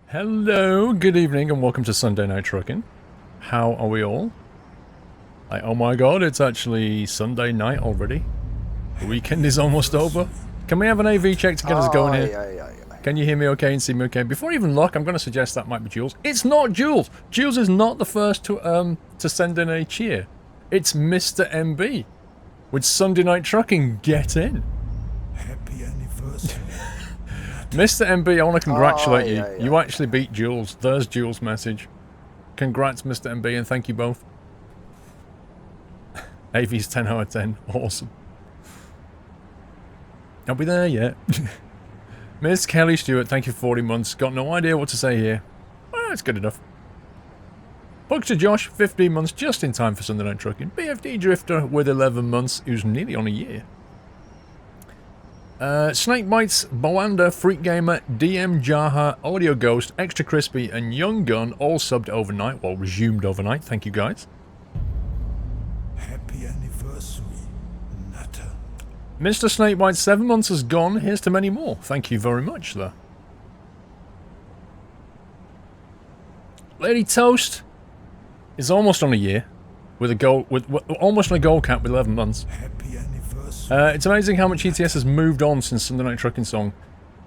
Hello, good evening, and welcome to Sunday Night Trucking. How are we all? Oh my god, it's actually Sunday night already. The weekend is almost over. Can we have an AV check to get us going here? Can you hear me okay and see me okay? Before I even look, I'm going to suggest that might be Jules. It's not Jules! Jules is not the first to send in a cheer. It's Mr. MB. With Sunday Night Trucking, get in. Happy anniversary. Mr. MB, I want to congratulate you. You actually beat Jules. There's Jules' message. Congrats, Mr. MB, and thank you both. AV's 10 out of 10. Awesome. Are we there yet? Miss Kelly Stewart, thank you for 40 months. Got no idea what to say here. Well, it's good enough. Buckster Josh, 15 months, just in time for Sunday Night Trucking. BFD Drifter with 11 months, who's nearly on a year. Snake Bites, Boanda, Freak Gamer, DM Jaha, Audio Ghost, Extra Crispy, and Young Gun all subbed overnight, well, resumed overnight. Thank you, guys. Happy anniversary, Nutter. Mr. Snake Bite, 7 months has gone. Here's to many more. Thank you very much, though. Lady Toast is almost on a year, with a goal, almost on a goal cap with 11 months. Happy anniversary. It's amazing how much ETS has moved on since Sunday Night Trucking Song.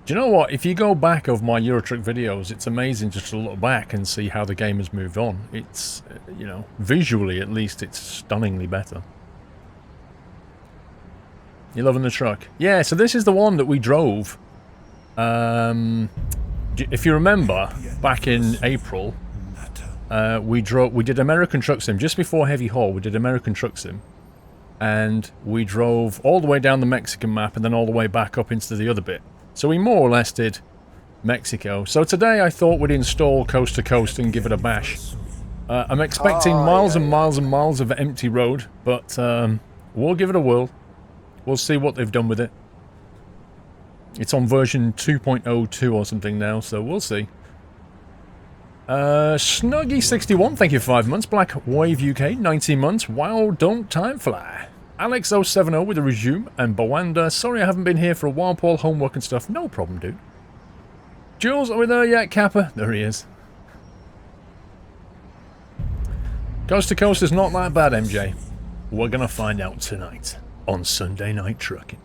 Do you know what? If you go back over my Eurotruck videos, it's amazing just to look back and see how the game has moved on. It's, you know, visually at least, it's stunningly better. You loving the truck? Yeah, so this is the one that we drove. If you remember, back in April, we did American Truck Sim. Just before Heavy Haul, we did American Truck Sim. And we drove all the way down the Mexican map and then all the way back up into the other bit. So we more or less did Mexico. So today I thought we'd install Coast to Coast and give it a bash. I'm expecting miles and miles and miles of empty road, but we'll give it a whirl. We'll see what they've done with it. It's on version 2.02 or something now, so we'll see. Snuggy61, thank you for 5 months. Black Wave UK, 19 months. Wow, don't time fly. Alex070 with a resume. And Boanda, sorry I haven't been here for a while, Paul. Homework and stuff. No problem, dude. Jules, are we there yet, Kappa? There he is. Coast to Coast is not that bad, MJ. We're gonna find out tonight on Sunday Night Trucking.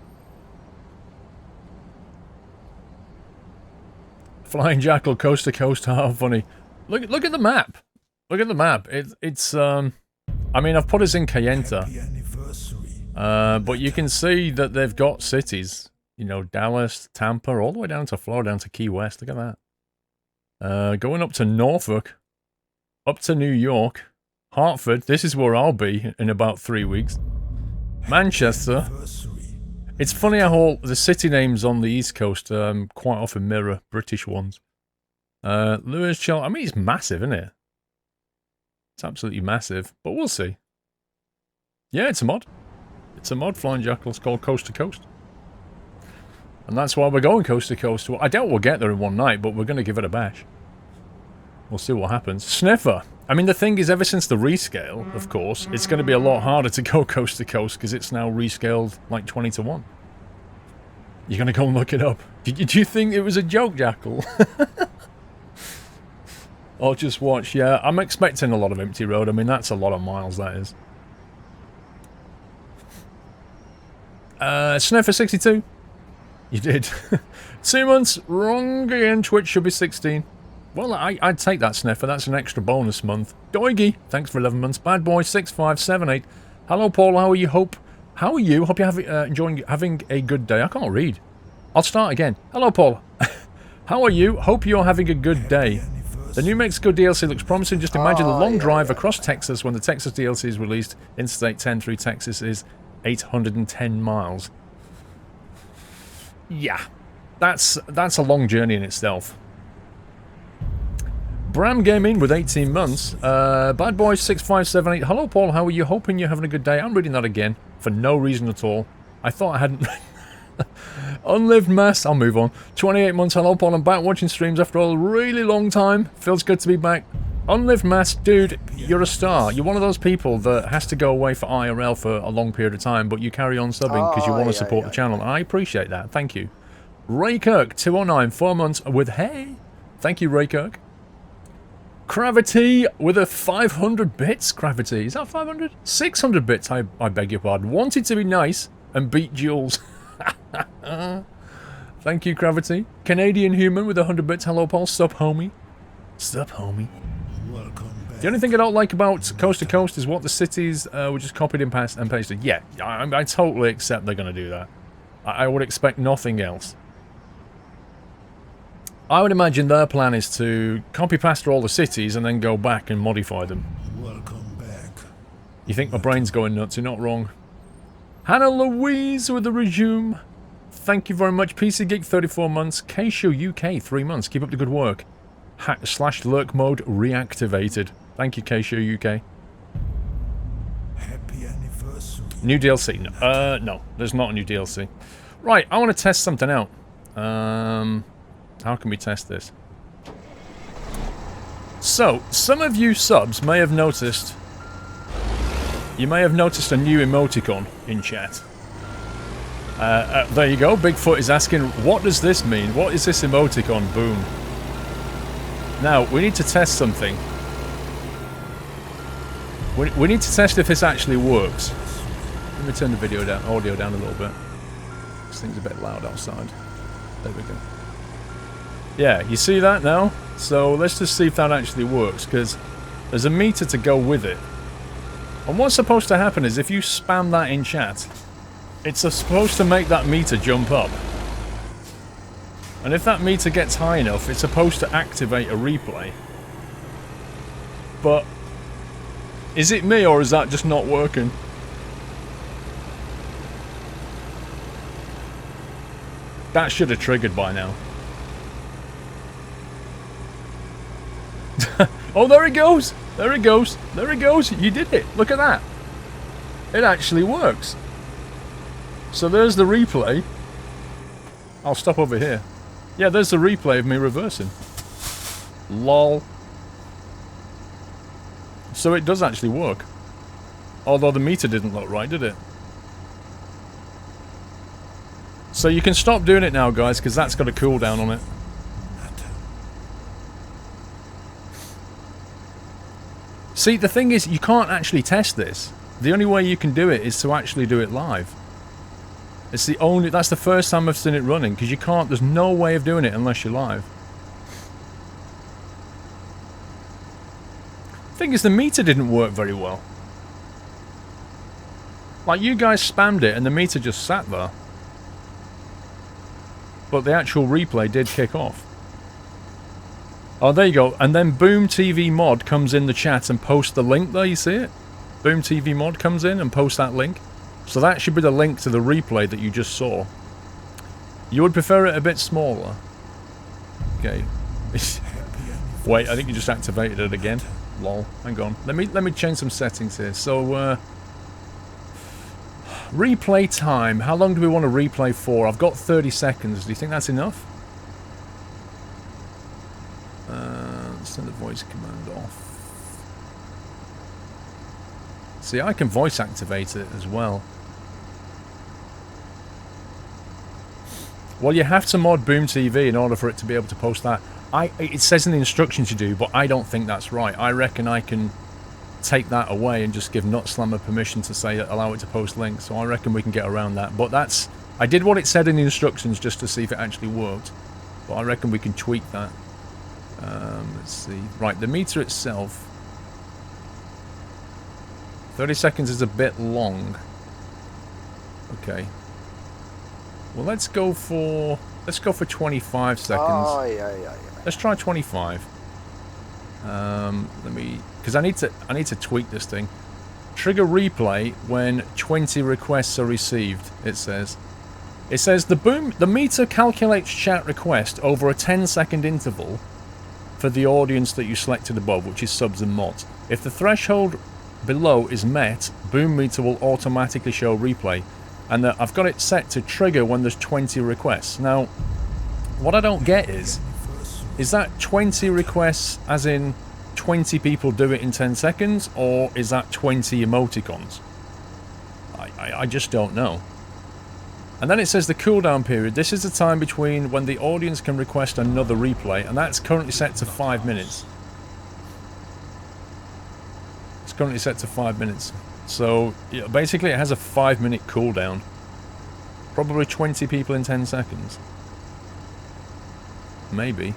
Flying Jackal, Coast to Coast, how funny. Look at the map. Look at the map. It's I mean, I've put us in Cayenta. But you can see that they've got cities. You know, Dallas, Tampa, all the way down to Florida, down to Key West. Look at that. Going up to Norfolk, up to New York, Hartford. This is where I'll be in about 3 weeks. Manchester. It's funny how all the city names on the East Coast quite often mirror British ones. Lewis Chell, I mean, it's massive, isn't it? It's absolutely massive, but we'll see. Yeah, it's a mod. It's a mod, Flying Jackal. It's called Coast to Coast. And that's why we're going Coast to Coast. I doubt we'll get there in one night, but we're going to give it a bash. We'll see what happens. Sniffer. I mean, the thing is, ever since the rescale, of course, it's going to be a lot harder to go Coast to Coast because it's now rescaled like 20 to 1. You're going to go and look it up. Did you think it was a joke, Jackal? Or just watch, yeah. I'm expecting a lot of empty road. I mean, that's a lot of miles, that is. Sniffer 62. You did. 2 months. Wrong again. Twitch should be 16. Well, I'd take that, Sniffer. That's an extra bonus month. Doigy, thanks for 11 months. Bad Boy 6578. Hello, Paul. How are you? Hope you're enjoying having a good day. I can't read. I'll start again. Hello, Paul. How are you? Hope you're having a good day. The New Mexico DLC looks promising. Just imagine the long drive across Texas when the Texas DLC is released. Interstate 10 through Texas is 810 miles. Yeah, that's a long journey in itself. Bram Gaming with 18 months. Bad Boy 6578. Hello, Paul. How are you? Hoping you're having a good day. I'm reading that again for no reason at all. I thought I hadn't. Unlived Mass, I'll move on. 28 months, hello Paul, I'm back watching streams after a really long time. Feels good to be back. Unlived Mass, dude, you're a star. You're one of those people that has to go away for IRL for a long period of time, but you carry on subbing because you want to support the channel. And I appreciate that, thank you. Ray Kirk, 209, 4 months with hey. Thank you, Raykirk. Gravity with a 500 bits. Gravity, is that 500? 600 bits, I beg your pardon. Wanted to be nice and beat Jules. Thank you, Gravity. Canadian Human with 100 bits. Hello, Paul. Sup, homie. Sup, homie. Welcome back. The only thing I don't like about Coast to Coast is what the cities were just copied and pasted. Yeah, I totally accept they're going to do that. I would expect nothing else. I would imagine their plan is to copy-paste all the cities and then go back and modify them. Welcome back. You think my brain's going nuts, you're not wrong. Hannah Louise with the resume. Thank you very much. PC Geek 34 months. K-Show UK 3 months. Keep up the good work. /lurk mode reactivated. Thank you, K-Show UK. Happy anniversary. New DLC. No, there's not a new DLC. Right, I want to test something out. How can we test this? So, some of you subs may have noticed... You may have noticed a new emoticon in chat. There you go. Bigfoot is asking, what does this mean? What is this emoticon? Boom. Now, we need to test something. We need to test if this actually works. Let me turn the audio down a little bit. This thing's a bit loud outside. There we go. Yeah, you see that now? So let's just see if that actually works, because there's a meter to go with it. And what's supposed to happen is if you spam that in chat, it's supposed to make that meter jump up. And if that meter gets high enough, it's supposed to activate a replay. But is it me, or is that just not working? That should have triggered by now. Oh, there it goes! There it goes! There it goes! You did it! Look at that! It actually works! So there's the replay. I'll stop over here. Yeah, there's the replay of me reversing. LOL. So it does actually work. Although the meter didn't look right, did it? So you can stop doing it now, guys, because that's got a cooldown on it. See, the thing is, you can't actually test this. The only way you can do it is to actually do it live. It's the only... That's the first time I've seen it running, because you can't... There's no way of doing it unless you're live. The thing is, the meter didn't work very well. Like, you guys spammed it, and the meter just sat there. But the actual replay did kick off. Oh, there you go. And then Boom TV Mod comes in the chat and posts the link there, you see it? Boom TV Mod comes in and posts that link. So that should be the link to the replay that you just saw. You would prefer it a bit smaller. Okay. Wait, I think you just activated it again. Lol. Hang on. Let me change some settings here. So, replay time. How long do we want to replay for? I've got 30 seconds. Do you think that's enough? Let's turn the voice command off. See, I can voice activate it as well. Well, you have to mod Boom TV in order for it to be able to post that. It says in the instructions you do, but I don't think that's right. I reckon I can take that away and just give Nutslammer permission to say allow it to post links. So I reckon we can get around that. But that's... I did what it said in the instructions just to see if it actually worked. But I reckon we can tweak that. Let's see. Right, the meter itself. 30 seconds is a bit long. Okay. Well, let's go for 25 seconds. Oh, yeah. Let's try 25. Let me, because I need to tweak this thing. Trigger replay when 20 requests are received. It says the meter calculates chat request over a 10-second interval for the audience that you selected above, which is subs and mods. If the threshold below is met, Boom meter will automatically show replay. And I've got it set to trigger when there's 20 requests. Now, what I don't get is that 20 requests as in 20 people do it in 10 seconds, or is that 20 emoticons? I just don't know. And then it says the cooldown period. This is the time between when the audience can request another replay, and that's currently set to 5 minutes. It's currently set to 5 minutes. So, yeah, basically it has a 5-minute cooldown. Probably 20 people in 10 seconds. Maybe.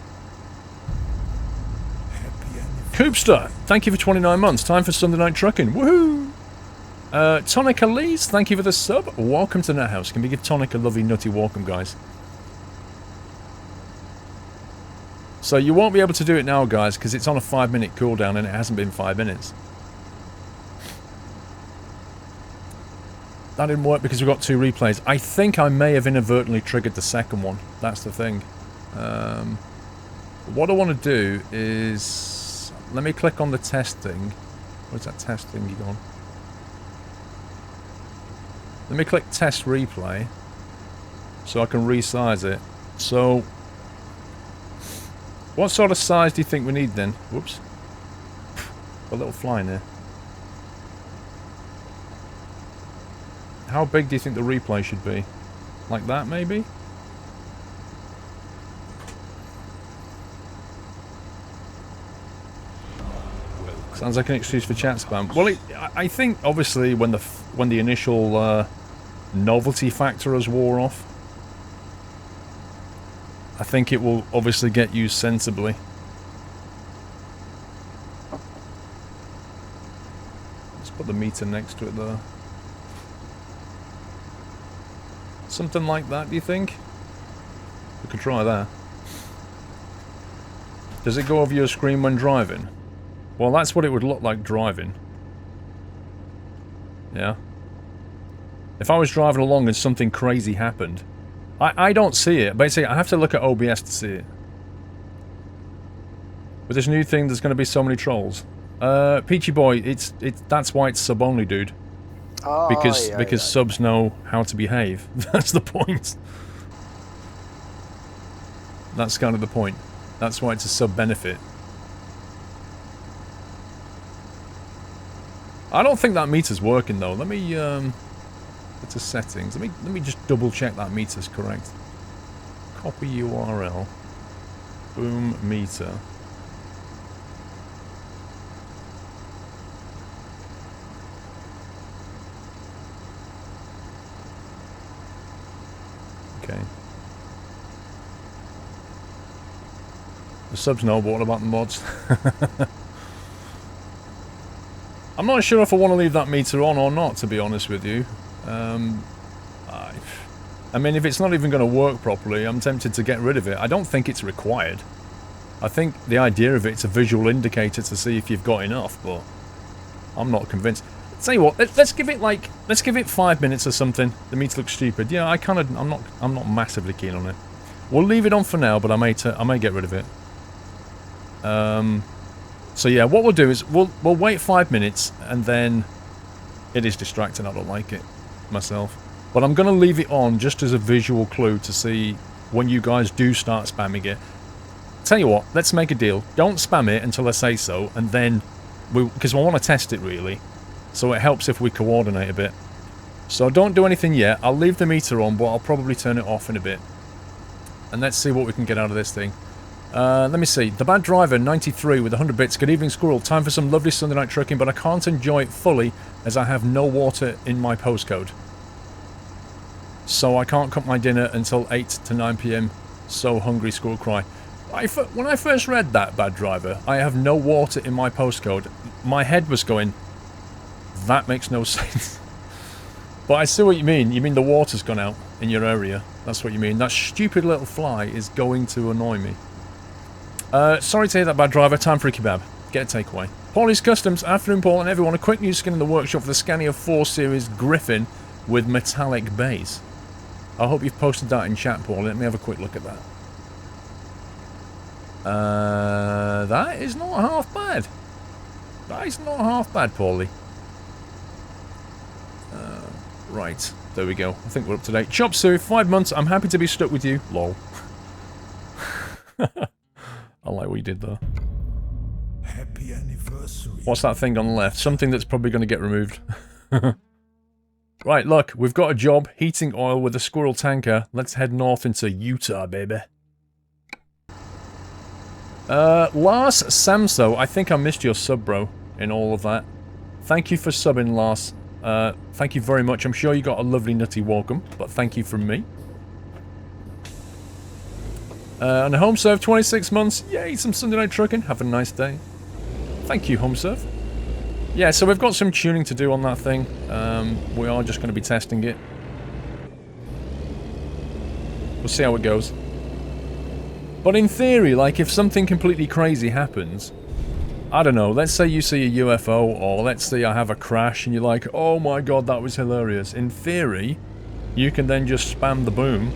Coopster, thank you for 29 months. Time for Sunday Night Trucking. Woohoo! Tonic Elise, thank you for the sub. Welcome to NetHouse. Can we give Tonic a lovely nutty welcome, guys? So you won't be able to do it now, guys, because it's on a 5-minute cooldown and it hasn't been 5 minutes. That didn't work because we've got 2 replays. I think I may have inadvertently triggered the second one. That's the thing. What I want to do is... Let me click on the test thing. Where's that test thing gone? Let me click test replay. So I can resize it. So... What sort of size do you think we need then? Whoops. A little fly in there. How big do you think the replay should be? Like that, maybe? Sounds like an excuse for chat spam. Well, I think, obviously, when the initial novelty factor has wore off, I think it will obviously get used sensibly. Let's put the meter next to it, though. Something like that, do you think? We could try that. Does it go over your screen when driving? Well, that's what it would look like driving. Yeah. If I was driving along and something crazy happened, I don't see it. Basically, I have to look at OBS to see it. With this new thing, there's going to be so many trolls. Peachy Boy, that's why it's sub only, dude. Oh, Because subs know how to behave. That's the point. That's kind of the point. That's why it's a sub benefit. I don't think that meter's working though. Let me go to settings. Let me just double check that meter's correct. Copy URL. Boom meter. Okay. The subs know, but what about the mods? I'm not sure if I want to leave that meter on or not, to be honest with you. I mean, if it's not even going to work properly, I'm tempted to get rid of it. I don't think it's required. I think the idea of it's a visual indicator to see if you've got enough, but I'm not convinced. Tell you what, let's give it 5 minutes or something. The meter looks stupid. Yeah, I'm not massively keen on it. We'll leave it on for now, but I may get rid of it. So yeah, what we'll do is we'll wait 5 minutes, and then it is distracting. I don't like it myself, but I'm gonna leave it on just as a visual clue to see when you guys do start spamming it. Tell you what, let's make a deal. Don't spam it until I say so, and then because I want to test it really. So it helps if we coordinate a bit. So don't do anything yet. I'll leave the meter on, but I'll probably turn it off in a bit. And let's see what we can get out of this thing. Let me see. The Bad Driver, 93 with 100 bits. Good evening, Squirrel. Time for some lovely Sunday night trucking, but I can't enjoy it fully as I have no water in my postcode. So I can't cook my dinner until 8 to 9 PM. So hungry, Squirrel cry. When I first read that, Bad Driver, I have no water in my postcode, my head was going... That makes no sense. But I see what you mean. You mean the water's gone out in your area. That's what you mean. That stupid little fly is going to annoy me. Sorry to hear that, Bad Driver. Time for a kebab. Get a takeaway. Paulie's Customs. Afternoon, Paul and everyone. A quick new skin in the workshop for the Scania 4 Series Griffin with metallic base. I hope you've posted that in chat, Paul. Let me have a quick look at that. That is not half bad. That is not half bad, Paulie. Right, there we go. I think we're up to date. Chop Sue, 5 months. I'm happy to be stuck with you. Lol. I like what you did there. Happy anniversary. What's that thing on the left? Something that's probably going to get removed. Right, look, we've got a job, heating oil with a squirrel tanker. Let's head north into Utah, baby. Lars Samso, I think I missed your sub, bro, in all of that. Thank you for subbing, Lars. Thank you very much. I'm sure you got a lovely nutty welcome, but thank you from me. And a home serve, 26 months. Yay, some Sunday night trucking. Have a nice day. Thank you, home serve. Yeah, so we've got some tuning to do on that thing. We are just going to be testing it. We'll see how it goes. But in theory, like, if something completely crazy happens, I don't know, let's say you see a UFO, or let's say I have a crash, and you're like, oh my god, that was hilarious. In theory, you can then just spam the boom,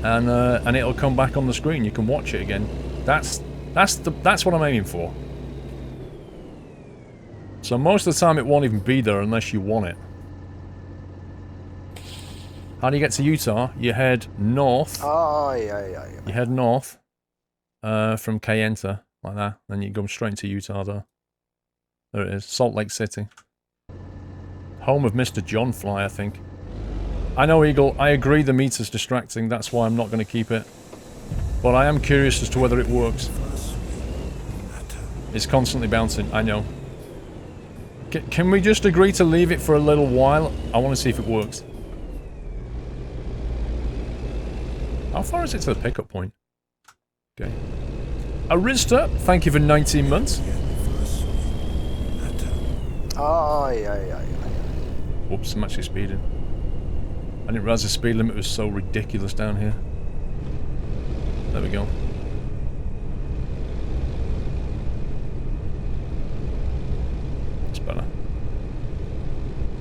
and it'll come back on the screen. You can watch it again. That's what I'm aiming for. So most of the time it won't even be there unless you want it. How do you get to Utah? You head north. Oh, yeah. You head north from Kayenta, like that. Then you go straight into Utah there. There it is. Salt Lake City. Home of Mr. John Fly, I think. I know, Eagle. I agree the meter's distracting. That's why I'm not going to keep it. But I am curious as to whether it works. It's constantly bouncing. I know. Can we just agree to leave it for a little while? I want to see if it works. How far is it to the pickup point? Okay. Arista, thank you for 19 months. Oh, yeah. Whoops, I'm actually speeding. I didn't realize the speed limit was so ridiculous down here. There we go. It's better.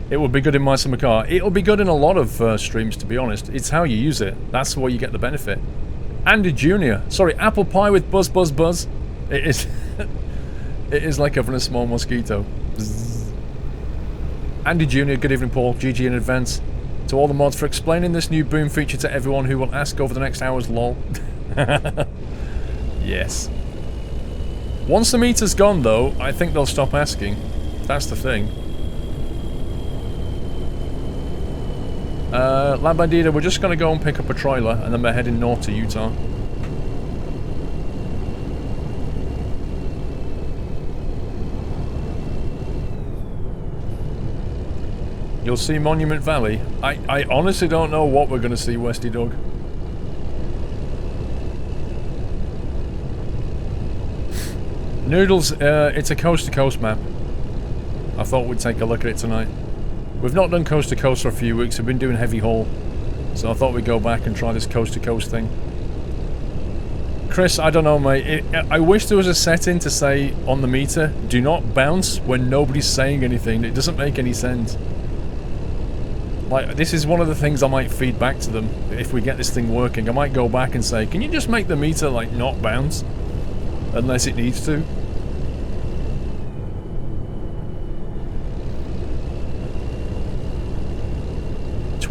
It would be good in my summer car. It'll be good in a lot of streams, to be honest. It's how you use it. That's where you get the benefit. Andy Jr. Sorry, apple pie with buzz, buzz, buzz. It is... it is like having a small mosquito. Bzz. Andy Jr., good evening, Paul. GG in advance. To all the mods for explaining this new boom feature to everyone who will ask over the next hours, lol. Yes. Once the meter's gone, though, I think they'll stop asking. That's the thing. La Bandida, we're just going to go and pick up a trailer, and then we're heading north to Utah. You'll see Monument Valley. I honestly don't know what we're going to see, Westy Dog. Noodles, it's a coast-to-coast map. I thought we'd take a look at it tonight. We've not done coast-to-coast for a few weeks. We've been doing heavy haul. So I thought we'd go back and try this coast-to-coast thing. Chris, I don't know, mate. I wish there was a setting to say on the meter, do not bounce when nobody's saying anything. It doesn't make any sense. Like, this is one of the things I might feed back to them if we get this thing working. I might go back and say, can you just make the meter, like, not bounce? Unless it needs to.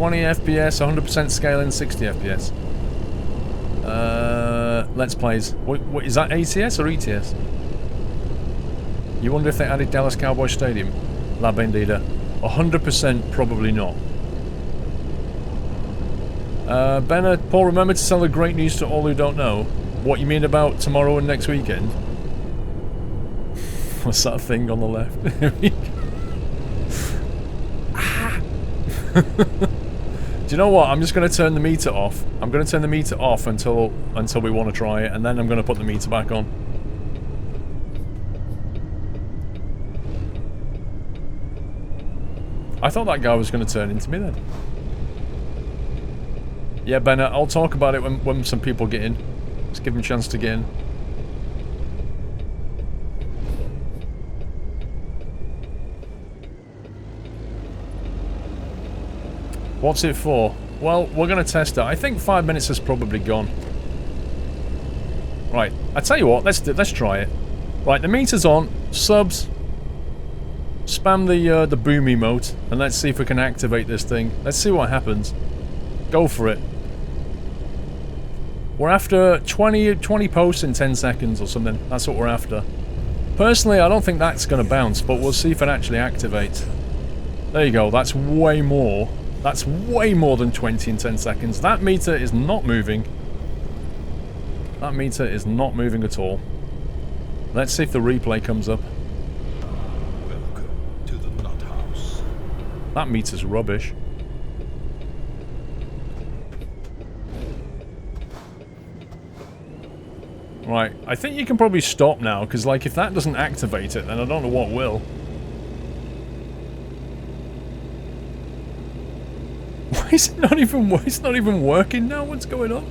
FPS, 100% scaling, 60 FPS. Let's Plays. What, is that ATS or ETS? You wonder if they added Dallas Cowboy Stadium? La Bendita. 100% probably not. Bennett, Paul, remember to tell the great news to all who don't know. What you mean about tomorrow and next weekend? What's that thing on the left? Ah. Do you know what? I'm just going to turn the meter off. I'm going to turn the meter off until we want to try it, and then I'm going to put the meter back on. I thought that guy was going to turn into me then. Yeah, Ben, I'll talk about it when some people get in. Let's give them a chance to get in. What's it for? Well, we're going to test it. I think 5 minutes has probably gone. Right, I tell you what, let's try it. Right, the meter's on. Subs. Spam the boom emote, and let's see if we can activate this thing. Let's see what happens. Go for it. We're after 20 posts in 10 seconds or something. That's what we're after. Personally, I don't think that's going to bounce, but we'll see if it actually activates. There you go. That's way more. That's way more than 20 in 10 seconds. That meter is not moving. That meter is not moving at all. Let's see if the replay comes up. Welcome to the nut house. That meter's rubbish. Right, I think you can probably stop now, because, like, if that doesn't activate it, then I don't know what will. Why is it not even, it's not even working now? What's going on?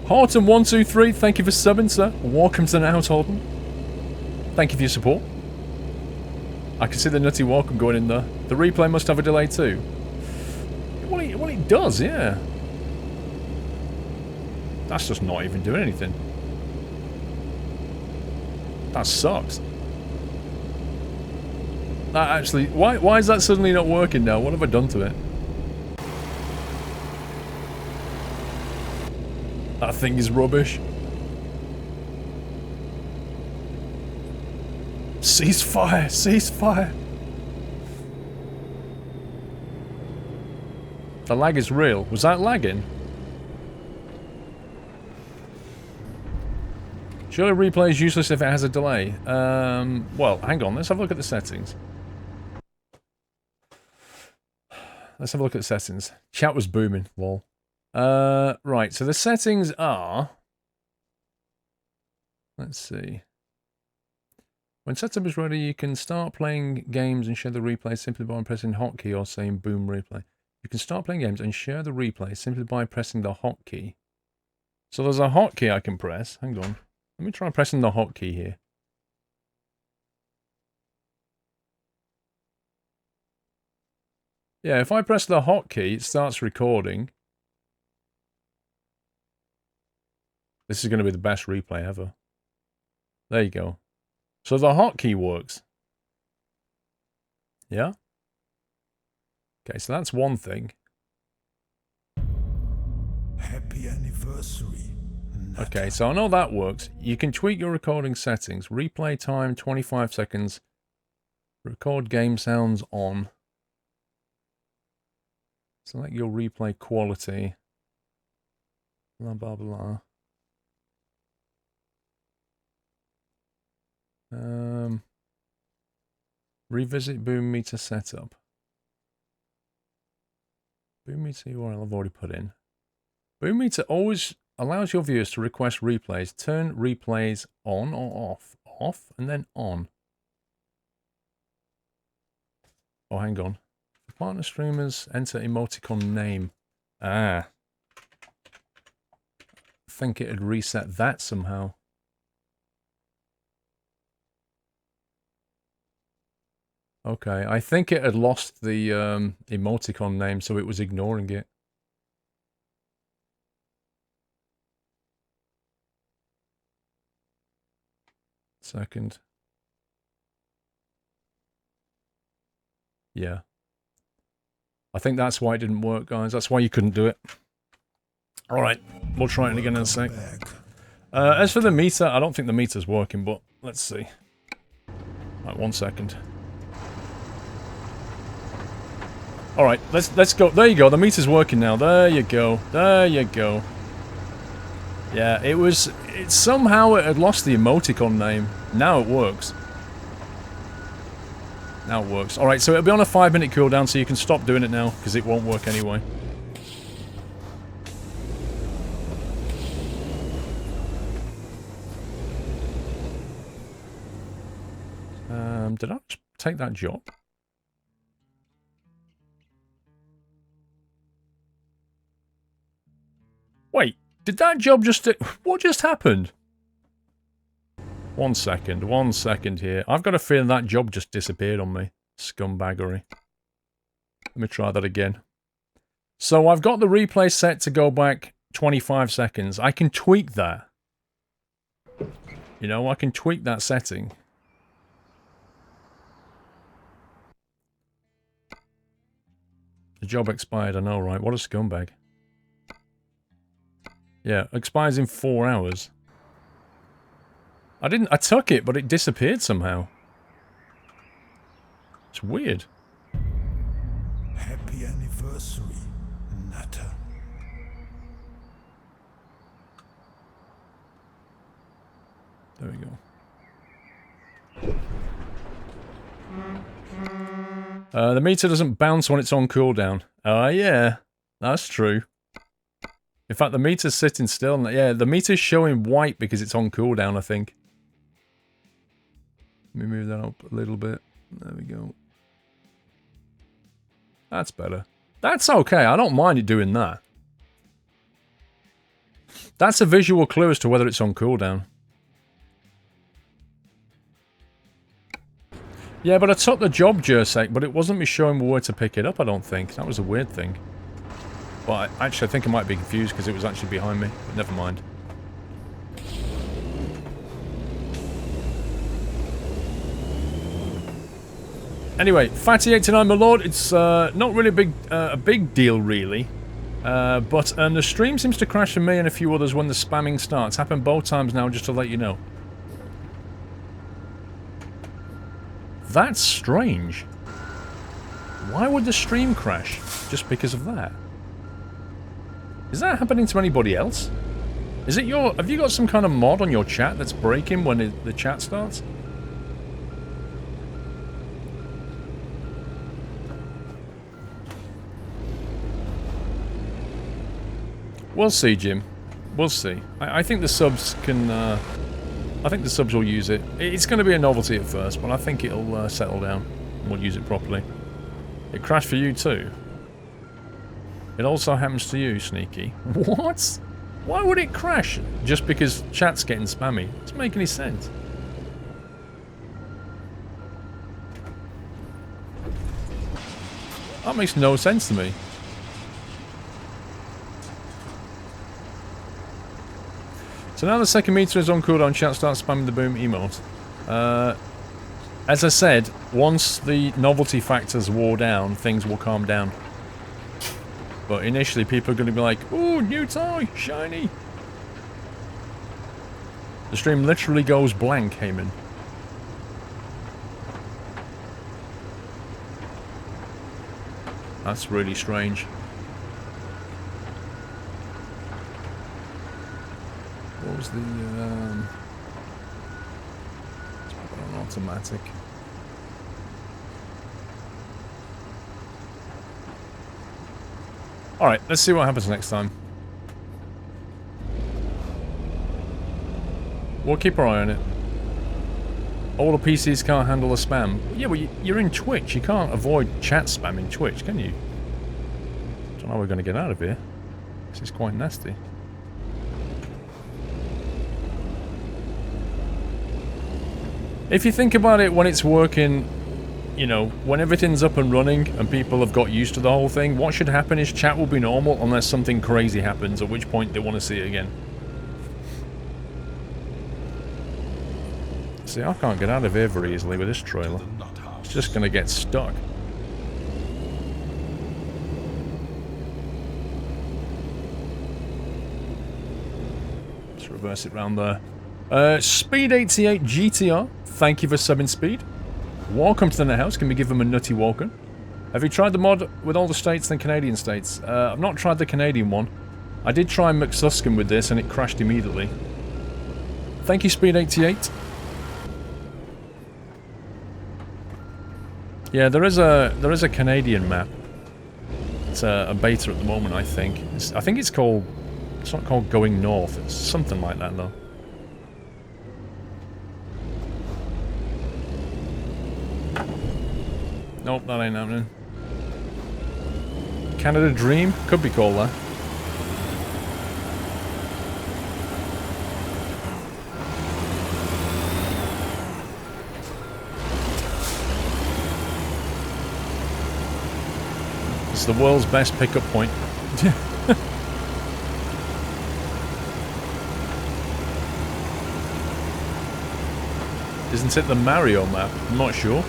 Horton123, thank you for subbing, sir. Welcome to the house, Horton. Thank you for your support. I can see the nutty welcome going in there. The replay must have a delay too. Well, it does, yeah. That's just not even doing anything. That sucks. That actually... Why is that suddenly not working now? What have I done to it? That thing is rubbish. Ceasefire! Ceasefire! The lag is real. Was that lagging? Surely replay is useless if it has a delay. Well, hang on. Let's have a look at the settings. Let's have a look at the settings. Chat was booming. Lol. Right. So the settings are... Let's see. When setup is ready, you can start playing games and share the replay simply by pressing hotkey or saying boom replay. You can start playing games and share the replay simply by pressing the hotkey. So there's a hotkey I can press. Hang on. Let me try pressing the hotkey here. Yeah, if I press the hotkey, it starts recording. This is going to be the best replay ever. There you go. So the hotkey works. Yeah? Okay, so that's one thing. Happy anniversary. Okay, so I know that works. You can tweak your recording settings. Replay time, 25 seconds. Record game sounds on. Select your replay quality. Blah, blah, blah. Revisit boom meter setup. Boom meter URL I've already put in. Boom meter always allows your viewers to request replays. Turn replays on or off. Off and then on. Oh, hang on. For partner streamers, enter emoticon name. Ah. I think it had reset that somehow. Okay, I think it had lost the emoticon name, so it was ignoring it. Second. Yeah. I think that's why it didn't work, guys. That's why you couldn't do it. Alright, we'll try it again in a sec. As for the meter, I don't think the meter's working, but let's see. Right, 1 second. Alright, let's go. There you go, the meter's working now. There you go. There you go. Yeah, somehow it had lost the emoticon name. Now it works. Now it works. Alright, so it'll be on a 5-minute cooldown, so you can stop doing it now, because it won't work anyway. Did I just take that job? Wait, did that job just... What just happened? 1 second here. I've got a feeling that job just disappeared on me. Scumbaggery. Let me try that again. So I've got the replay set to go back 25 seconds. I can tweak that. You know, I can tweak that setting. The job expired, I know, right? What a scumbag. Yeah, expires in 4 hours. I took it, but it disappeared somehow. It's weird. Happy anniversary, Nutter. There we go. The meter doesn't bounce when it's on cooldown. Yeah, that's true. In fact, the meter's sitting still. Yeah, the meter's showing white because it's on cooldown, I think. Let me move that up a little bit. There we go. That's better. That's okay. I don't mind it doing that. That's a visual clue as to whether it's on cooldown. Yeah, but I took the job, Jersek, but it wasn't me showing where to pick it up, I don't think. That was a weird thing. But actually, I think I might be confused because it was actually behind me. But never mind. Anyway, Fatty89, my lord, it's not really a big deal, really. But the stream seems to crash for me and a few others when the spamming starts. Happened both times now, just to let you know. That's strange. Why would the stream crash just because of that? Is that happening to anybody else? Is it your... Have you got some kind of mod on your chat that's breaking when the chat starts? We'll see, Jim. We'll see. I think the subs can... I think the subs will use it. It's going to be a novelty at first, but I think it'll settle down. And we'll use it properly. It crashed for you too. It also happens to you, Sneaky. What? Why would it crash just because chat's getting spammy? It doesn't make any sense. That makes no sense to me. So now the second meter is on cooldown, chat starts spamming the boom emote. As I said, once the novelty factors wore down, things will calm down. But initially people are going to be like, ooh, new toy, shiny. The stream literally goes blank, Heyman. That's really strange. What was the, let's put it on automatic. Alright, let's see what happens next time. We'll keep our eye on it. All the PCs can't handle the spam. Yeah, well, you're in Twitch. You can't avoid chat spam in Twitch, can you? Don't know how we're going to get out of here. This is quite nasty. If you think about it, when it's working, you know, when everything's up and running and people have got used to the whole thing, what should happen is chat will be normal unless something crazy happens, at which point they want to see it again. See, I can't get out of here very easily with this trailer. It's just going to get stuck. Let's reverse it round there. Speed88 GTR, thank you for subbing Speed. Welcome to the net house. Can we give him a nutty welcome? Have you tried the mod with all the states and Canadian states? I've not tried the Canadian one. I did try McSuskin with this and it crashed immediately. Thank you, Speed88. Yeah, there is a Canadian map. It's a beta at the moment, I think. I think it's called... It's not called Going North. It's something like that, though. Nope, that ain't happening. Canada Dream? Could be called that. It's the world's best pickup point. Isn't it the Mario map? I'm not sure.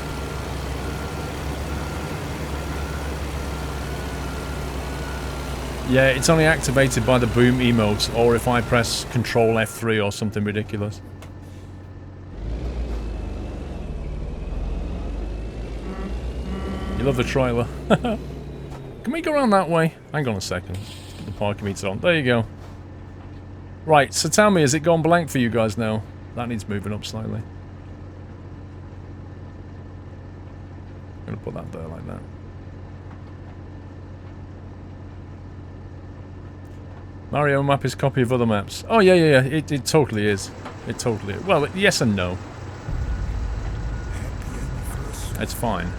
Yeah, it's only activated by the boom emote, or if I press Control F3 or something ridiculous. love the trailer. Can we go around that way? Hang on a second. Let's put the parking meter on. There you go. Right, so tell me, has it gone blank for you guys now? That needs moving up slightly. I'm going to put that there like that. Mario map is copy of other maps. Oh, yeah, yeah, yeah. It totally is. It totally is. Well, yes and no. It's fine.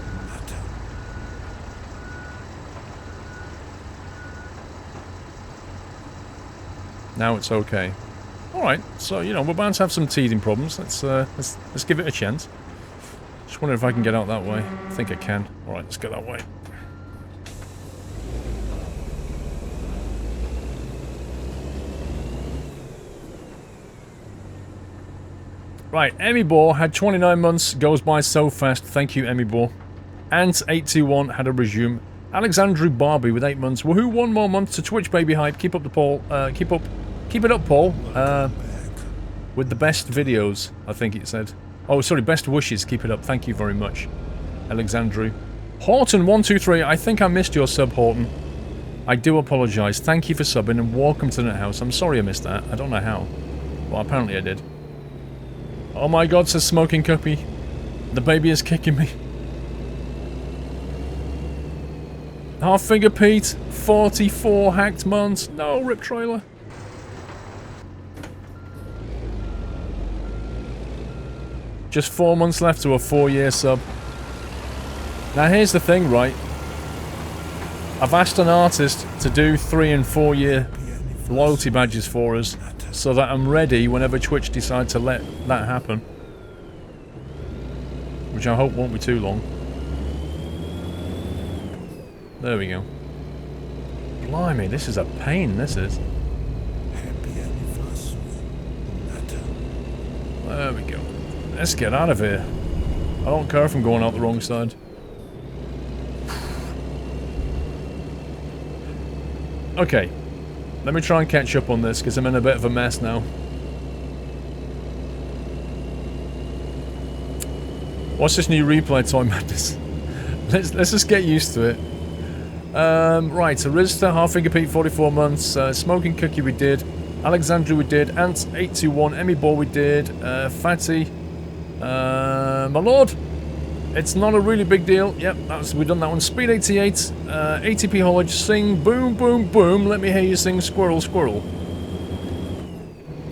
Now it's okay. Alright, so, you know, we're bound to have some teething problems. Let's give it a chance. Just wonder if I can get out that way. I think I can. Alright, let's go that way. Right, Emmy Boar had 29 months, goes by so fast. Thank you, Emmy Boar. Ant821 had a resume. Alexandru Barbie with 8 months. Woohoo, 1 more month to Twitch baby hype. Keep up the Paul. Keep it up, Paul. With the best videos, I think it said. Oh, sorry, best wishes. Keep it up. Thank you very much, Alexandru. Horton123. I think I missed your sub, Horton. I do apologise. Thank you for subbing and welcome to the house. I'm sorry I missed that. I don't know how. Well, apparently I did. Oh my god, says Smoking Cuppy. The baby is kicking me. Half Finger Pete. 44 hacked months. No, rip trailer. Just 4 months left to a 4-year sub. Now here's the thing, right? I've asked an artist to do 3- and 4-year loyalty badges for us, so that I'm ready whenever Twitch decide to let that happen. Which I hope won't be too long. There we go. Blimey, this is a pain, this is. Happy anniversary, Nata. There we go. Let's get out of here. I don't care if I'm going out the wrong side. Okay. Let me try and catch up on this, because I'm in a bit of a mess now. What's this new replay, Toy Madness? Let's just get used to it. Right, Arista, Half Finger Pete, 44 months. Smoking Cookie we did. Alexandru we did. Ant821, Emmy Ball we did. Fatty. My lord. It's not a really big deal. Yep, we've done that one. Speed 88. ATP Hodge. Sing. Boom, boom, boom. Let me hear you sing Squirrel, Squirrel.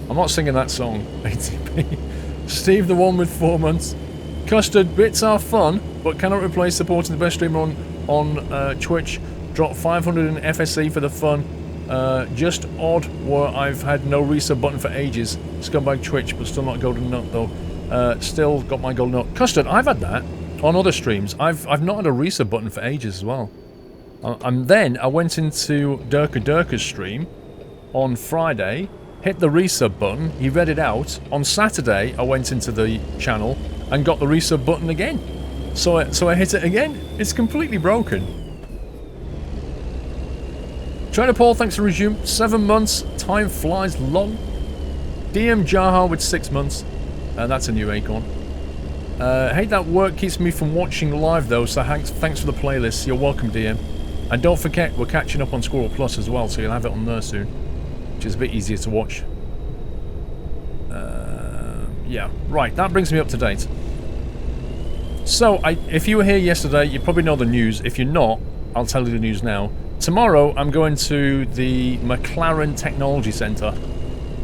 I'm not singing that song. ATP. Steve the one with 4 months. Custard, bits are fun, but cannot replace supporting the best streamer on Twitch. Drop 500 in FSC for the fun. Just odd where I've had no resub button for ages. Scumbag Twitch, but still not golden nut though. Still got my golden nut. Custard, I've had that on other streams. I've not had a resub button for ages as well. And then I went into Durka's stream on Friday, hit the resub button, he read it out. On Saturday, I went into the channel and got the resub button again. So I hit it again. It's completely broken. Trader Paul, thanks for resume. 7 months. Time flies long. DM Jaha with 6 months. That's a new acorn. Hate that work keeps me from watching live though, so thanks for the playlist. You're welcome, DM. And don't forget, we're catching up on SquirrelPlus as well, so you'll have it on there soon. Which is a bit easier to watch. Yeah, right, that brings me up to date. So, if you were here yesterday, you probably know the news. If you're not, I'll tell you the news now. Tomorrow, I'm going to the McLaren Technology Centre.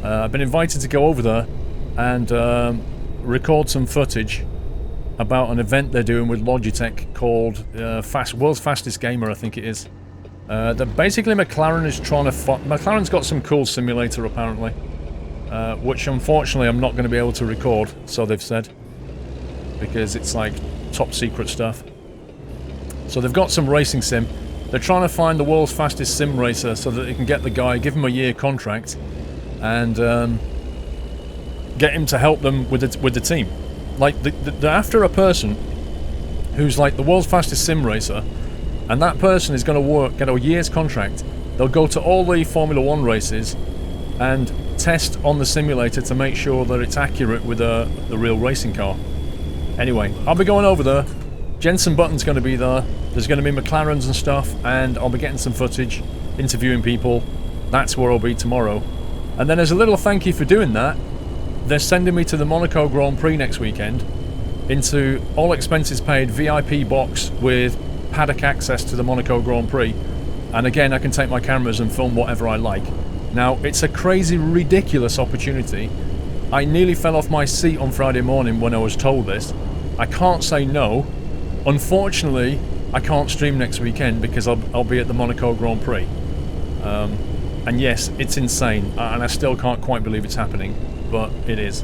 I've been invited to go over there and record some footage about an event they're doing with Logitech called World's Fastest Gamer, I think it is. That basically McLaren is trying to... McLaren's got some cool simulator, apparently. Which, unfortunately, I'm not going to be able to record, so they've said. Because it's, like, top secret stuff. So they've got some racing sim. They're trying to find the world's fastest sim racer so that they can get the guy, give him a year contract, and get him to help them with the team. Like, they're after a person who's like the world's fastest sim racer, and that person is going to get a year's contract. They'll go to all the Formula 1 races and test on the simulator to make sure that it's accurate with the real racing car. Anyway, I'll be going over there. Jensen Button's going to be there. There's going to be McLarens and stuff, and I'll be getting some footage, interviewing people. That's where I'll be tomorrow. And then as a little thank you for doing that, they're sending me to the Monaco Grand Prix next weekend, into all expenses paid VIP box with paddock access to the Monaco Grand Prix. And again, I can take my cameras and film whatever I like. Now, it's a crazy, ridiculous opportunity. I nearly fell off my seat on Friday morning when I was told this. I can't say no. Unfortunately, I can't stream next weekend because I'll be at the Monaco Grand Prix. And yes, it's insane, and I still can't quite believe it's happening, but it is.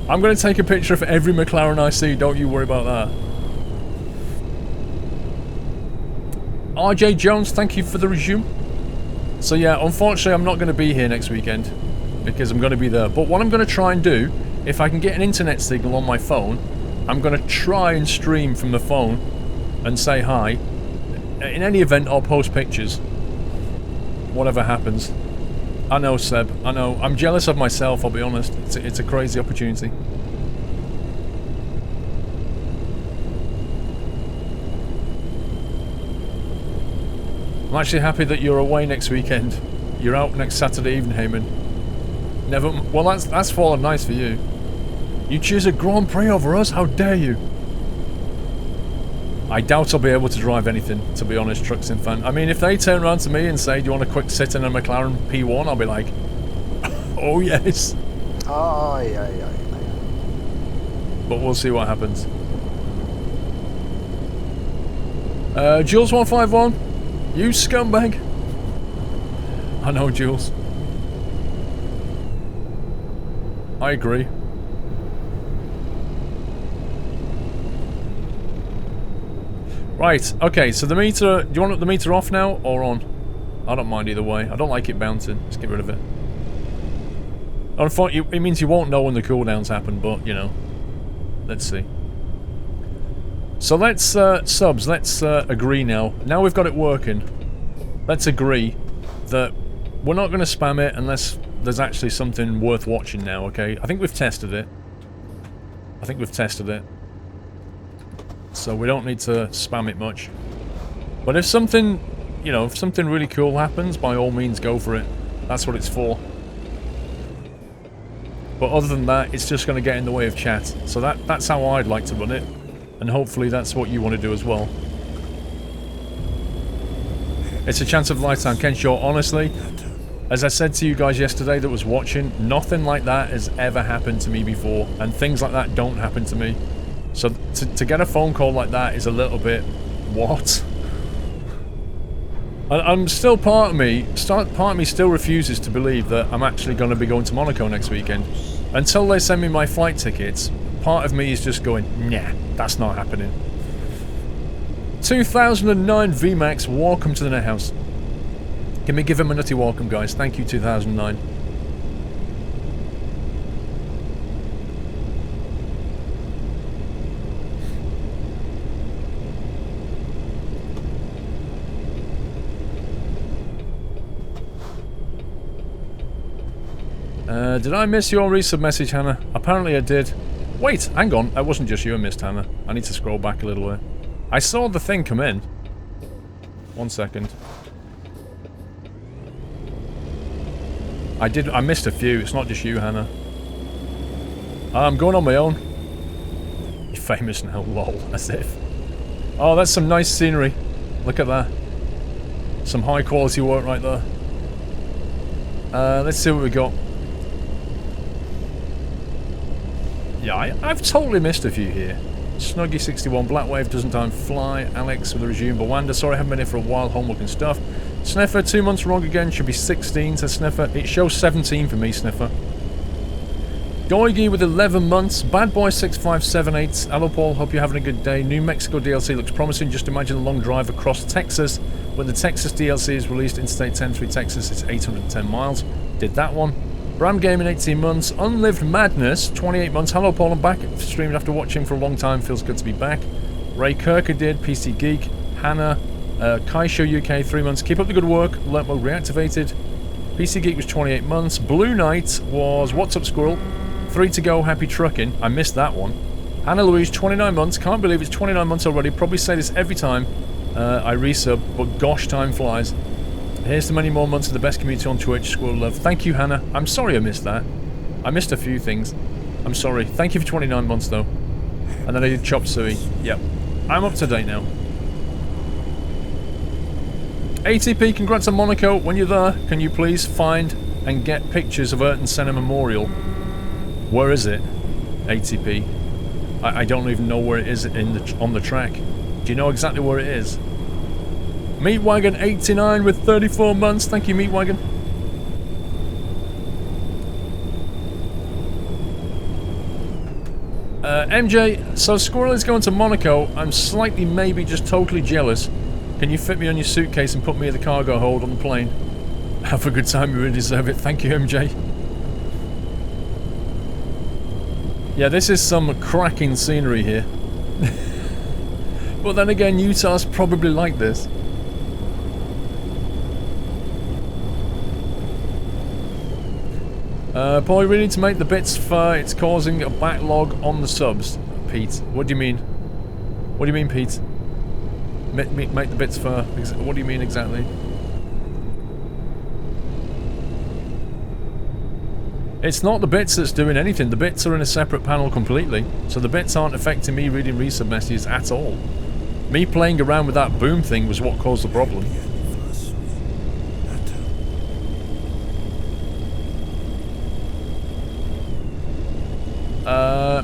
I'm going to take a picture of every McLaren I see, don't you worry about that. RJ Jones, thank you for the resume. So yeah, unfortunately I'm not going to be here next weekend, because I'm going to be there. But what I'm going to try and do, if I can get an internet signal on my phone, I'm going to try and stream from the phone and say hi. In any event, I'll post pictures. Whatever happens. I know, Seb. I know. I'm jealous of myself, I'll be honest. It's a crazy opportunity. I'm actually happy that you're away next weekend. You're out next Saturday evening, Heyman. Never... Well, that's fallen nice for you. You choose a Grand Prix over us? How dare you? I doubt I'll be able to drive anything, to be honest, Truxin fan. I mean, if they turn around to me and say, do you want a quick sit in a McLaren P1? I'll be like, oh yes. Aye, aye, aye. But we'll see what happens. Jules151, you scumbag. I know, Jules. I agree. Right, okay, so the meter... Do you want the meter off now, or on? I don't mind either way. I don't like it bouncing. Let's get rid of it. It means you won't know when the cooldowns happen, but, you know. Let's see. So let's, subs, let's agree now. Now we've got it working. Let's agree that we're not going to spam it unless there's actually something worth watching now, okay? I think we've tested it. So we don't need to spam it much. But if something, you know, if something really cool happens, by all means go for it. That's what it's for. But other than that, it's just going to get in the way of chat. So that's how I'd like to run it. And hopefully that's what you want to do as well. It's a chance of a lifetime, Kenshaw. Honestly, as I said to you guys yesterday that was watching, nothing like that has ever happened to me before. And things like that don't happen to me. So to get a phone call like that is a little bit... What? I'm still part of me still refuses to believe that I'm actually going to be going to Monaco next weekend. Until they send me my flight tickets, part of me is just going, nah, that's not happening. 2009 VMAX, welcome to the net house. Can we give him a nutty welcome, guys? Thank you, 2009. Did I miss your resub message, Hannah? Apparently I did. Wait, hang on. It wasn't just you I missed, Hannah. I need to scroll back a little bit. I saw the thing come in. 1 second. I missed a few. It's not just you, Hannah. I'm going on my own. You're famous now, lol. As if. Oh, that's some nice scenery. Look at that. Some high quality work right there. Let's see what we got. Yeah, I've totally missed a few here. Snuggy61, Blackwave doesn't time fly, Alex with a resume, Bawanda, sorry I haven't been here for a while, homework and stuff. Sniffer, 2 months wrong again, should be 16, says Sniffer. It shows 17 for me, Sniffer. Doigy with 11 months, Bad Boy 6578, hello Paul, hope you're having a good day. New Mexico DLC looks promising, just imagine a long drive across Texas. When the Texas DLC is released, Interstate 10 through Texas, it's 810 miles. Did that one. Bram Gaming 18 months, Unlived Madness 28 months. Hello Paul, I'm back. Streamed after watching for a long time, feels good to be back. Ray Kirker did, PC Geek, Hannah, Kaisho UK 3 months. Keep up the good work. Alert mode reactivated. PC Geek was 28 months. Blue Knight was What's Up Squirrel. 3 to go, happy trucking. I missed that one. Hannah Louise, 29 months. Can't believe it's 29 months already. Probably say this every time I resub, but gosh, time flies. Here's to many more months of the best community on Twitch, Squirrel Love. Thank you, Hannah. I'm sorry I missed that. I missed a few things. I'm sorry. Thank you for 29 months, though. And then I did Chop Suey. Yep. I'm up to date now. ATP, congrats on Monaco. When you're there, can you please find and get pictures of Ayrton Senna Memorial? Where is it? ATP. I don't even know where it is on the track. Do you know exactly where it is? Meatwagon 89 with 34 months. Thank you, Meatwagon. MJ, so Squirrel is going to Monaco. I'm slightly, maybe just totally jealous. Can you fit me on your suitcase and put me in the cargo hold on the plane? Have a good time, you really deserve it. Thank you, MJ. Yeah, this is some cracking scenery here. But then again, Utah's probably like this. Paul, you really need to make the bits for it's causing a backlog on the subs. Pete, what do you mean? What do you mean, Pete? Make the bits for... What do you mean exactly? It's not the bits that's doing anything. The bits are in a separate panel completely. So the bits aren't affecting me reading resub messages at all. Me playing around with that boom thing was what caused the problem.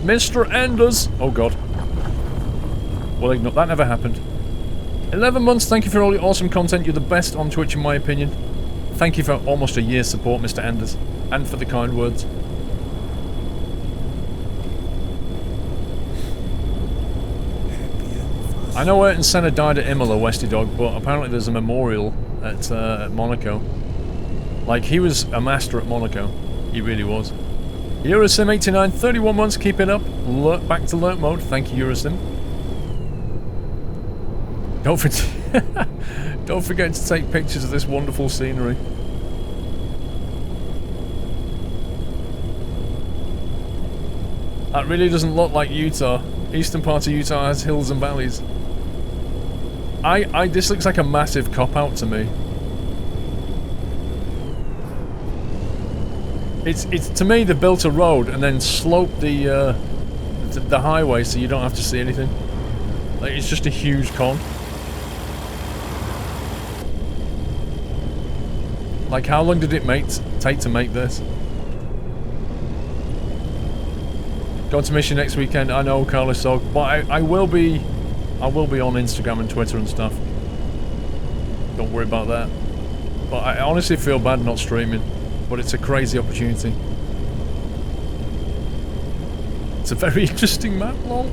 Mr. Enders. Oh god. Well, ignore that. Never happened. 11 months. Thank you for all your awesome content. You're the best on Twitch in my opinion. Thank you for almost a year's support, Mr. Enders. And for the kind words. I know Ayrton Senna died at Imola, Westy Dog, but apparently there's a memorial at Monaco. Like, he was a master at Monaco. He really was. Eurosim89, 31 months, keep it up. Back to alert mode. Thank you, Eurosim. Don't forget to take pictures of this wonderful scenery. That really doesn't look like Utah. Eastern part of Utah has hills and valleys. This looks like a massive cop-out to me. It's to me they built a road and then sloped the highway so you don't have to see anything. Like, it's just a huge con. Like, how long did it take to make this? Going to mission next weekend. I know, Carlos Sog, but I will be on Instagram and Twitter and stuff. Don't worry about that. But I honestly feel bad not streaming. But it's a crazy opportunity. It's a very interesting map, lol.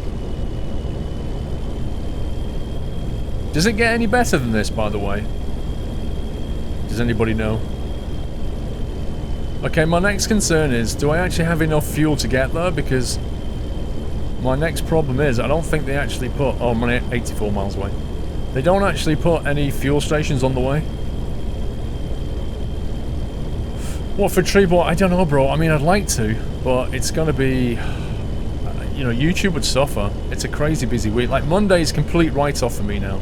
Does it get any better than this, by the way? Does anybody know? Okay, my next concern is, do I actually have enough fuel to get there? Because my next problem is, I don't think they actually put... Oh, I'm only 84 miles away. They don't actually put any fuel stations on the way. What for Treebot? I don't know, bro. I mean, I'd like to, but it's gonna be... You know, YouTube would suffer. It's a crazy busy week. Like, Monday's complete write-off for me now.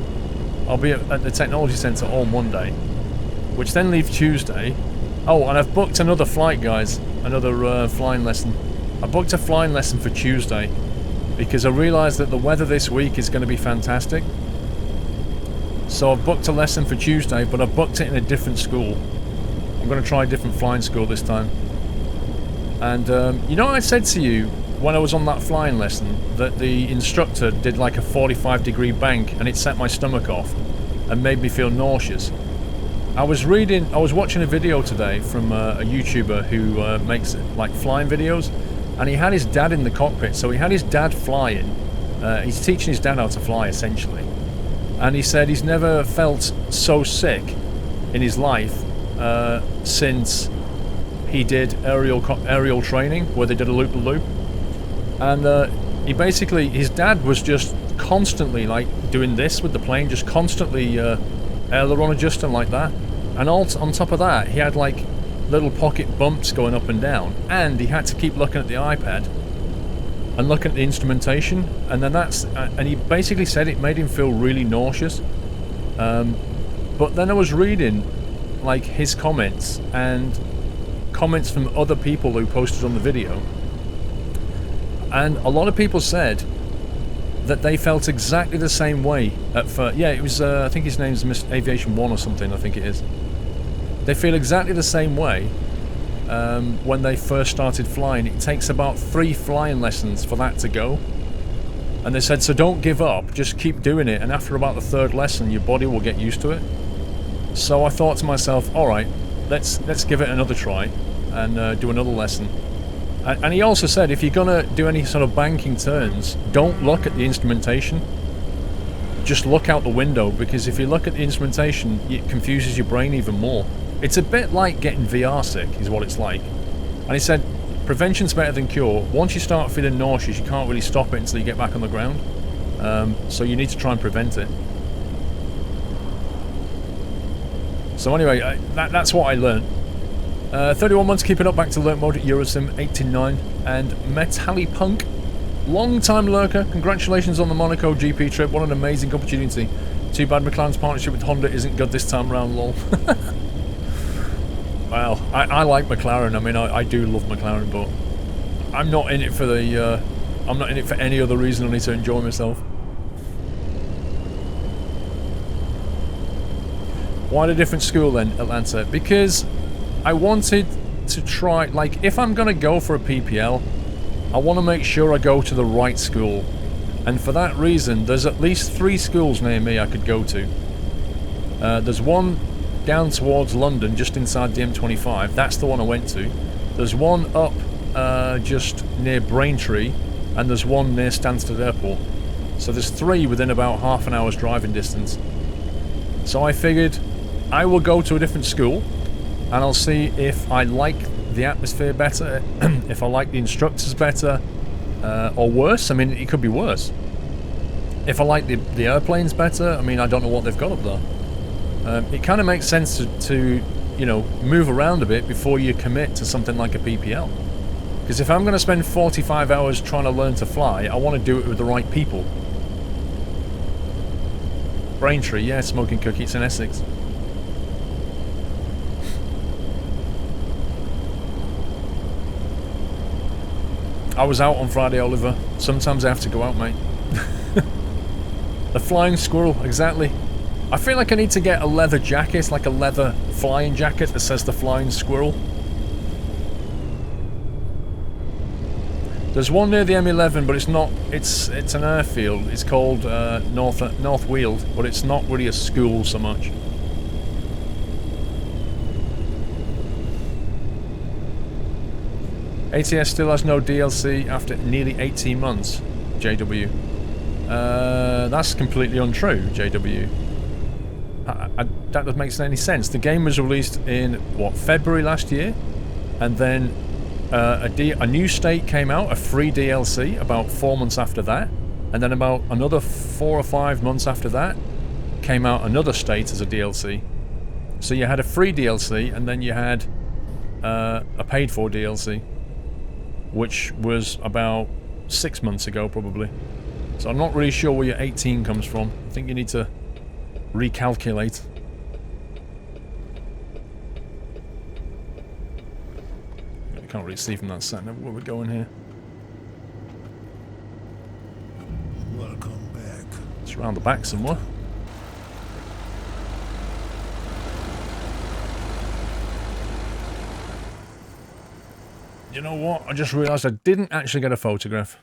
I'll be at the Technology Centre all Monday, which then leaves Tuesday. Oh, and I've booked another flight, guys. Another flying lesson. I booked a flying lesson for Tuesday because I realised that the weather this week is going to be fantastic. So I've booked a lesson for Tuesday, but I've booked it in a different school. I'm going to try a different flying school this time. And, you know, I said to you when I was on that flying lesson that the instructor did like a 45-degree bank and it set my stomach off and made me feel nauseous. I was watching a video today from a YouTuber who makes like flying videos, and he had his dad in the cockpit, so he had his dad flying. He's teaching his dad how to fly, essentially. And he said he's never felt so sick in his life since he did aerial training, where they did a loop-the-loop. And he basically, his dad was just constantly like doing this with the plane, just constantly aileron adjusting like that. And on top of that, he had like little pocket bumps going up and down, and he had to keep looking at the iPad and looking at the instrumentation, and then and he basically said it made him feel really nauseous. But then I was reading, like, his comments, and comments from other people who posted on the video, and a lot of people said that they felt exactly the same way at first. Yeah, it was, I think his name's Mr. Aviation 1 or something, I think it is. They feel exactly the same way when they first started flying. It takes about 3 flying lessons for that to go. And they said, so don't give up, just keep doing it, and after about the 3rd lesson, your body will get used to it. So I thought to myself, alright, let's give it another try, and do another lesson. And he also said, if you're gonna do any sort of banking turns, don't look at the instrumentation. Just look out the window, because if you look at the instrumentation, it confuses your brain even more. It's a bit like getting VR sick, is what it's like. And he said, prevention's better than cure. Once you start feeling nauseous, you can't really stop it until you get back on the ground. So you need to try and prevent it. So anyway, that's what I learned. 31 months keeping up, back to alert mode at Eurosim 89. And Metallipunk, long-time lurker, congratulations on the Monaco GP trip. What an amazing opportunity. Too bad McLaren's partnership with Honda isn't good this time around, lol. Well, I like McLaren. I mean, I do love McLaren, but I'm not in it for the, I'm not in it for any other reason only to enjoy myself. Why a different school then, Atlanta? Because I wanted to try, like, if I'm going to go for a PPL, I want to make sure I go to the right school. And for that reason, there's at least 3 schools near me I could go to. There's one down towards London, just inside the M25. That's the one I went to. There's one up just near Braintree, and there's one near Stansted Airport. So there's 3 within about half an hour's driving distance. So I figured I will go to a different school, and I'll see if I like the atmosphere better, if I like the instructors better, or worse. I mean, it could be worse. If I like the airplanes better, I mean, I don't know what they've got up there. It kind of makes sense to, you know, move around a bit before you commit to something like a PPL. Because if I'm going to spend 45 hours trying to learn to fly, I want to do it with the right people. Braintree, yeah, Smoking Cookie, it's in Essex. I was out on Friday, Oliver. Sometimes I have to go out, mate. The flying squirrel, exactly. I feel like I need to get a leather jacket, like a leather flying jacket that says the flying squirrel. There's one near the M11, but it's not. It's an airfield. It's called North Weald, but it's not really a school so much. ATS still has no DLC after nearly 18 months. JW. That's completely untrue. JW. That doesn't make any sense. The game was released in, what, February last year? And then a new state came out, a free DLC, about 4 months after that. And then about another 4 or 5 months after that, came out another state as a DLC. So you had a free DLC, and then you had a paid-for DLC, which was about 6 months ago, probably. So I'm not really sure where your 18 comes from. I think you need to recalculate. I can't really see from that sat nav where we're going here. Welcome back. It's around the back somewhere. You know what? I just realised I didn't actually get a photograph.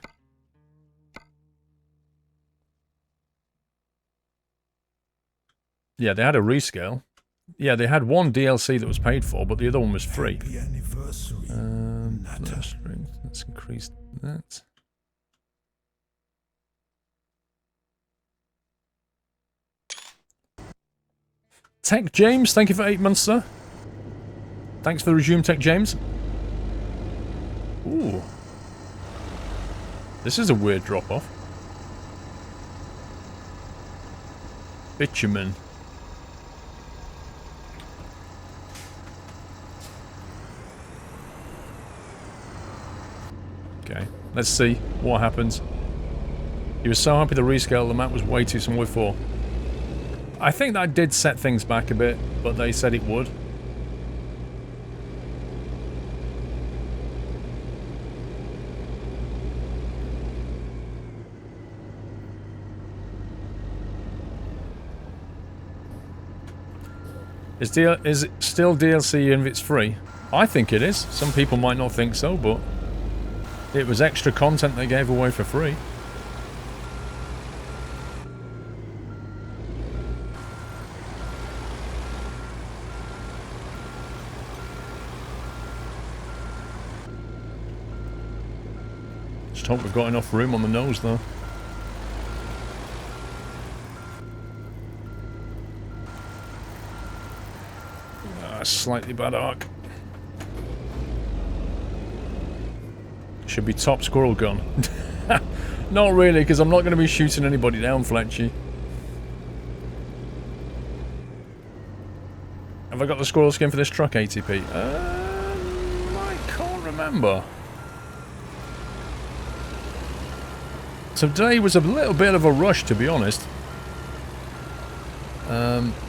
Yeah, they had a rescale. Yeah, they had one DLC that was paid for, but the other one was free. Happy anniversary. Let's increase that. Tech James, thank you for 8 months, sir. Thanks for the resume, Tech James. Ooh. This is a weird drop-off. Bitumen. Okay, let's see what happens. He was so happy the rescale, the map was way too small before. I think that did set things back a bit, but they said it would. Is it still DLC if it's free? I think it is. Some people might not think so, but it was extra content they gave away for free. Just hope we've got enough room on the nose, though. Slightly bad arc. Should be top squirrel gun. Not really, because I'm not going to be shooting anybody down, Fletchy. Have I got the squirrel skin for this truck, ATP? I can't remember. Today was a little bit of a rush, to be honest.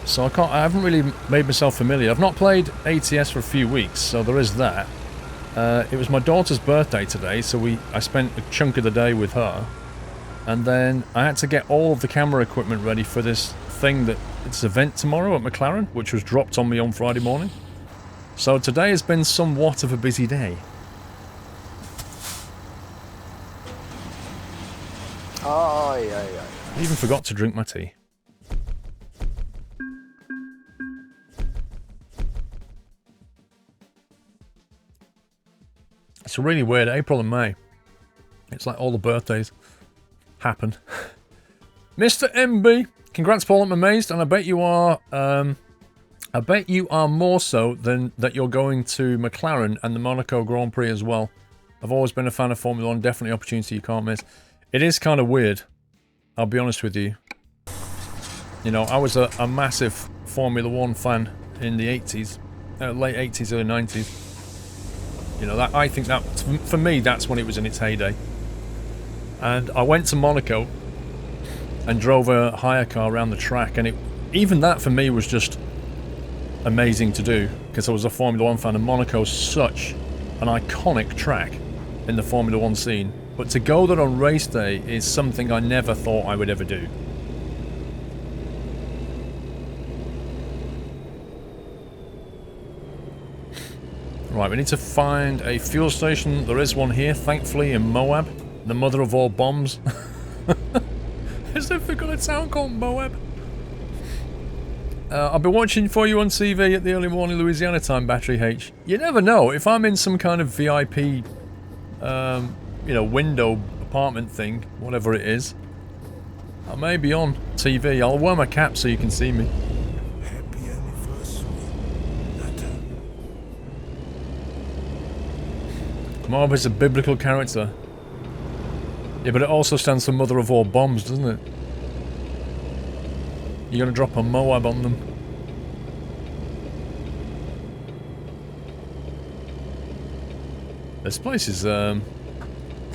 So I haven't really made myself familiar. I've not played ATS for a few weeks, so there is that. It was my daughter's birthday today, so I spent a chunk of the day with her. And then I had to get all of the camera equipment ready for this thing it's an event tomorrow at McLaren, which was dropped on me on Friday morning. So today has been somewhat of a busy day. Aye, aye, aye. I even forgot to drink my tea. It's really weird, April and May. It's like all the birthdays happen. Mr. MB, congrats Paul, I'm amazed, and I bet you are more so than that you're going to McLaren and the Monaco Grand Prix as well. I've always been a fan of Formula 1, definitely an opportunity you can't miss. It is kind of weird, I'll be honest with you. You know, I was a massive Formula 1 fan in the 80s, late 80s, early 90s. You know, I think that, for me, that's when it was in its heyday. And I went to Monaco and drove a hire car around the track, and even that for me was just amazing to do, because I was a Formula 1 fan, and Monaco's such an iconic track in the Formula 1 scene. But to go there on race day is something I never thought I would ever do. Right, we need to find a fuel station. There is one here, thankfully, in Moab. The mother of all bombs. As if we've got a town called Moab. I'll be watching for you on TV at the early morning Louisiana time, Battery H. You never know, if I'm in some kind of VIP, you know, window apartment thing, whatever it is, I may be on TV. I'll wear my cap so you can see me. Happy anniversary, Nata. Moab is a biblical character. Yeah, but it also stands for mother of all bombs, doesn't it? You're gonna drop a Moab on them. This place is,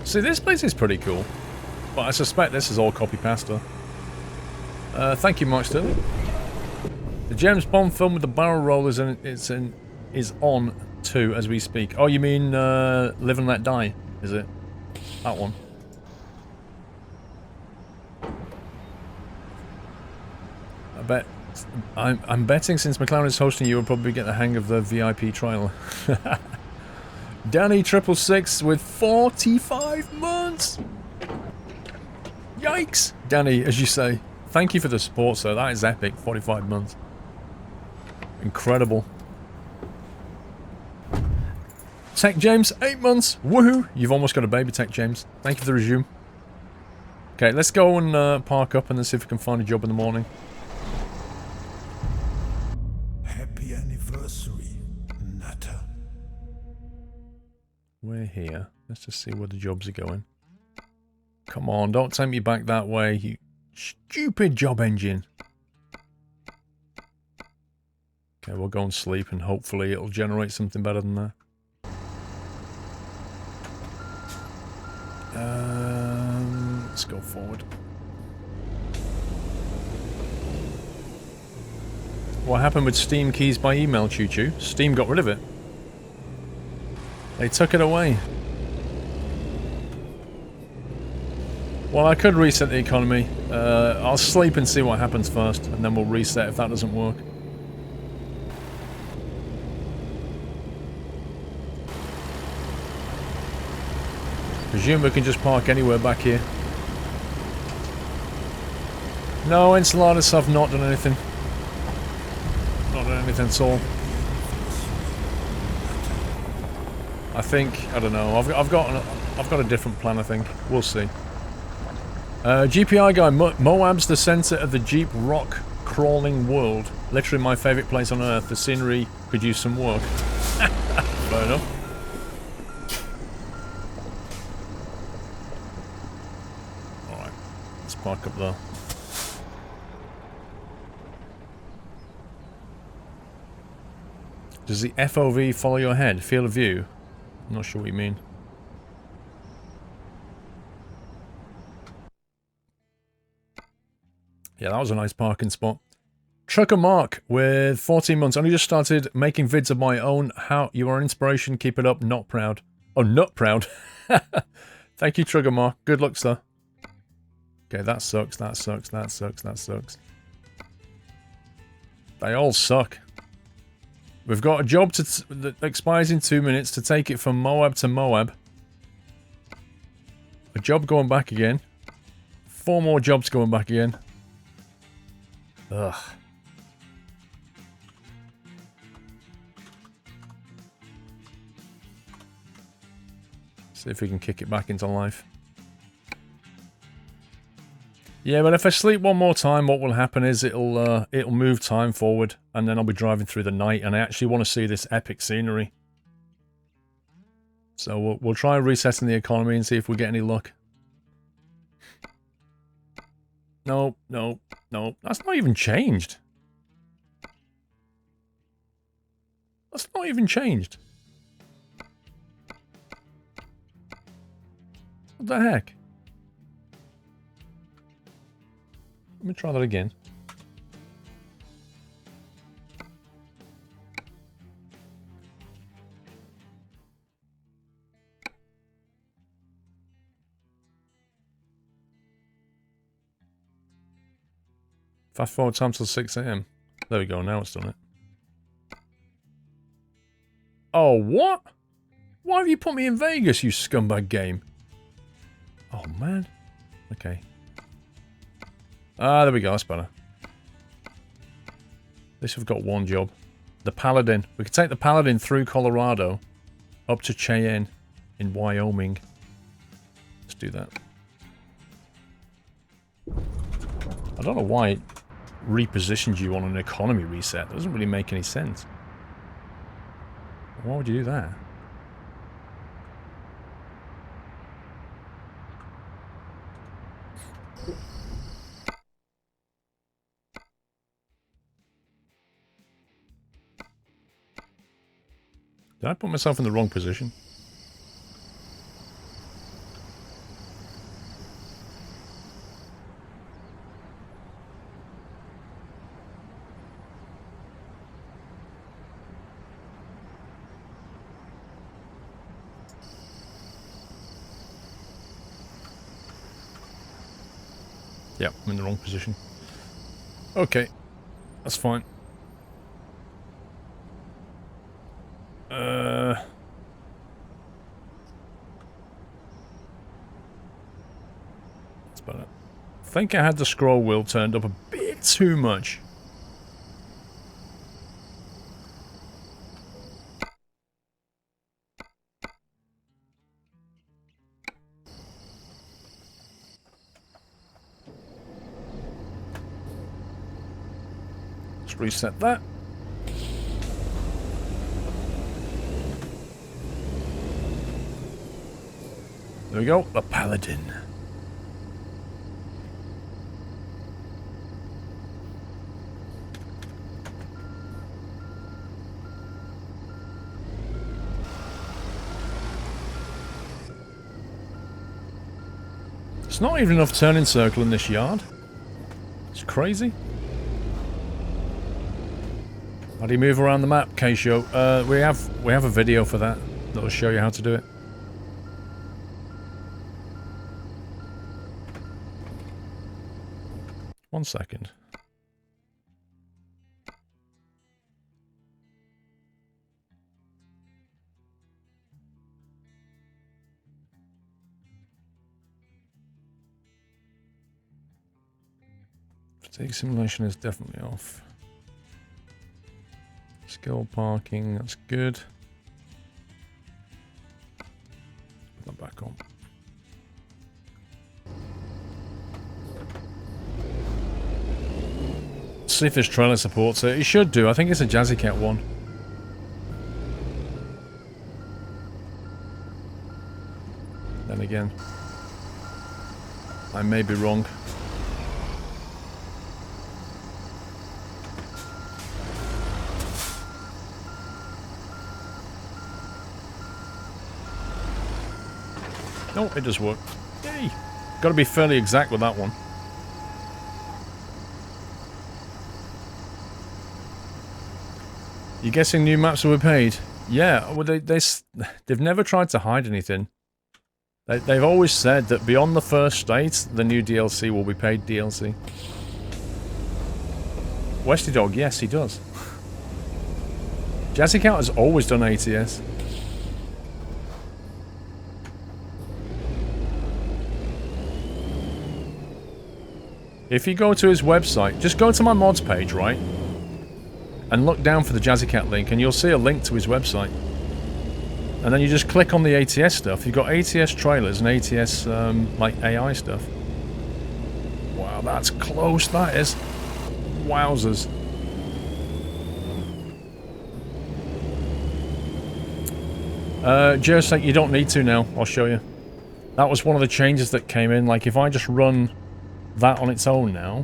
see, this place is pretty cool. But I suspect this is all copy-pasta. Thank you, Mark Sterling. The James Bond film with the barrel rollers is on too as we speak. Oh, you mean Live and Let Die, is it? That one. I'm betting since McLaren is hosting, you will probably get the hang of the VIP trial. Danny 666 with 45 months! Yikes! Danny, as you say, thank you for the support, sir. That is epic. 45 months. Incredible. Tech James, 8 months. Woohoo! You've almost got a baby, Tech James. Thank you for the resume. Okay, let's go and park up and then see if we can find a job in the morning. Happy anniversary, Nata. We're here. Let's just see where the jobs are going. Come on, don't take me back that way, you stupid job engine. Okay, we'll go and sleep and hopefully it'll generate something better than that. Let's go forward. What happened with Steam keys by email, Choo Choo? Steam got rid of it. They took it away. Well, I could reset the economy. I'll sleep and see what happens first, and then we'll reset if that doesn't work. Presume we can just park anywhere back here. No, Enceladus, I've not done anything. Not done anything at all. I think, I don't know, I've got a different plan, I think. We'll see. GPI guy, Moab's the center of the Jeep rock crawling world. Literally my favorite place on earth. The scenery could use some work. Fair enough. Alright, let's park up there. Does the FOV follow your head? Field of view? I'm not sure what you mean. Yeah, that was a nice parking spot. Trucker Mark with 14 months. Only just started making vids of my own. How you are an inspiration. Keep it up. Not proud. Oh, not proud. Thank you, Trucker Mark. Good luck, sir. Okay, that sucks. That sucks. That sucks. That sucks. They all suck. We've got a job that expires in 2 minutes to take it from Moab to Moab. A job going back again. 4 more jobs going back again. Ugh. See if we can kick it back into life. Yeah, but if I sleep one more time, what will happen is it'll move time forward, and then I'll be driving through the night, and I actually want to see this epic scenery. So we'll try resetting the economy and see if we get any luck. No, no, no. That's not even changed. That's not even changed. What the heck? Let me try that again. Fast forward time till 6 AM. There we go, now it's done it. Oh, what? Why have you put me in Vegas, you scumbag game? Oh, man. Okay. Ah, there we go, that's better. At least we've got one job. The Paladin. We could take the Paladin through Colorado up to Cheyenne in Wyoming. Let's do that. I don't know why it repositioned you on an economy reset. That doesn't really make any sense. Why would you do that? Did I put myself in the wrong position? Yeah, I'm in the wrong position. Okay, that's fine. That's better. I think I had the scroll wheel turned up a bit too much. Let's reset that. There we go, the Paladin. There's not even enough turning circle in this yard. It's crazy. How do you move around the map, K-Show? We have a video for that. That'll show you how to do it. One second. Fatigue simulation is definitely off. Skill parking, that's good. Put that back on. See if this trailer supports it. It should do. I think it's a Jazzy Cat one. Then again, I may be wrong. Oh, it does work. Yay! Got to be fairly exact with that one. You guessing new maps will be paid? Yeah, well, they've never tried to hide anything. They've always said that beyond the first state, the new DLC will be paid DLC. Westy Dog, yes, he does. Jazzy Cat has always done ATS. If you go to his website, just go to my mods page, right? And look down for the Jazzy Cat link, and you'll see a link to his website. And then you just click on the ATS stuff. You've got ATS trailers and ATS, like, AI stuff. Wow, that's close, that is. Wowzers. Just like, you don't need to now. I'll show you. That was one of the changes that came in. Like, if I just run that on its own now,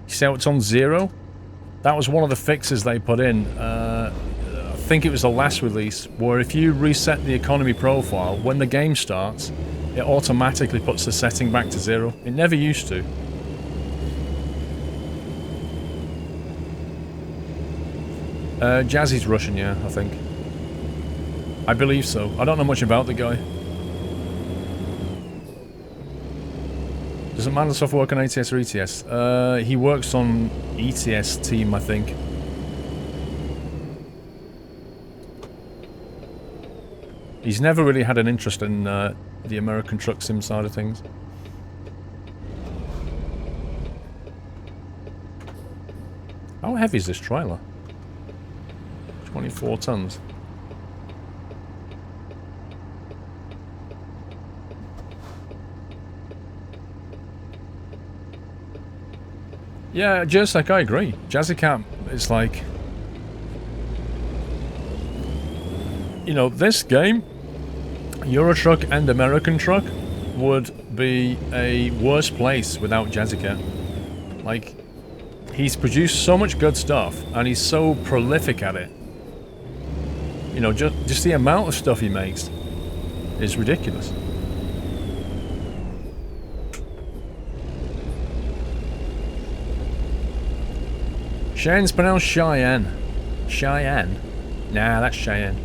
you see how it's on 0? That was one of the fixes they put in. I think it was the last release, where if you reset the economy profile, when the game starts, it automatically puts the setting back to 0. It never used to. Jazzy's Russian, yeah, I think. I believe so. I don't know much about the guy. Doesn't Microsoft work on ATS or ETS? He works on ETS team, I think. He's never really had an interest in the American truck sim side of things. How heavy is this trailer? 24 tons. Yeah, just like I agree. Jazzy Cat is like, you know, this game, Euro Truck and American Truck, would be a worse place without Jazzy Cat. Like, he's produced so much good stuff, and he's so prolific at it. You know, just the amount of stuff he makes is ridiculous. Cheyenne's pronounced Cheyenne. Cheyenne? Nah, that's Cheyenne.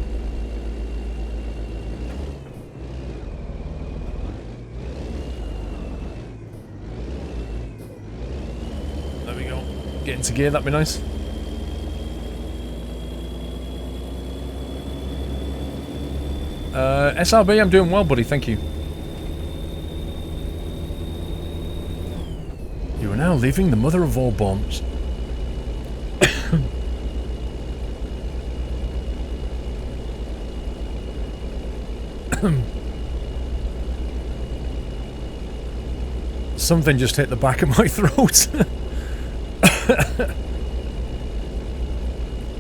There we go. Get into gear, that'd be nice. SRB, I'm doing well, buddy, thank you. You are now leaving the mother of all bombs. Something just hit the back of my throat.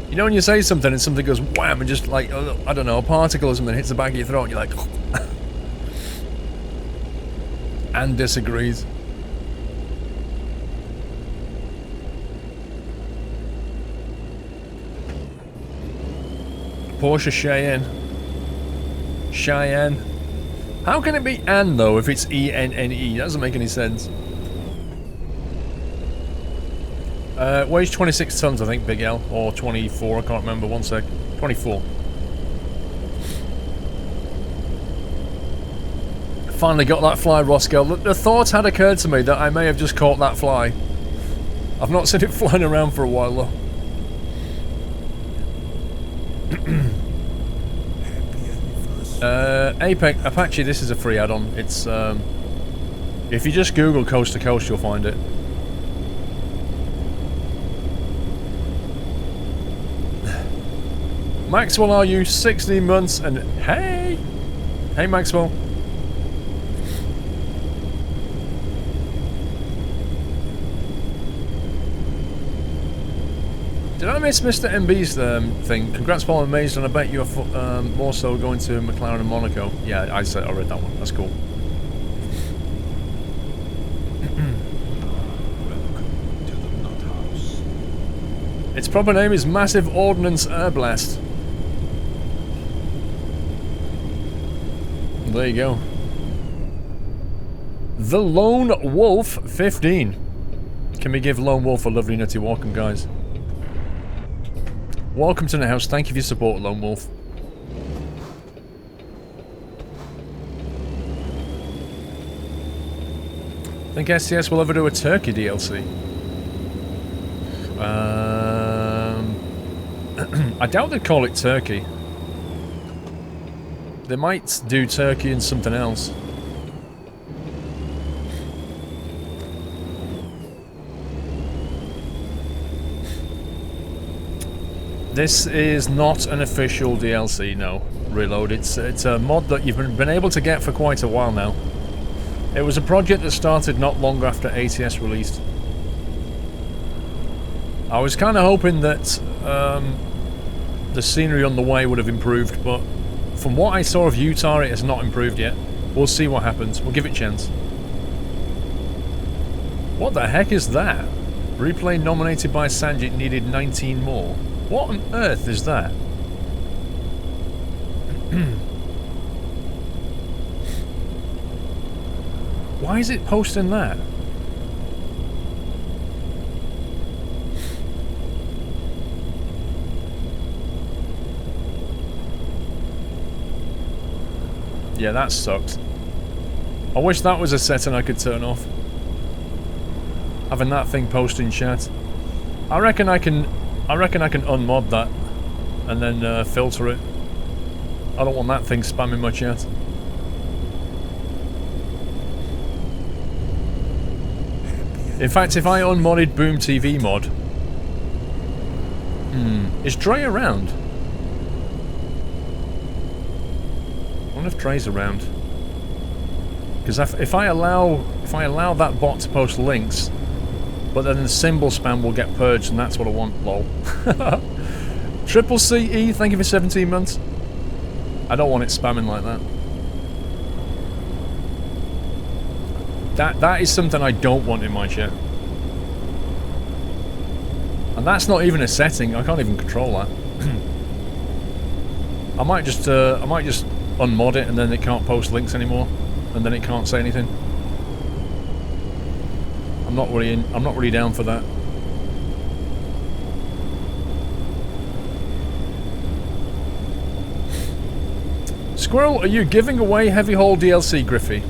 You know when you say something and something goes wham and just like, I don't know, a particle or something hits the back of your throat and you're like... and disagrees. Porsche Cheyenne. Cheyenne. How can it be Anne, though, if it's E-N-N-E? That doesn't make any sense. Weighs 26 tons, I think, Big L. Or 24, I can't remember. One sec. 24. Finally got that fly, Roscoe. The thought had occurred to me that I may have just caught that fly. I've not seen it flying around for a while, though. Apache, this is a free add-on. It's, if you just Google Coast to Coast, you'll find it. Maxwell, are you 16 months and... Hey! Hey, Maxwell. Did I miss Mr. MB's thing? Congrats, Paul, amazed, and I bet you're more so going to McLaren and Monaco. Yeah, I read that one. That's cool. Welcome to the Nut House. Its proper name is Massive Ordnance Air Blast. There you go. The Lone Wolf 15. Can we give Lone Wolf a lovely nutty welcome, guys? Welcome to the house. Thank you for your support, Lone Wolf. Think STS will ever do a Turkey DLC? I doubt they'd call it Turkey. They might do Turkey and something else. This is not an official DLC, no. Reload. It's a mod that you've been able to get for quite a while now. It was a project that started not long after ATS released. I was kind of hoping that the scenery on the way would have improved, but from what I saw of Utah, it has not improved yet. We'll see what happens. We'll give it a chance. What the heck is that? Replay nominated by Sanjit needed 19 more. What on earth is that? Why is it posting that? Yeah, that sucks. I wish that was a setting I could turn off. Having that thing post in chat. I reckon I can unmod that and then filter it. I don't want that thing spamming my chat. In fact, if I unmodded Boom TV mod... is Dre around? I wonder if Dre's around. Because if I allow that bot to post links, but then the symbol spam will get purged, and that's what I want, lol. Triple CE, thank you for 17 months. I don't want it spamming like that. That is something I don't want in my chat. And that's not even a setting, I can't even control that. I might just unmod it and then it can't post links anymore, and then it can't say anything. I'm not really down for that. Squirrel, are you giving away Heavy Haul DLC, Griffey?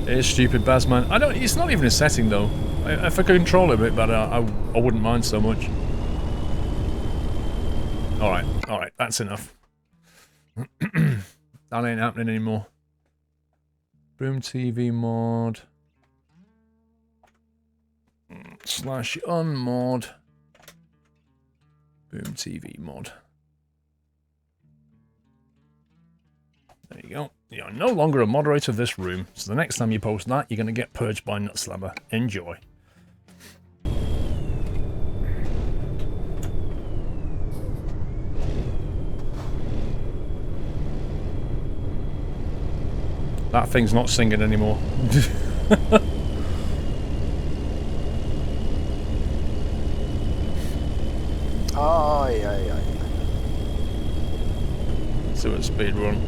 It is stupid, Bazman. It's not even a setting though. If I could control it a bit better, I wouldn't mind so much. Alright, that's enough. That ain't happening anymore. Boom TV mod. / unmod. Boom TV mod. There you go. You're no longer a moderator of this room, so the next time you post that, you're going to get purged by Nutslammer. Enjoy. That thing's not singing anymore. See what speed we're on.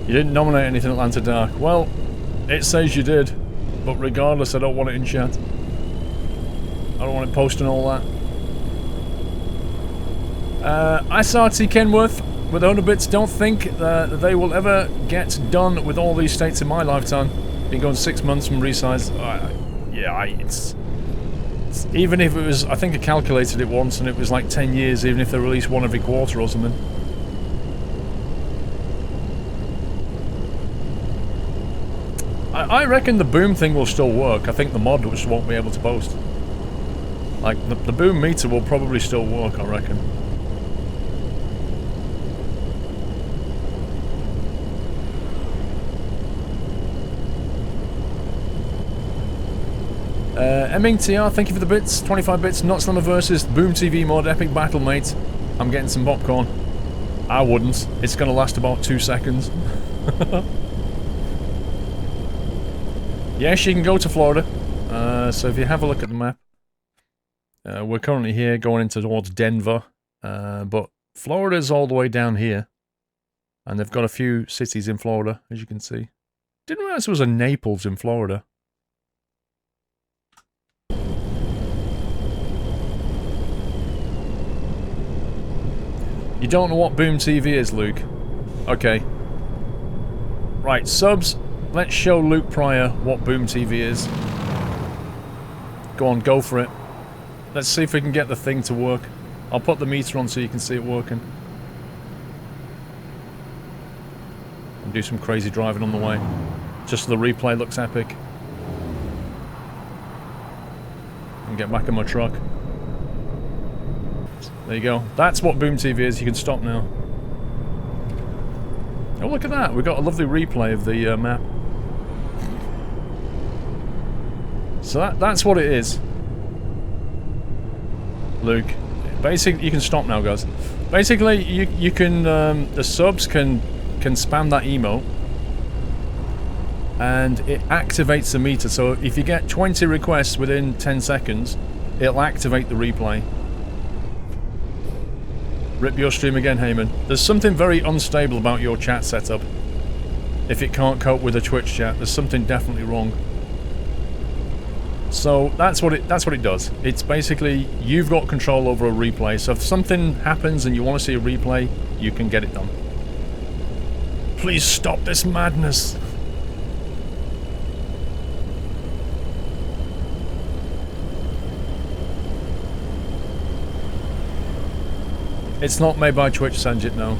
You didn't nominate anything Atlanta Dark. Well, it says you did, but regardless, I don't want it in chat. I don't want it posting all that. ISRT Kenworth with 100 bits. Don't think that they will ever get done with all these states in my lifetime. Been going 6 months from resize. Yeah, it's even if it was, I think I calculated it once and it was like 10 years, even if they release one every quarter or something. I reckon the boom thing will still work. I think the mod just won't be able to post. Like, the boom meter will probably still work, I reckon. MingTR, thank you for the bits. 25 bits, Not Slammer versus Boom TV mod, epic battle, mate. I'm getting some popcorn. I wouldn't. It's gonna last about 2 seconds. Yes, you can go to Florida. So if you have a look at the map, we're currently here going into towards Denver, but Florida's all the way down here, and they've got a few cities in Florida, as you can see. Didn't realize there was a Naples in Florida. You don't know what Boom TV is, Luke? Okay. Right, subs. Let's show Luke Pryor what Boom TV is. Go on, go for it. Let's see if we can get the thing to work. I'll put the meter on so you can see it working. And do some crazy driving on the way. Just so the replay looks epic. And get back in my truck. There you go. That's what Boom TV is. You can stop now. Oh, look at that. We've got a lovely replay of the map. So that's what it is. Luke. Basically, you can stop now, guys. Basically, you can, the subs can spam that emote. And it activates the meter. So if you get 20 requests within 10 seconds, it'll activate the replay. Rip your stream again, Heyman. There's something very unstable about your chat setup. If it can't cope with a Twitch chat, there's something definitely wrong. So that's what it does. It's basically you've got control over a replay. So if something happens and you want to see a replay, you can get it done. Please stop this madness. It's not made by Twitch, Sanjit, no.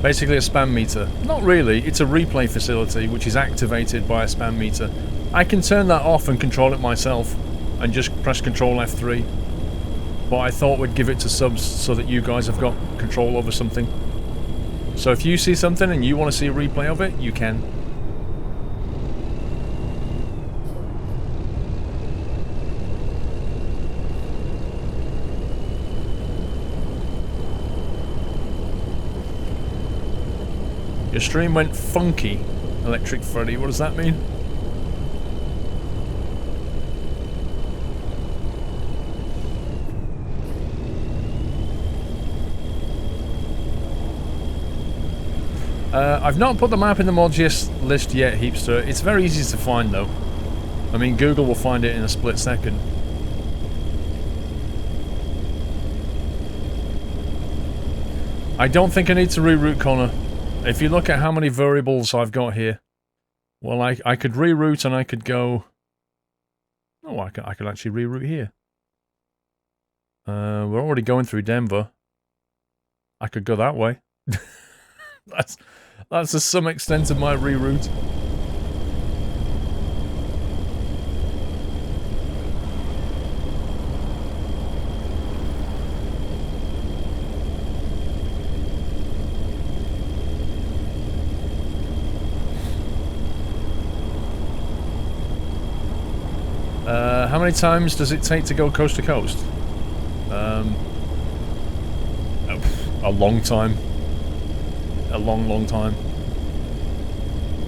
Basically a spam meter. Not really, it's a replay facility which is activated by a spam meter. I can turn that off and control it myself and just press Control F3. But I thought we'd give it to subs so that you guys have got control over something. So if you see something and you want to see a replay of it, you can. Your stream went funky, Electric Freddy. What does that mean? I've not put the map in the mods list yet, Heapster. It's very easy to find, though. I mean, Google will find it in a split second. I don't think I need to reroute, Connor. If you look at how many variables I've got here, well, I could reroute and I could go... Oh, I could actually reroute here. We're already going through Denver. I could go that way. That's to some extent of my reroute. How many times does it take to go coast to coast? A long time. A long, long time.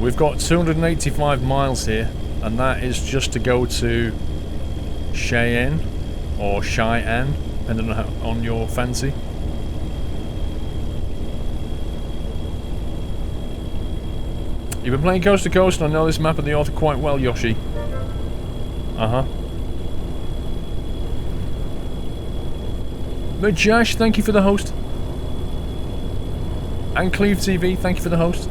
We've got 285 miles here. and that is just to go to Cheyenne, or Cheyenne, depending on your fancy. You've been playing Coast to Coast, and I know this map and the author quite well, Yoshi. Uh-huh. But Josh, thank you for the host. And Cleve TV, thank you for the host.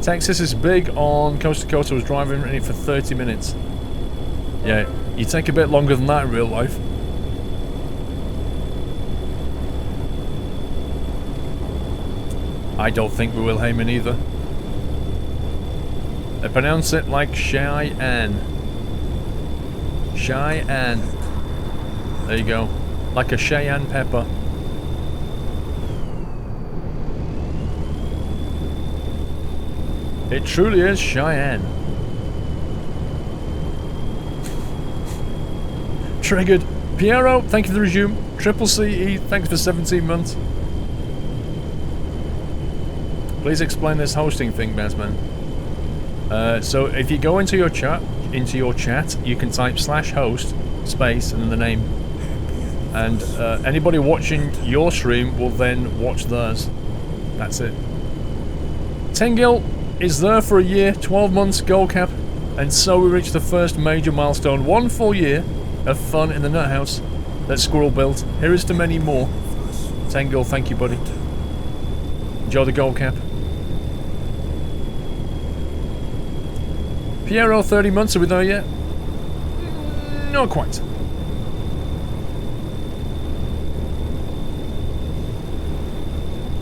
Texas is big on Coast to Coast. I was driving in it for 30 minutes. Yeah, you take a bit longer than that in real life. I don't think we will, Heyman, either. They pronounce it like Cheyenne. Cheyenne. There you go. Like a Cheyenne pepper. It truly is Cheyenne. Triggered. Piero, thank you for the resume. Triple CE, thanks for 17 months. Please explain this hosting thing, Bazman. So if you go into your chat, you can type /host space and then the name, and anybody watching your stream will then watch theirs. That's it. Tengil is there for a year, 12 months goal cap, and so we reached the first major milestone. 1 full year of fun in the nut house that Squirrel built. Here is to many more. Tengil, thank you, buddy. Enjoy the goal cap. Piero, 30 months, are we there yet? Not quite.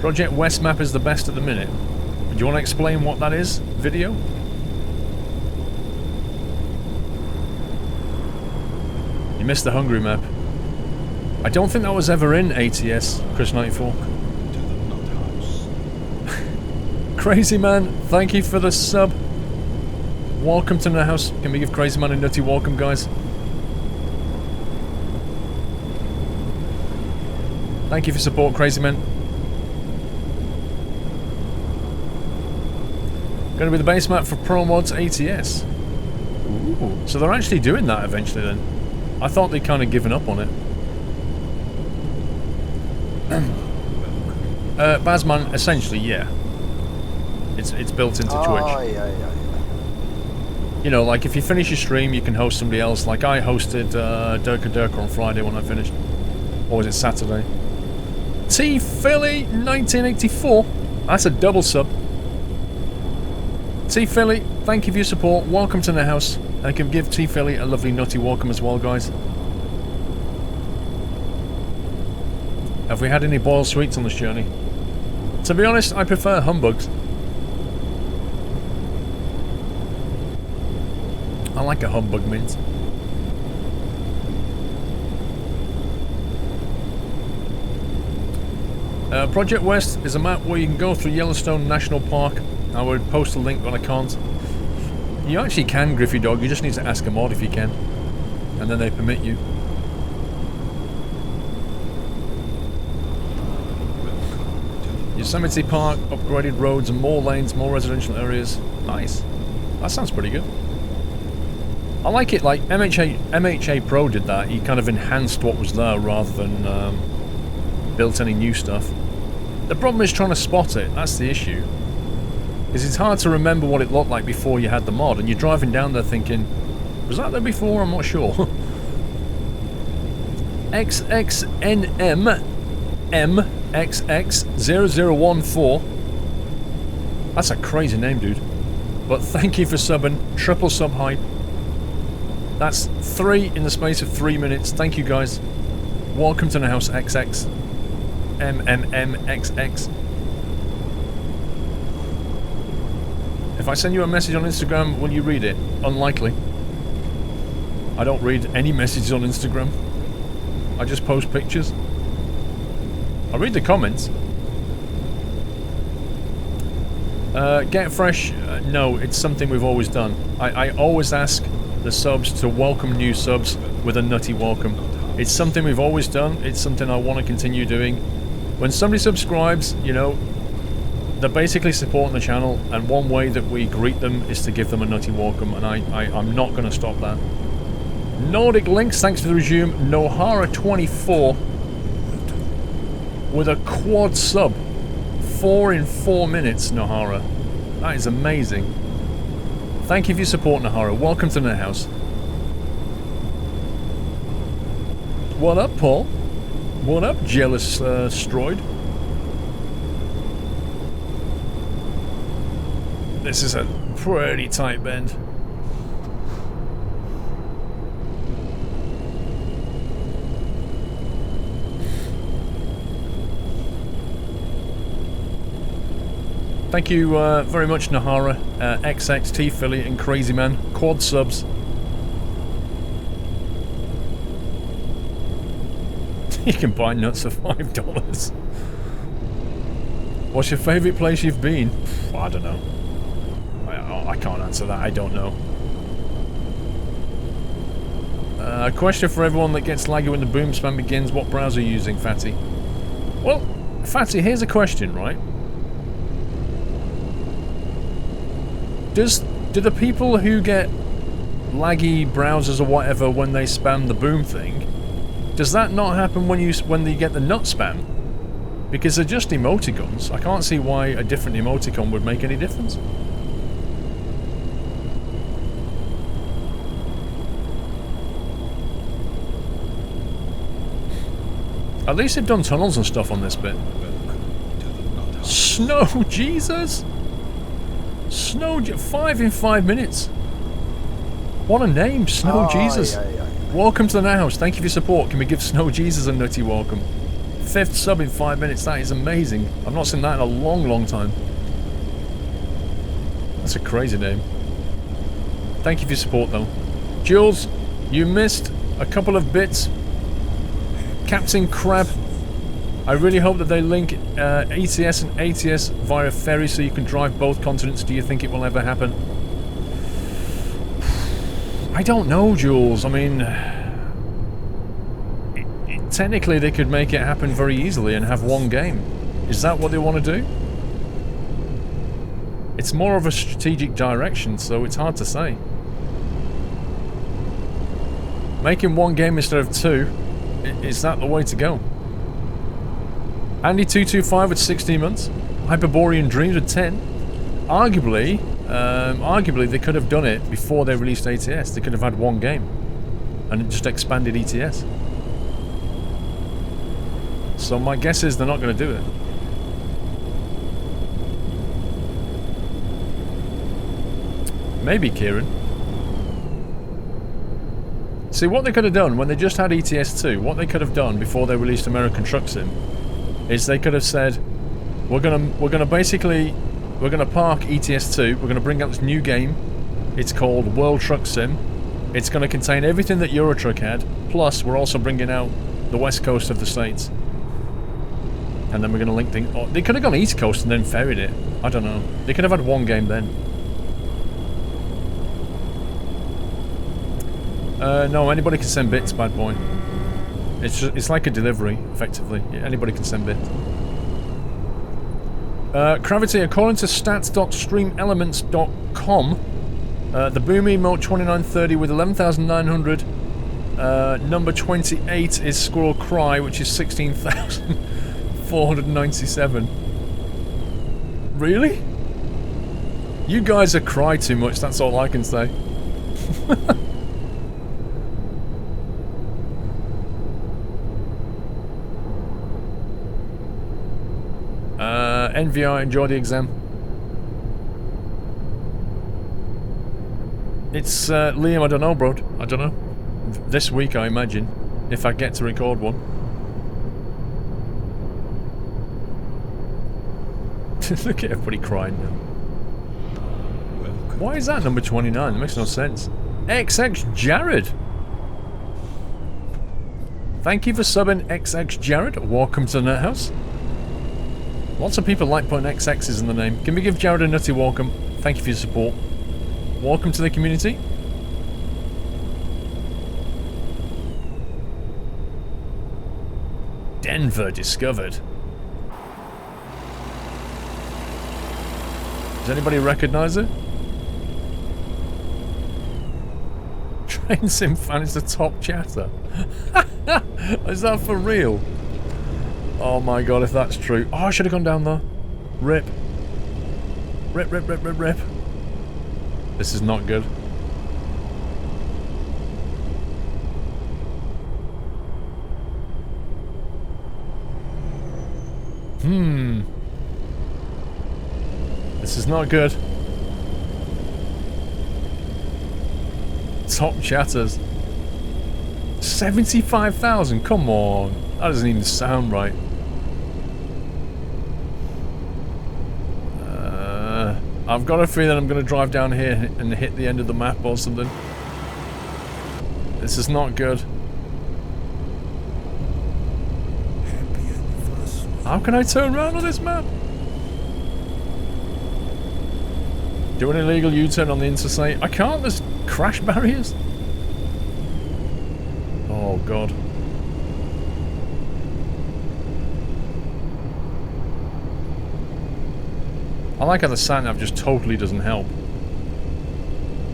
Project West map is the best at the minute. Do you want to explain what that is? Video? You missed the Hungary map. I don't think that was ever in ATS, Chris94. Crazy Man, thank you for the sub. Welcome to the house. Can we give Crazy Man a nutty welcome, guys? Thank you for support, Crazy Man. Going to be the base map for Pro Mods ATS. Ooh. So they're actually doing that eventually then. I thought they'd kind of given up on it. Bazman, essentially, yeah. It's built into Twitch. Yeah. You know, like if you finish your stream, you can host somebody else. Like I hosted Durka on Friday when I finished. Or was it Saturday? T Philly 1984. That's a double sub. T Philly, thank you for your support. Welcome to the house. I can give T Philly a lovely nutty welcome as well, guys. Have we had any boiled sweets on this journey? To be honest, I prefer humbugs. I like a humbug mint. Project West is a map where you can go through Yellowstone National Park. I would post a link, but I can't. You actually can, Griffy Dog. You just need to ask a mod if you can, and then they permit you. Yosemite Park, upgraded roads and more lanes, more residential areas. Nice. That sounds pretty good. I like it. Like MHA Pro did that. He kind of enhanced what was there rather than built any new stuff. The problem is trying to spot it. That's the issue. Because it's hard to remember what it looked like before you had the mod, and you're driving down there thinking, was that there before? I'm not sure. XXNMMXX0014. That's a crazy name, dude. But thank you for subbing. Triple sub hype. That's 3 in the space of 3 minutes. Thank you, guys. Welcome to the house, XX. MMMXX. If I send you a message on Instagram, will you read it? Unlikely. I don't read any messages on Instagram. I just post pictures. I read the comments. Get fresh. No, it's something we've always done. I always ask the subs to welcome new subs with a nutty welcome. It's something we've always done. It's something I want to continue doing. When somebody subscribes, you know, they're basically supporting the channel, and one way that we greet them is to give them a nutty welcome, and I'm not going to stop that. Nordic Links, thanks for the resume. Nohara24 with a quad sub. 4 in 4 minutes, Nohara. That is amazing. Thank you for your support, Nohara. Welcome to the house. What up, Paul? What up, jealous Stroid? This is a pretty tight bend. Thank you very much, Nahara, XXT Philly, and Crazy Man. Quad subs. You can buy nuts for $5. What's your favourite place you've been? I don't know. I can't answer that. I don't know. A question for everyone that gets laggy when the boom spam begins. What browser are you using, Fatty? Well, Fatty, here's a question, right? Do the people who get laggy browsers or whatever when they spam the boom thing, does that not happen when you get the nut spam? Because they're just emoticons. I can't see why a different emoticon would make any difference. At least they've done tunnels and stuff on this bit. Snow Jesus! Snow 5 in 5 minutes. What a name, Snow Jesus. Welcome to the house. Thank you for your support. Can we give Snow Jesus a nutty welcome? 5th sub in 5 minutes. That is amazing. I've not seen that in a long, long time. That's a crazy name. Thank you for your support, though. Jules, you missed a couple of bits. Captain Crab. I really hope that they link ETS and ATS via ferry so you can drive both continents. Do you think it will ever happen? I don't know, Jules. I mean, technically they could make it happen very easily and have one game. Is that what they want to do? It's more of a strategic direction, so it's hard to say. Making one game instead of two, is that the way to go? Andy225 with 16 months. Hyperborean Dreams with 10. Arguably they could have done it before they released ATS. They could have had one game and it just expanded ETS. So my guess is they're not going to do it. Maybe, Kieran. See, what they could have done when they just had ETS2, what they could have done before they released American Truck Sim, is they could have said, we're gonna park ETS2, we're gonna bring out this new game. It's called World Truck Sim. It's gonna contain everything that Euro Truck had, plus we're also bringing out the west coast of the States. And then we're gonna link things. Oh, they could have gone east coast and then ferried it. I don't know. They could have had one game then. No, anybody can send bits, bad boy. It's like a delivery, effectively. Yeah, anybody can send bits. Gravity, according to stats.streamelements.com, the Boom Emote 2930 with 11,900. Number 28 is Squirrel Cry, which is 16,497. Really? You guys are cry too much, that's all I can say. NVR, enjoy the exam. It's, Liam, I don't know, bro. I don't know. This week, I imagine. If I get to record one. Look at everybody crying now. Why is that number 29? It makes no sense. XX Jared! Thank you for subbing XX Jared. Welcome to the Nut House. Lots of people like putting XX's in the name. Can we give Jared a nutty welcome? Thank you for your support. Welcome to the community. Denver discovered. Does anybody recognize it? Train Sim fan is the top chatter. Is that for real? Oh my god, if that's true. Oh, I should have gone down there. Rip. Rip, rip, rip, rip, rip. This is not good. This is not good. Top chatters. 75,000? Come on. That doesn't even sound right. I've got a feeling I'm going to drive down here and hit the end of the map or something. This is not good. How can I turn around on this map? Do an illegal U-turn on the interstate? I can't, there's crash barriers. Oh god. I like how the sat-nav just totally doesn't help.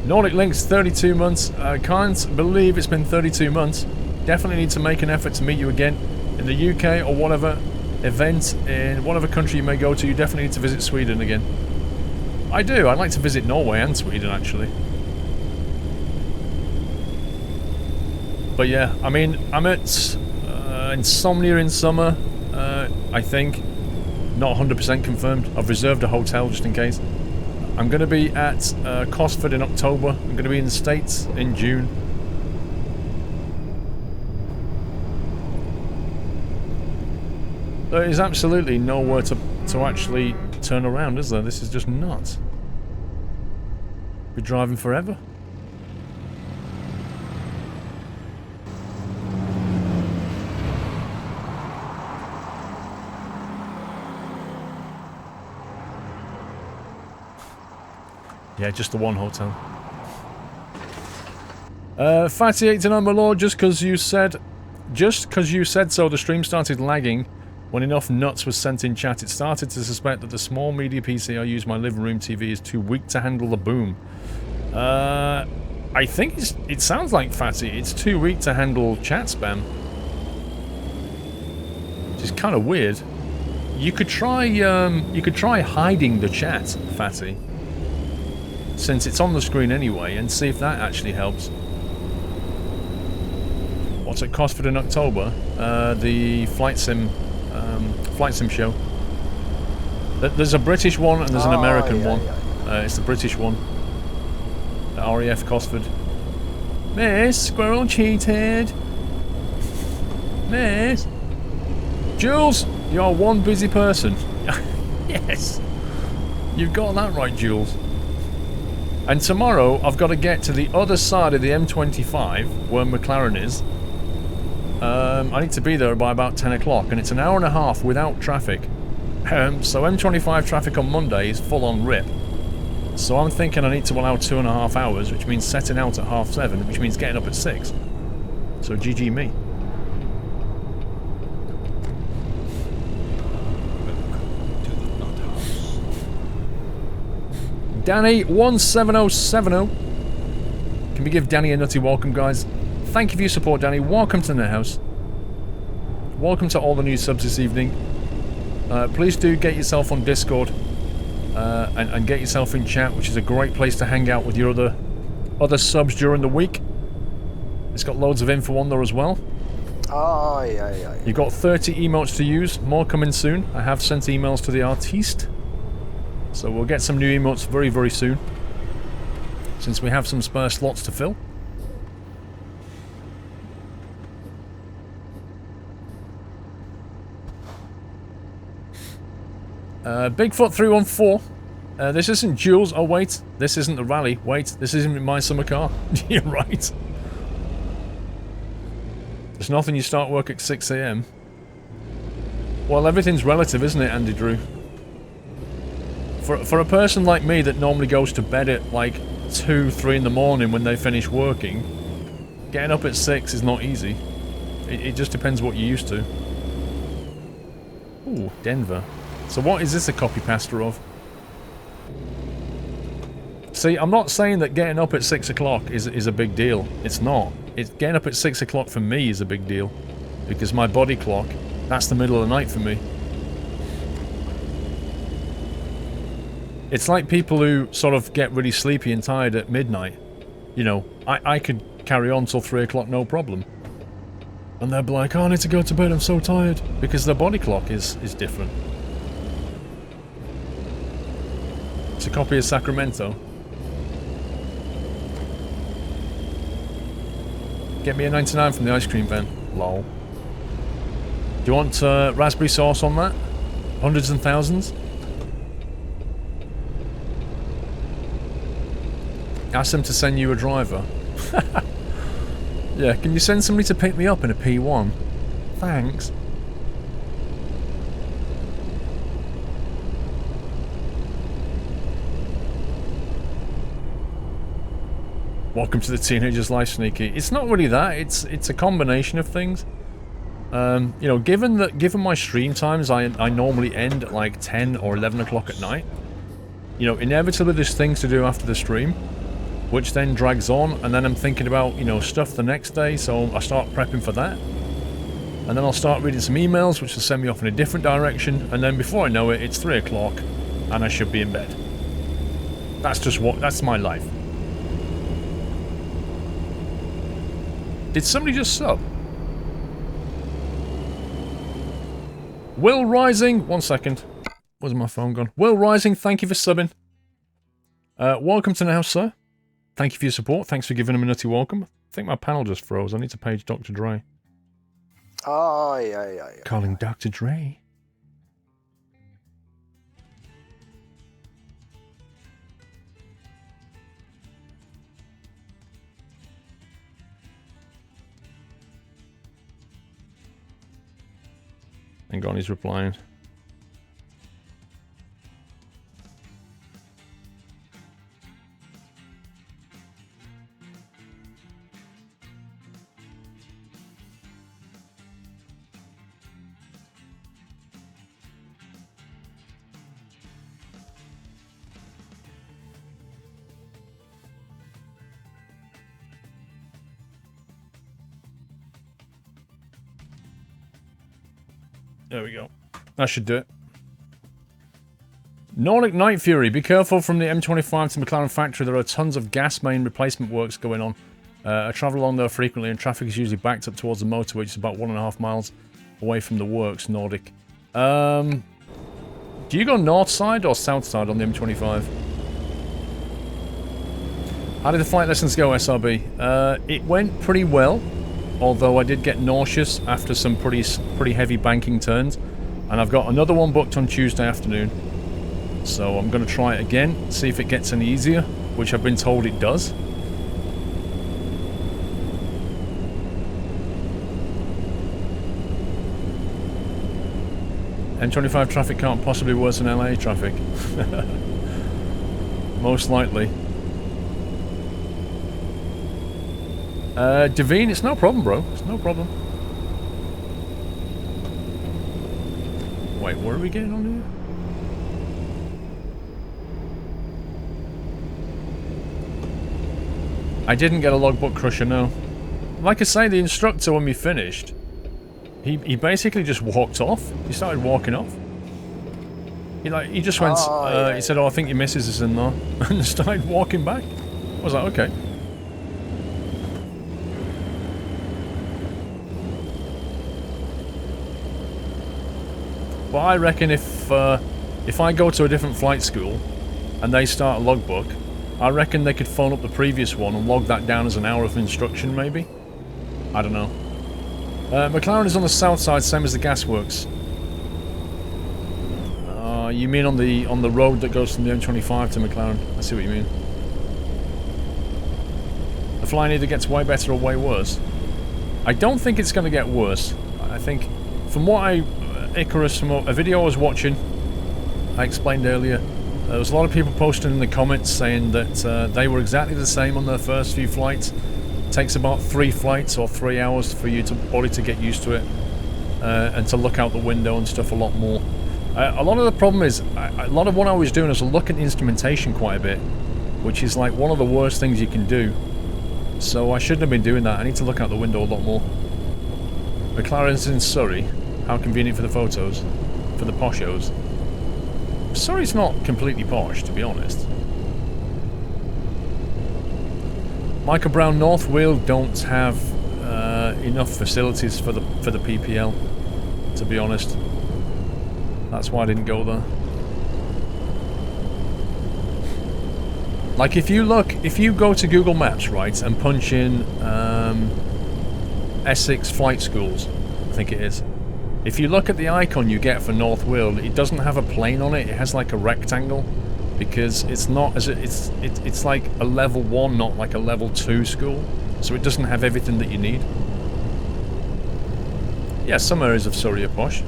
Nordic Links, 32 months. I can't believe it's been 32 months. Definitely need to make an effort to meet you again in the UK or whatever event in whatever country you may go to. You definitely need to visit Sweden again. I do. I'd like to visit Norway and Sweden, actually. But yeah, I mean, I'm at Insomnia in summer, I think. Not 100% confirmed. I've reserved a hotel just in case. I'm going to be at Cosford in October. I'm going to be in the States in June. There is absolutely nowhere to actually turn around, is there? This is just nuts. Be driving forever. Yeah, just the one hotel. Fatty89, my lord, just because you said so, the stream started lagging when enough nuts was sent in chat. It started to suspect that the small media PC I use my living room TV is too weak to handle the boom. I think it sounds like Fatty. It's too weak to handle chat spam. Which is kind of weird. You could try hiding the chat, Fatty. Since it's on the screen anyway, and see if that actually helps. What's at Cosford in October? The flight sim show. There's a British one and there's an American one. It's the British one. The RAF Cosford. Miss, Squirrel cheated. Miss. Jules, you're one busy person. Yes. You've got that right, Jules. And tomorrow, I've got to get to the other side of the M25, where McLaren is. I need to be there by about 10 o'clock, and it's an hour and a half without traffic. So M25 traffic on Monday is full on rip. So I'm thinking I need to allow 2.5 hours, which means setting out at 7:30, which means getting up at 6. So GG me. Danny17070. Can we give Danny a nutty welcome, guys? Thank you for your support, Danny. Welcome to the house. Welcome to all the new subs this evening. Please do get yourself on Discord and get yourself in chat, which is a great place to hang out with your other subs during the week. It's got loads of info on there as well. Oh, yeah. You've got 30 emotes to use. More coming soon. I have sent emails to the artiste. So we'll get some new emotes very, very soon. Since we have some spare slots to fill. Bigfoot 314. This isn't Jules. Oh, wait. This isn't the rally. Wait. This isn't my summer car. You're right. There's nothing you start work at 6 AM. Well, everything's relative, isn't it, Andy Drew? For a person like me that normally goes to bed at like 2, 3 in the morning when they finish working, getting up at 6 is not easy. It just depends what you're used to. Ooh, Denver. So what is this a copy-paster of? See, I'm not saying that getting up at 6 o'clock is a big deal. It's not. It's getting up at 6 o'clock for me is a big deal. Because my body clock, that's the middle of the night for me. It's like people who sort of get really sleepy and tired at midnight. You know, I could carry on till 3 o'clock, no problem. And they'll be like, oh, I need to go to bed, I'm so tired. Because their body clock is different. It's a copy of Sacramento. Get me a 99 from the ice cream van. Lol. Do you want raspberry sauce on that? Hundreds and thousands? Ask them to send you a driver. Yeah, can you send somebody to pick me up in a P1? Thanks. Welcome to the teenager's life, Sneaky. It's not really that. It's a combination of things. You know, given my stream times, I normally end at like 10 or 11 o'clock at night. You know, inevitably there's things to do after the stream, which then drags on, and then I'm thinking about, you know, stuff the next day, so I start prepping for that. And then I'll start reading some emails, which will send me off in a different direction, and then before I know it, it's 3 o'clock, and I should be in bed. That's my life. Did somebody just sub? Will Rising, 1 second. Where's my phone gone? Will Rising, thank you for subbing. Welcome to now, sir. Thank you for your support. Thanks for giving him a nutty welcome. I think my panel just froze. I need to page Dr. Dre. Calling Dr. Dre. Hang on, he's replying. There we go. That should do it. Nordic Night Fury. Be careful from the M25 to McLaren factory. There are tons of gas main replacement works going on. I travel along there frequently and traffic is usually backed up towards the motorway, which is about 1.5 miles away from the works. Nordic. Do you go north side or south side on the M25? How did the flight lessons go, SRB? It went pretty well. Although I did get nauseous after some pretty heavy banking turns. And I've got another one booked on Tuesday afternoon. So I'm going to try it again, see if it gets any easier, which I've been told it does. M25 traffic can't possibly be worse than LA traffic. Most likely. Devine, it's no problem, bro. It's no problem. Wait, what are we getting on here? I didn't get a logbook crusher, no. Like I say, the instructor, when we finished, he basically just walked off. He started walking off. He just went, he said, oh, I think your missus is in there. And started walking back. I was like, okay. But I reckon if I go to a different flight school and they start a logbook, I reckon they could phone up the previous one and log that down as an hour of instruction, maybe? I don't know. McLaren is on the south side, same as the gasworks. You mean on the road that goes from the M25 to McLaren? I see what you mean. The flying either gets way better or way worse. I don't think it's going to get worse. I think, from what Icarus, from a video I was watching, I explained earlier, there was a lot of people posting in the comments saying that they were exactly the same on their first few flights. It takes about 3 flights or 3 hours for your body to get used to it and to look out the window and stuff a lot more. A lot of the problem is, a lot of what I was doing is looking at instrumentation quite a bit, which is like one of the worst things you can do. So I shouldn't have been doing that. I need to look out the window a lot more. McLaren's in Surrey. How convenient for the photos. For the poshos. Surrey's not completely posh, to be honest. Michael Brown North Wheel don't have enough facilities for the PPL, to be honest. That's why I didn't go there. Like if you go to Google Maps, right, and punch in Essex Flight Schools, I think it is. If you look at the icon you get for North Wheel, it doesn't have a plane on it. It has like a rectangle, because it's not as it's like a level 1, not like a level 2 school. So it doesn't have everything that you need. Yeah, some areas of Surrey are posh.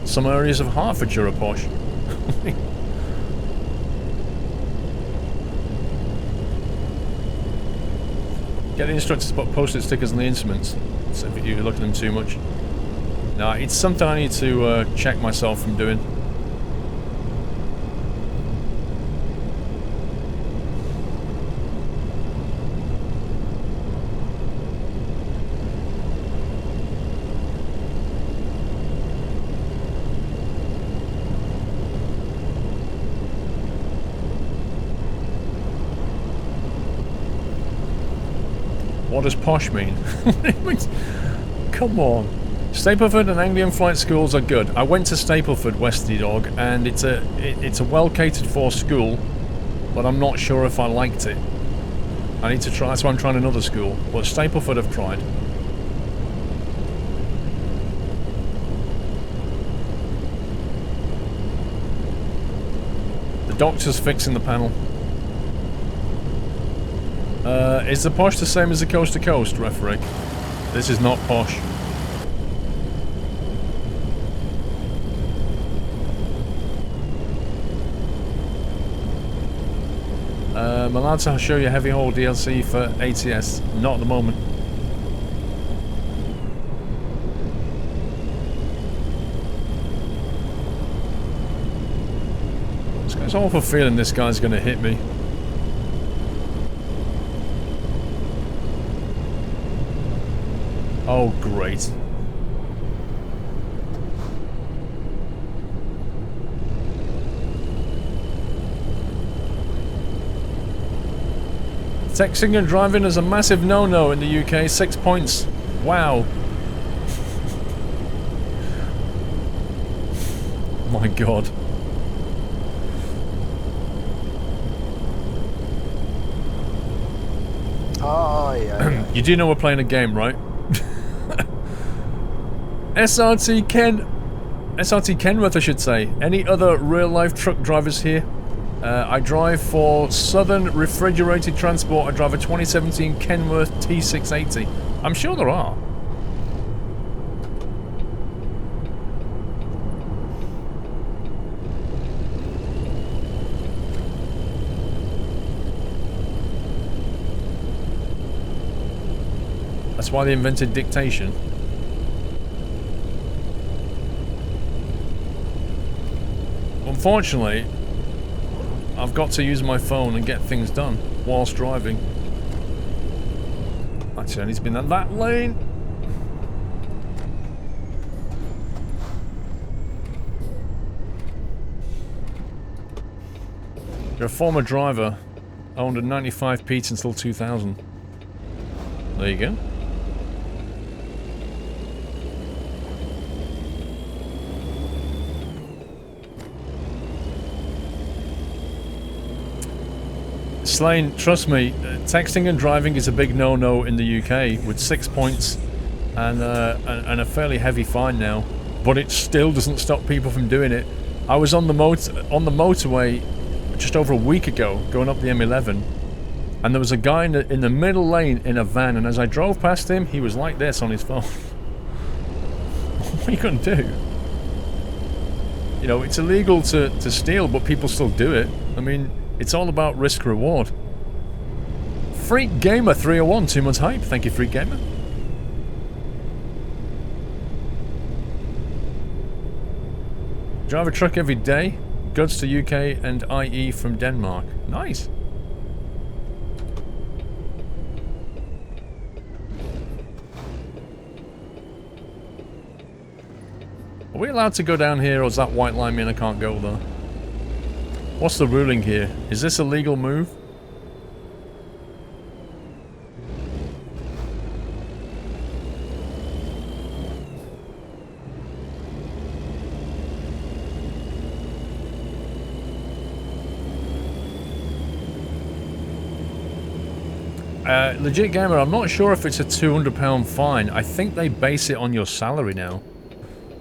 Some areas of Hertfordshire are posh. Get the instructors to put post-it stickers on the instruments, so if you look at them too much. No, it's something I need to check myself from doing. What does posh mean? Come on. Stapleford and Anglian Flight Schools are good. I went to Stapleford, Westy Dog, and it's a well catered for school, but I'm not sure if I liked it. I need to try, that's why I'm trying another school. But Stapleford I've tried. The doctor's fixing the panel. Is the posh the same as the coast to coast, referee? This is not posh. I'm allowed to show you heavy haul DLC for ATS. Not at the moment. This guy's awful feeling this guy's going to hit me. Oh, great. Texting and driving is a massive no-no in the UK. 6 points. Wow. My God. Oh, yeah. You do know we're playing a game, right? SRT Kenworth, I should say. Any other real-life truck drivers here? I drive for Southern Refrigerated Transport. I drive a 2017 Kenworth T680. I'm sure there are. That's why they invented dictation. Unfortunately, I've got to use my phone and get things done whilst driving. Actually, I need to be in that lane. You're a former driver. Owned a 95 Pete until 2000. There you go. Slane, trust me, texting and driving is a big no-no in the UK with 6 points and a fairly heavy fine now, but it still doesn't stop people from doing it. I was on the motorway just over a week ago, going up the M11, and there was a guy in the middle lane in a van, and as I drove past him, he was like this on his phone. What are you going to do? You know, it's illegal to steal, but people still do it. I mean, it's all about risk-reward. Freak Gamer 301, 2 months hype. Thank you, Freak Gamer. Drive a truck every day. Goods to UK and IE from Denmark. Nice. Are we allowed to go down here, or does that white line mean I can't go there? What's the ruling here? Is this a legal move? Legit Gamer, I'm not sure if it's a £200 fine. I think they base it on your salary now.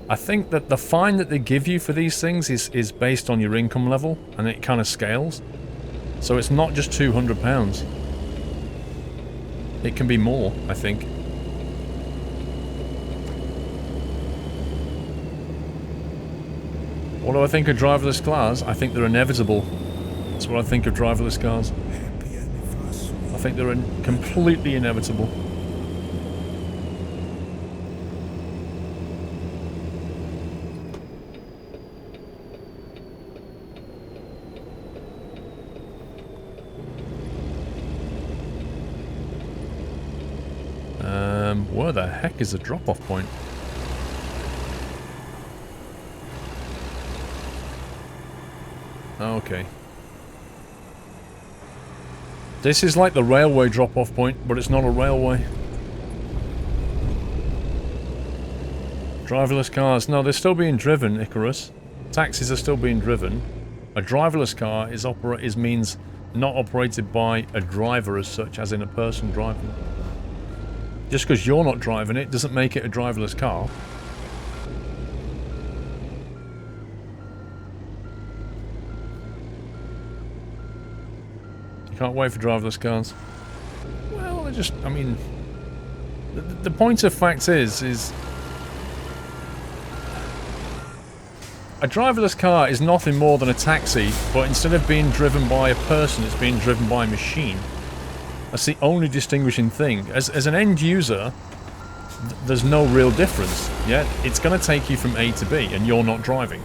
I think that the fine that they give you for these things is based on your income level, and it kind of scales. So it's not just £200. It can be more, I think. What do I think of driverless cars? I think they're inevitable. That's what I think of driverless cars. I think they're completely inevitable. Where the heck is the drop-off point? Okay. This is like the railway drop-off point, but it's not a railway. Driverless cars. No, they're still being driven, Icarus. Taxis are still being driven. A driverless car means not operated by a driver as such, as in a person driving. Just because you're not driving it doesn't make it a driverless car. You can't wait for driverless cars. Well, I mean... The point of fact is... A driverless car is nothing more than a taxi, but instead of being driven by a person, it's being driven by a machine. That's the only distinguishing thing. As an end user, there's no real difference. Yeah, it's going to take you from A to B, and you're not driving.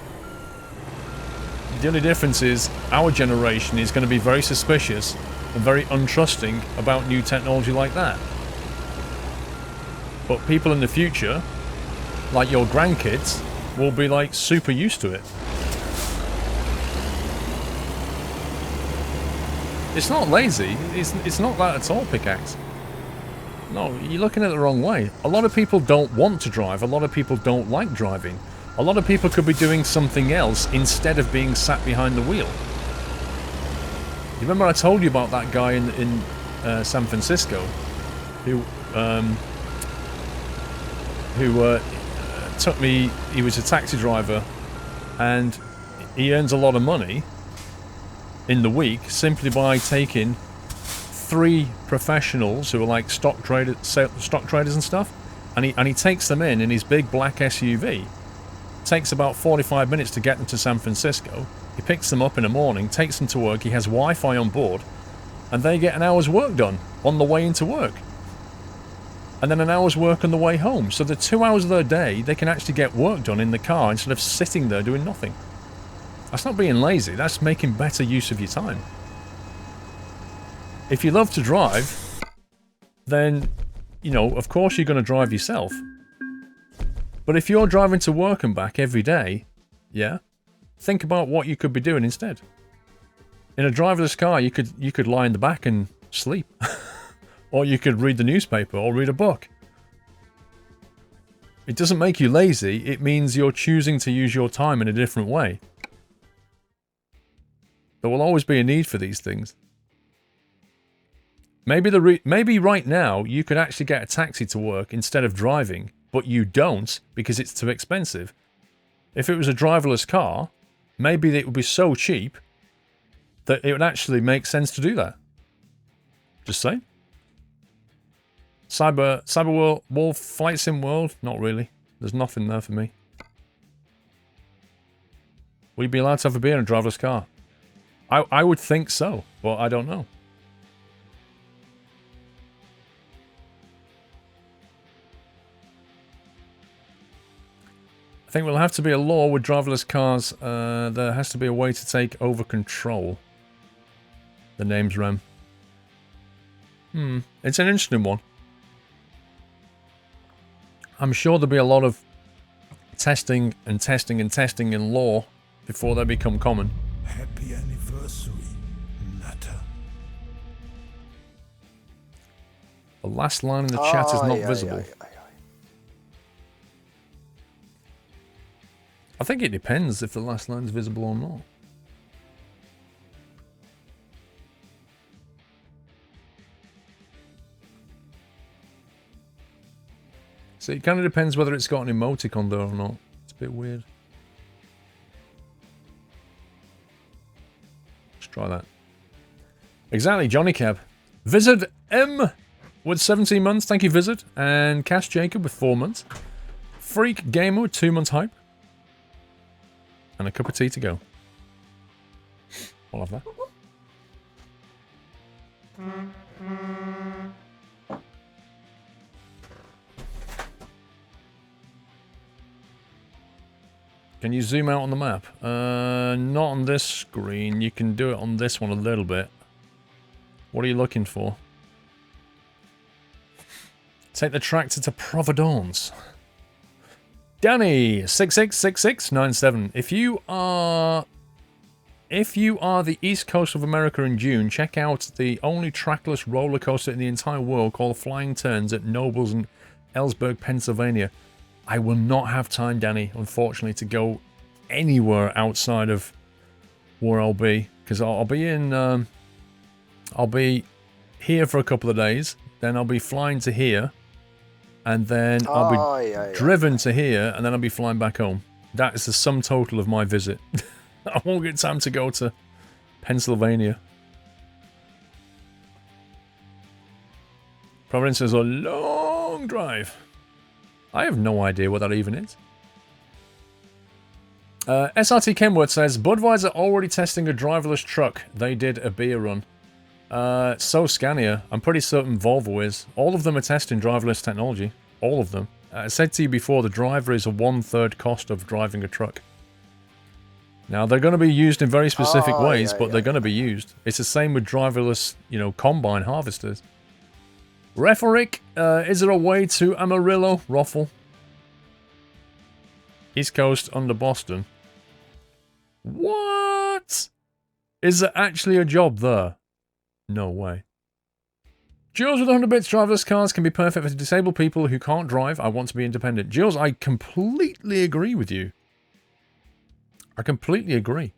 The only difference is our generation is going to be very suspicious and very untrusting about new technology like that. But people in the future, like your grandkids, will be like super used to it. It's not lazy. It's not that at all, Pickaxe. No, you're looking at it the wrong way. A lot of people don't want to drive. A lot of people don't like driving. A lot of people could be doing something else instead of being sat behind the wheel. You remember I told you about that guy in San Francisco who took me... He was a taxi driver, and he earns a lot of money in the week simply by taking 3 professionals who are like stock traders and stuff, and he takes them in his big black SUV. Takes about 45 minutes to get them to San Francisco. He picks them up in the morning, takes them to work. He has Wi-Fi on board, and they get an hour's work done on the way into work, and then an hour's work on the way home. So the 2 hours of their day, they can actually get work done in the car instead of sitting there doing nothing. That's not being lazy, that's making better use of your time. If you love to drive, then, you know, of course you're going to drive yourself. But if you're driving to work and back every day, yeah, think about what you could be doing instead. In a driverless car, you could lie in the back and sleep. Or you could read the newspaper or read a book. It doesn't make you lazy, it means you're choosing to use your time in a different way. There will always be a need for these things. Maybe right now you could actually get a taxi to work instead of driving, but you don't because it's too expensive. If it was a driverless car, maybe it would be so cheap that it would actually make sense to do that. Just saying. Cyber Wolf Flight Sim World? Not really. There's nothing there for me. Will you be allowed to have a beer in a driverless car? I would think so, but I don't know. I think we'll have to be a law with driverless cars. There has to be a way to take over control. The name's Rem. It's an interesting one. I'm sure there'll be a lot of testing and testing and testing in law before they become common. Happy anniversary, Nutter. The last line in the chat is not Aye, visible. aye, aye, aye. I think it depends if the last line is visible or not. So it kind of depends whether it's got an emoticon there or not. It's a bit weird. Let's try that. Exactly, Johnny Cab. Visit M with 17 months. Thank you, Visit. And Cash Jacob with 4 months. Freak Gamer with 2 months hype. And a cup of tea to go. I'll have that. Can you zoom out on the map? Not on this screen. You can do it on this one a little bit. What are you looking for? Take the tractor to Providence. Danny 666697. If you are the East Coast of America in June, check out the only trackless roller coaster in the entire world called Flying Turns at Nobles in Ellsberg, Pennsylvania. I will not have time, Danny, unfortunately, to go anywhere outside of where I'll be, because I'll be here for a couple of days, then I'll be flying to here, and then I'll be driven to here, and then I'll be flying back home. That is the sum total of my visit. I won't get time to go to Pennsylvania. Providence is a long drive. I have no idea what that even is. SRT Kenworth says, Budweiser already testing a driverless truck. They did a beer run. So Scania. I'm pretty certain Volvo is. All of them are testing driverless technology. All of them. I said to you before, the driver is a 1/3 cost of driving a truck. Now, they're going to be used in very specific ways, but they're going to be used. It's the same with driverless, you know, combine harvesters. Referick, is there a way to Amarillo? Roffle. East Coast under Boston. What? Is there actually a job there? No way. Jules with 100 bits. Driverless cars can be perfect for disabled people who can't drive. I want to be independent. Jules, I completely agree with you. I completely agree.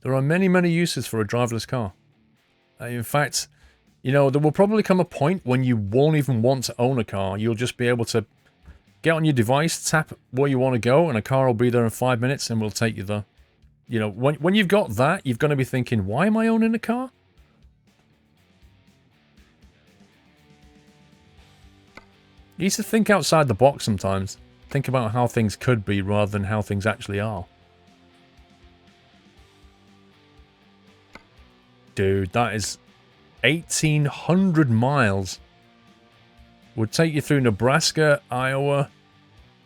There are many, many uses for a driverless car. In fact, you know, there will probably come a point when you won't even want to own a car. You'll just be able to get on your device, tap where you want to go, and a car will be there in 5 minutes and will take you there. You know, when you've got that, you're going to be thinking, why am I owning a car? You need to think outside the box sometimes. Think about how things could be rather than how things actually are. Dude, that is 1,800 miles. Would take you through Nebraska, Iowa,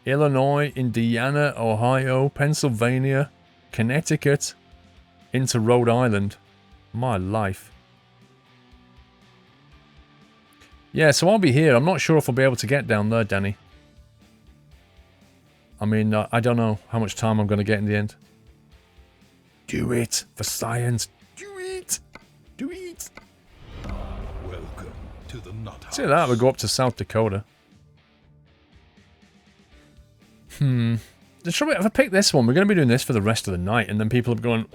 Illinois, Indiana, Ohio, Pennsylvania, Connecticut, into Rhode Island. My life. Yeah, so I'll be here. I'm not sure if I'll be able to get down there, Danny. I mean, I don't know how much time I'm going to get in the end. Do it for science. Do it. Do it. Welcome to the Nut House. See that, we'll go up to South Dakota. The trouble, if I pick this one, we're going to be doing this for the rest of the night, and then people are going,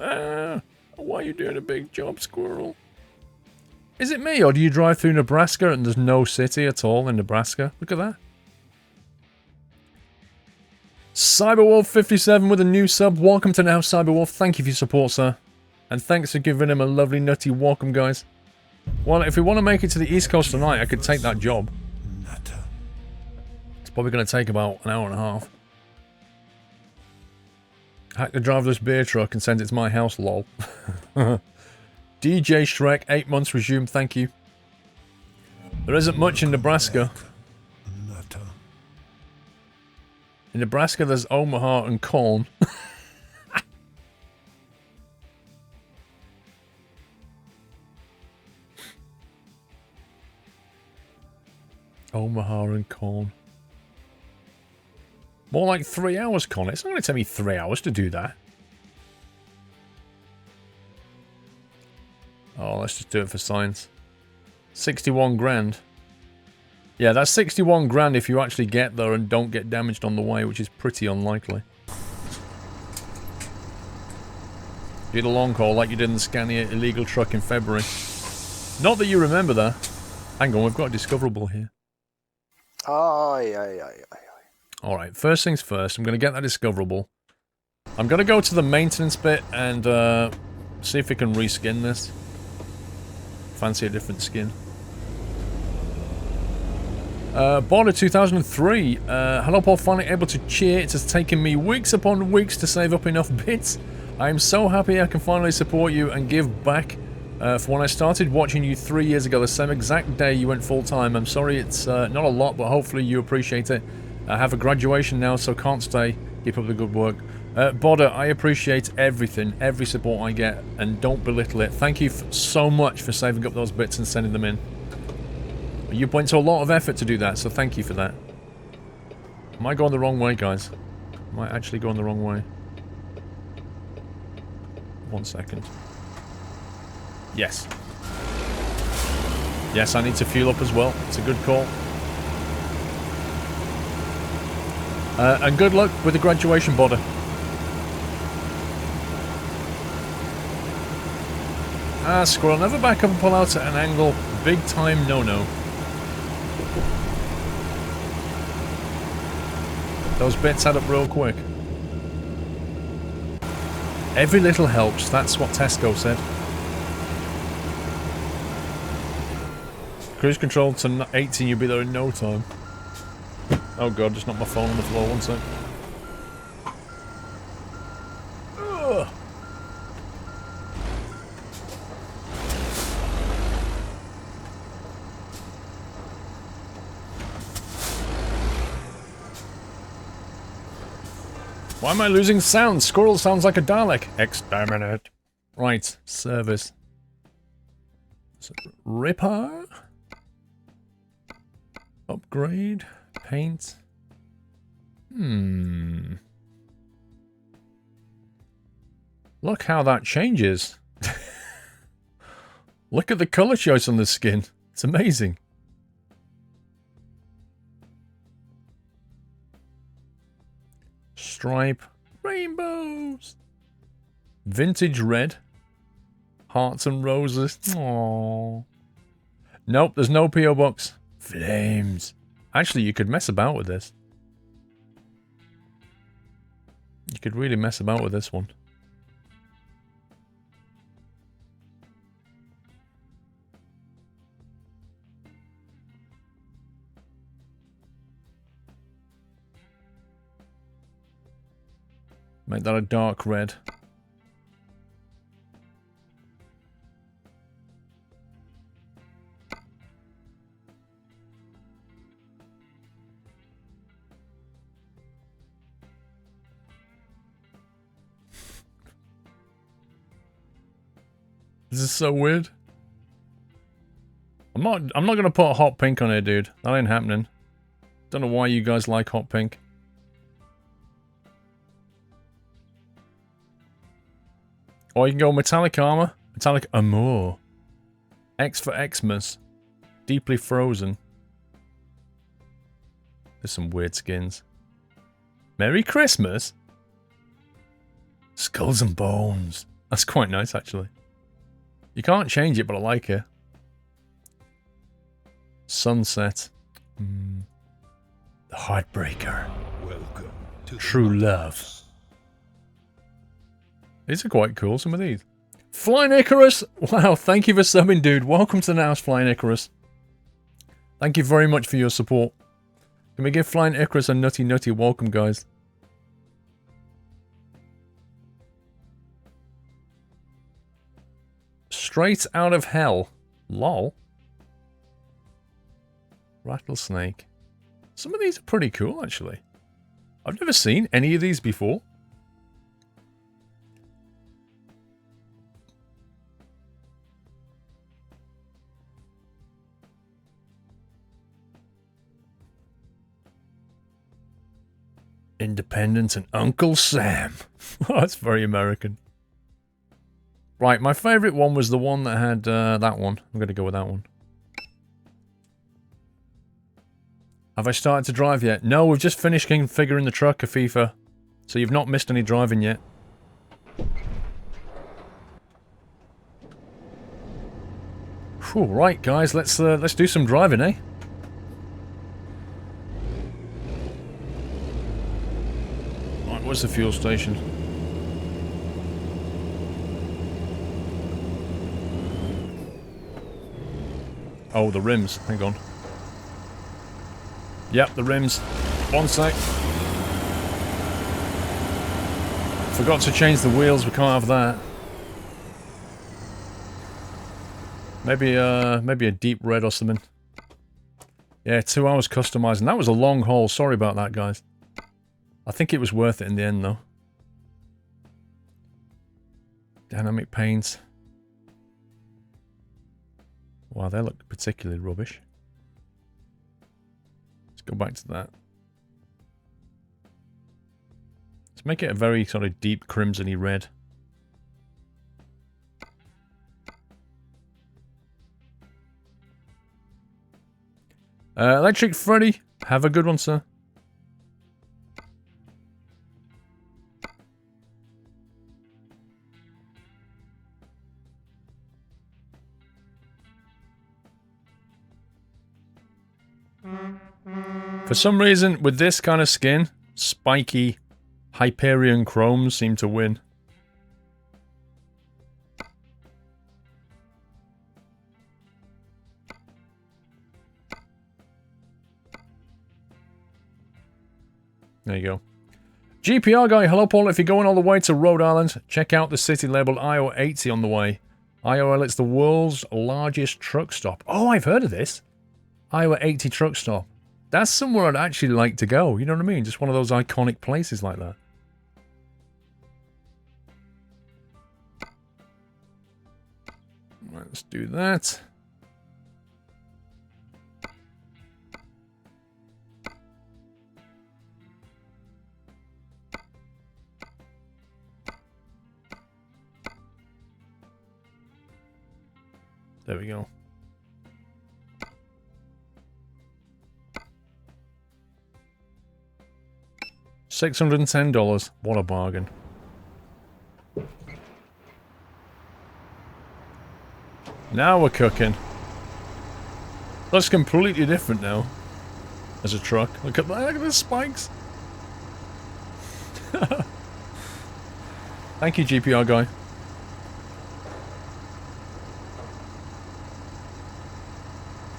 why are you doing a big job, Squirrel? Is it me, or do you drive through Nebraska and there's no city at all in Nebraska? Look at that. Cyberwolf57 with a new sub. Welcome to Now, Cyberwolf. Thank you for your support, sir. And thanks for giving him a lovely, nutty welcome, guys. Well, if we want to make it to the East Coast tonight, I could take that job. It's probably going to take about an hour and a half. Hack the driverless beer truck and send it to my house, lol. DJ Shrek, 8 months resumed, thank you. There isn't much in Nebraska. In Nebraska, there's Omaha and corn. Omaha and corn. More like 3 hours, Con. It's not going to take me 3 hours to do that. Oh, let's just do it for science. 61 grand. Yeah, that's 61 grand if you actually get there and don't get damaged on the way, which is pretty unlikely. Do the long haul like you did in the Scania illegal truck in February. Not that you remember that. Hang on, we've got a discoverable here. Aye, aye, aye, aye. Alright, first things first, I'm going to get that discoverable. I'm going to go to the maintenance bit and see if we can reskin this. Fancy a different skin. Border 2003. Hello Paul, finally able to cheer. It has taken me weeks upon weeks to save up enough bits. I am so happy I can finally support you and give back. For when I started watching you 3 years ago, the same exact day you went full time. I'm sorry it's not a lot, but hopefully you appreciate it. I have a graduation now, so can't stay. Keep up the good work. Border, I appreciate everything, every support I get, and don't belittle it. Thank you so much for saving up those bits and sending them in. You went to a lot of effort to do that, so thank you for that. Am I going the wrong way, guys? Am I actually going the wrong way? 1 second. Yes. Yes, I need to fuel up as well. It's a good call. And good luck with the graduation, Border. Ah, Squirrel, never back up and pull out at an angle. Big time no-no. Those bits add up real quick. Every little helps, that's what Tesco said. Cruise control to 18, you'll be there in no time. Oh god, just knocked my phone on the floor, 1 sec. Ugh. Why am I losing sound? Squirrel sounds like a Dalek. Exterminate. Right, service. Repair? Upgrade? Paint? Look how that changes. Look at the colour choice on this skin. It's amazing. Stripe. Rainbows. Vintage red. Hearts and roses. Aww. Nope, there's no P.O. box. Flames. Actually, you could mess about with this. You could really mess about with this one. Make that a dark red. This is so weird. I'm not gonna put a hot pink on here, dude. That ain't happening. Don't know why you guys like hot pink. Or you can go metallic armor, metallic amour. X for Xmas. Deeply frozen. There's some weird skins. Merry Christmas? Skulls and bones. That's quite nice, actually. You can't change it, but I like it. Sunset. The Heartbreaker. Welcome to True Love. These are quite cool, some of these. Flying Icarus! Wow, thank you for subbing, dude. Welcome to the house, Flying Icarus. Thank you very much for your support. Can we give Flying Icarus a nutty welcome, guys? Straight out of hell. Lol. Rattlesnake. Some of these are pretty cool, actually. I've never seen any of these before. Independent and Uncle Sam. Oh, that's very American. Right, my favourite one was the one that had that one. I'm going to go with that one. Have I started to drive yet? No, we've just finished configuring the truck, Afifa. So you've not missed any driving yet. Whew, right, guys, let's do some driving, eh? Right, where's the fuel station? Oh, the rims. Hang on. Yep, the rims. One sec. Forgot to change the wheels. We can't have that. Maybe a deep red or something. Yeah, 2 hours customizing. That was a long haul. Sorry about that, guys. I think it was worth it in the end, though. Dynamic paints. Wow, they look particularly rubbish. Let's go back to that. Let's make it a very sort of deep crimson-y red. Electric Freddy, have a good one, sir. For some reason, with this kind of skin, spiky Hyperion chromes seem to win. There you go. GPR guy, hello Paul, if you're going all the way to Rhode Island, check out the city labeled Iowa 80 on the way. IOL, it's the world's largest truck stop. Oh, I've heard of this. Iowa 80 truck stop. That's somewhere I'd actually like to go, you know what I mean? Just one of those iconic places like that. Let's do that. There we go. $610. What a bargain. Now we're cooking. That's completely different now. As a truck. Look at the spikes. Thank you, GPR guy.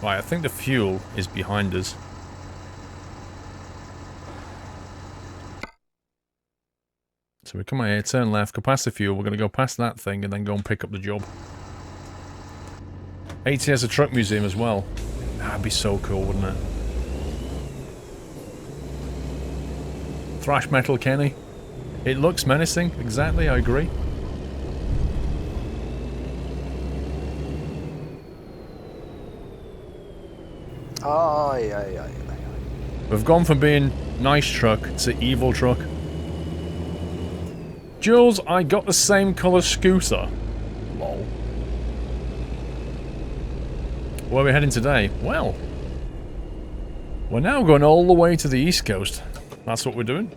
Right, I think the fuel is behind us. So we come out here, turn left, go past the fuel, we're going to go past that thing and then go and pick up the job. 80 has a truck museum as well. That'd be so cool, wouldn't it? Thrash metal Kenny. It looks menacing, exactly, I agree. Aye, aye, aye, aye. We've gone from being nice truck to evil truck. Jules, I got the same colour scooter. Lol. Where are we heading today? Well, we're now going all the way to the East Coast. That's what we're doing.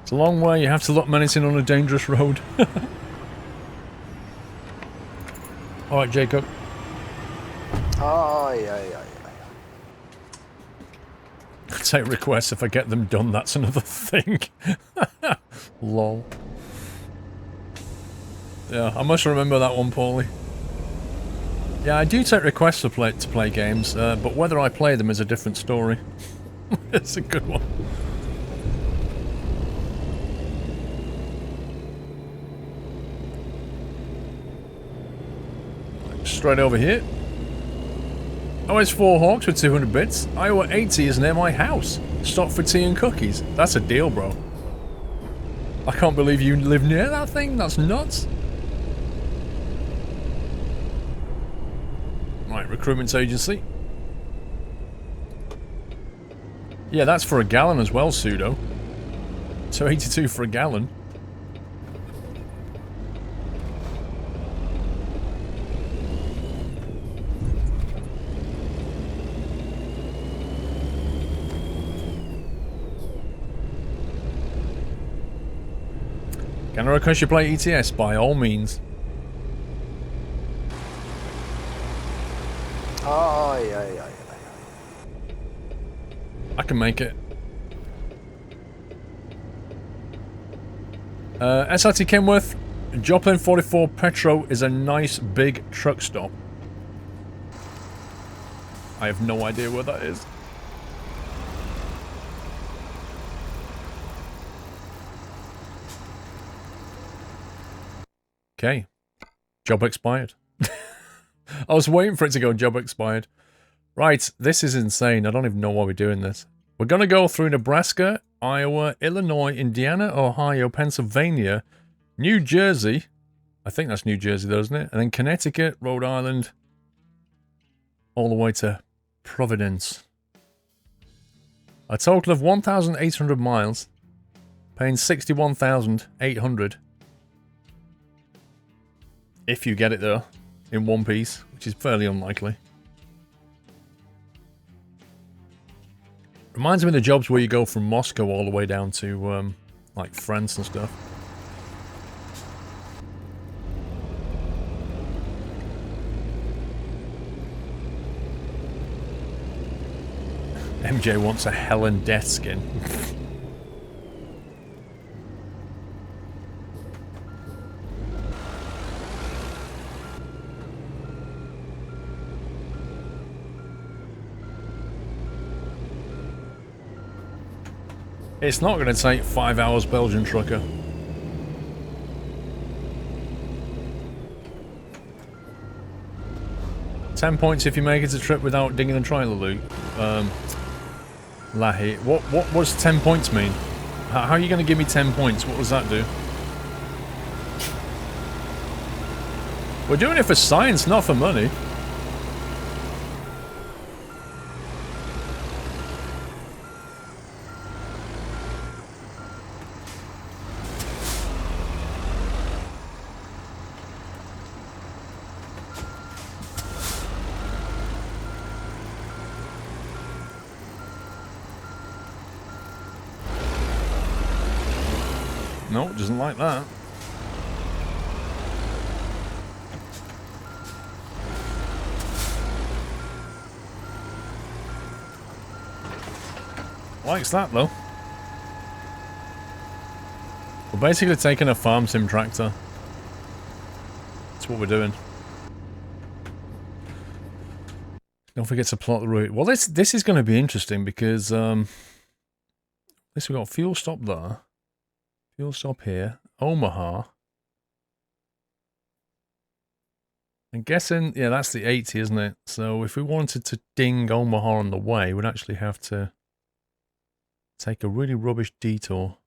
It's a long way, you have to look menacing on a dangerous road. Alright, Jacob. Aye, aye, aye, aye. I'll take requests if I get them done, that's another thing. Lol. Yeah, I must remember that one, Paulie. Yeah, I do take requests to play games, but whether I play them is a different story. It's a good one. straight over here. OS4 Hawks with 200 bits. Iowa 80 is near my house. Stop for tea and cookies. That's a deal, bro. I can't believe you live near that thing. That's nuts. Right, recruitment agency. Yeah, that's for a gallon as well, pseudo. So 82 for a gallon. Can I request you play ETS? By all means. Ay, ay, ay, ay. I can make it. SRT Kenworth, Joplin 44 Petro is a nice big truck stop. I have no idea where that is. Okay. Job expired. I was waiting for it to go job expired. Right, this is insane. I don't even know why we're doing this. We're going to go through Nebraska, Iowa, Illinois, Indiana, Ohio, Pennsylvania, New Jersey. I think that's New Jersey though, isn't it? And then Connecticut, Rhode Island, all the way to Providence. A total of 1,800 miles, paying 61,800. If you get it though, in one piece, which is fairly unlikely. Reminds me of the jobs where you go from Moscow all the way down to, like, France and stuff. MJ wants a Helen Death skin. It's not going to take 5 hours, Belgian trucker. £10 points if you make it a trip without digging a trailer loop. Lahi. What does 10 points mean? How are you going to give me 10 points? What does that do? We're doing it for science, not for money. No, doesn't like that. Likes that though. We're basically taking a farm sim tractor. That's what we're doing. Don't forget to plot the route. Well, this is going to be interesting because this we've got fuel stop there. Fuel stop here. Omaha. I'm guessing, yeah, that's the 80, isn't it? So if we wanted to ding Omaha on the way, we'd actually have to take a really rubbish detour.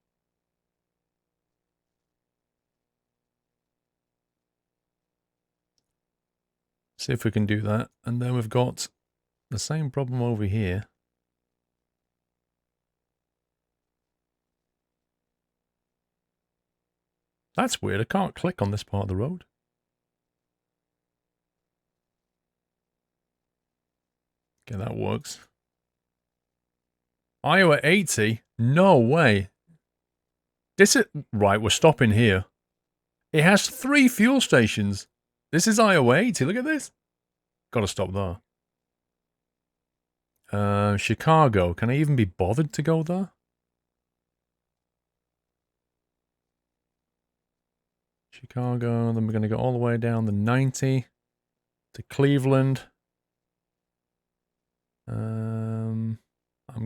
See if we can do that. And then we've got the same problem over here. That's weird. I can't click on this part of the road. Okay, that works. Iowa 80? No way. This is... Right, we're stopping here. It has 3 fuel stations. This is Iowa 80. Look at this. Gotta stop there. Chicago. Can I even be bothered to go there? Chicago. Then we're going to go all the way down the 90 to Cleveland. I'm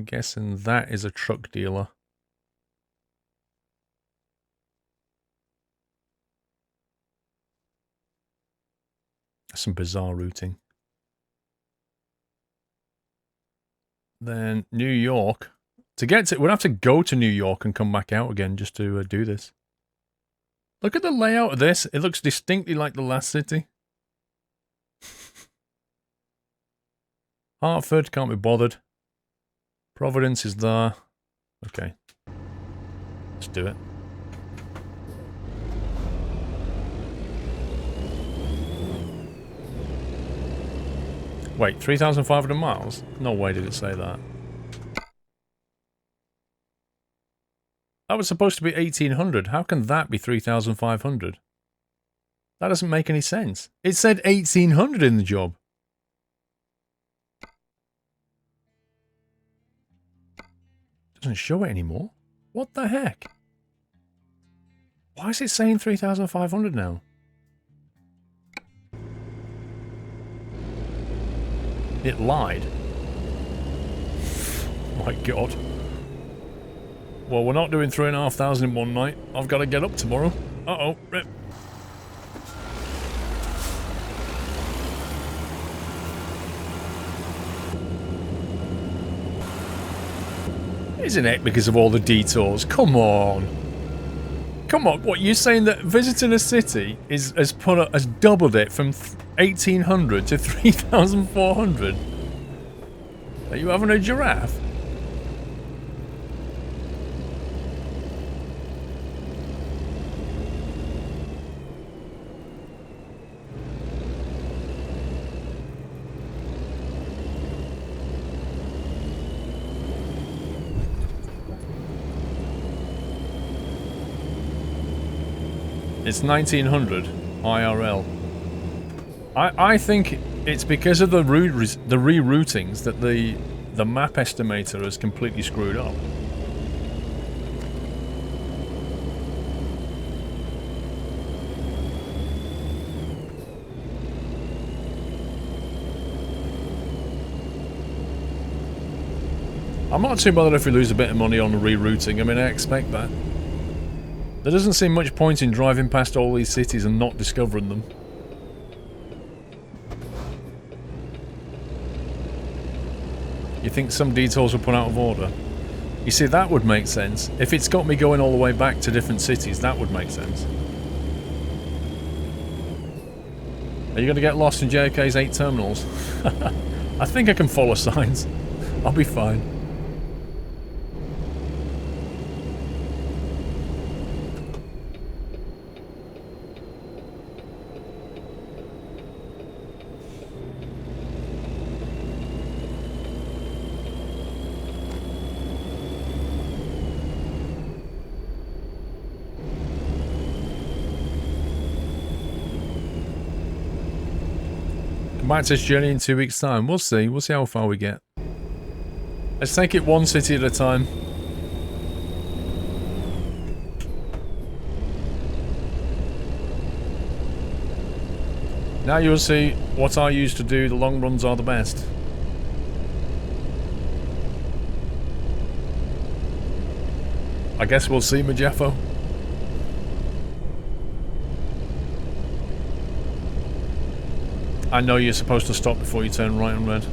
guessing that is a truck dealer. That's some bizarre routing. Then New York. To get to, we'd have to go to New York and come back out again just to do this. Look at the layout of this. It looks distinctly like the last city. Hartford, can't be bothered. Providence is there. Okay. Let's do it. Wait, 3,500 miles? No way did it say that. That was supposed to be 1,800. How can that be 3,500? That doesn't make any sense. It said 1,800 in the job. Doesn't show it anymore. What the heck? Why is it saying 3,500 now? It lied. My God. Well, we're not doing 3,500 in one night. I've got to get up tomorrow. Uh-oh. Rip. Isn't it because of all the detours? Come on. Come on. What, you're saying that visiting a city has doubled it from 1,800 to 3,400? Are you having a giraffe? It's 1900 IRL. I think it's because of the reroutings that the map estimator has completely screwed up. I'm not too bothered if we lose a bit of money on the rerouting. I mean, I expect that. There doesn't seem much point in driving past all these cities and not discovering them. You think some detours were put out of order? You see, that would make sense. If it's got me going all the way back to different cities, that would make sense. Are you going to get lost in JFK's 8 terminals? I think I can follow signs. I'll be fine. Back to this journey in 2 weeks' time. We'll see. We'll see how far we get. Let's take it one city at a time. Now you'll see what I used to do. The long runs are the best. I guess we'll see, Majeffo. I know you're supposed to stop before you turn right on red.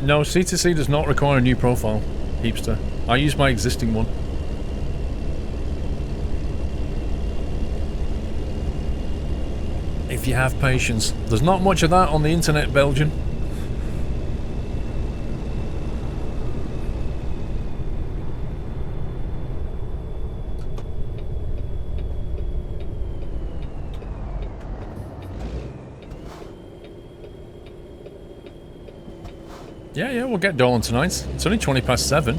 No, C2C does not require a new profile, Heapster. I use my existing one. If you have patience. There's not much of that on the internet, Belgian. Yeah, we'll get Dolan tonight. It's only 20 past 7.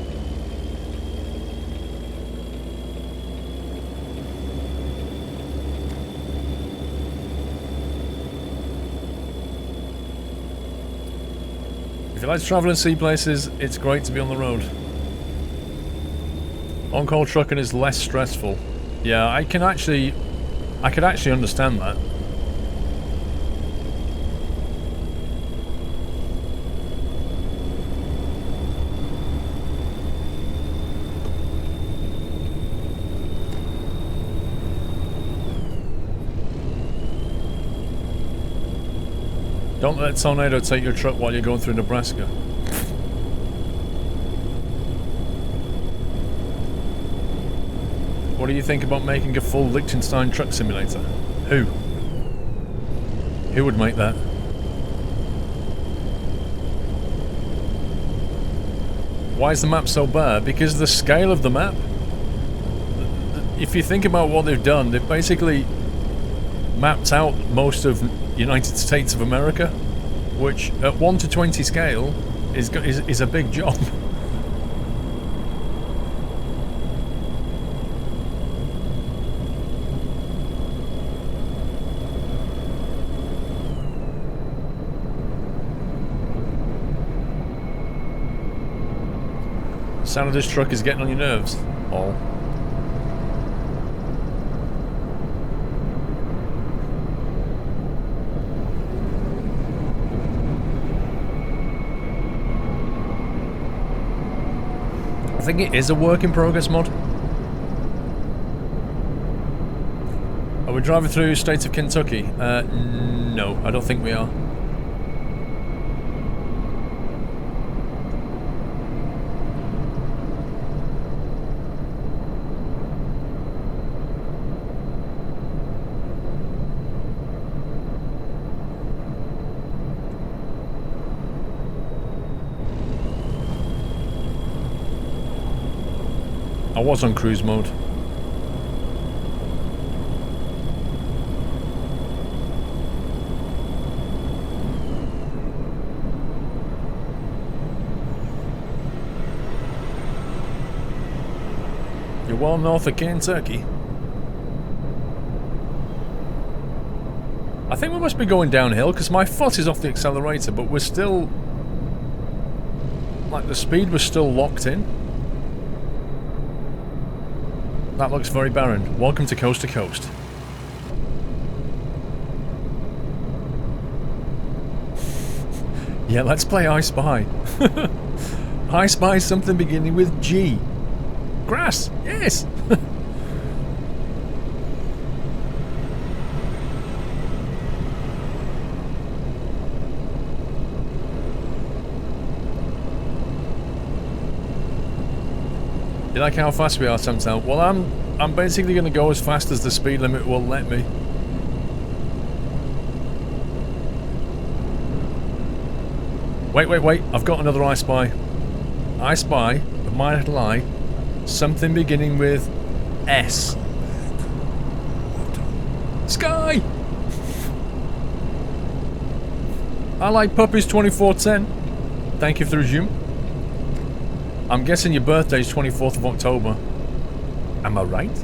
If you like to travel and see places, it's great to be on the road. On-call trucking is less stressful. Yeah, I could actually understand that. Don't let a tornado take your truck while you're going through Nebraska. What do you think about making a full Liechtenstein truck simulator? Who? Who would make that? Why is the map so bad? Because of the scale of the map. If you think about what they've done, they've basically mapped out most of United States of America, which at 1 to 20 scale is a big job. The sound of this truck is getting on your nerves. Oh. I think it is a work in progress mod. Are we driving through state of Kentucky? No, I don't think we are. I was on cruise mode. You're well north of Kentucky. I think we must be going downhill because my foot is off the accelerator, but we're still... like the speed was still locked in. That looks very barren. Welcome to Coast to Coast. Yeah, let's play I Spy. I Spy something beginning with G. Grass, yes! You like how fast we are sometimes? Well, I'm basically going to go as fast as the speed limit will let me. Wait, I've got another I Spy. I Spy, of my little eye, something beginning with S. Sky! I like puppies 2410. Thank you for the resume. I'm guessing your birthday is 24th of October. Am I right?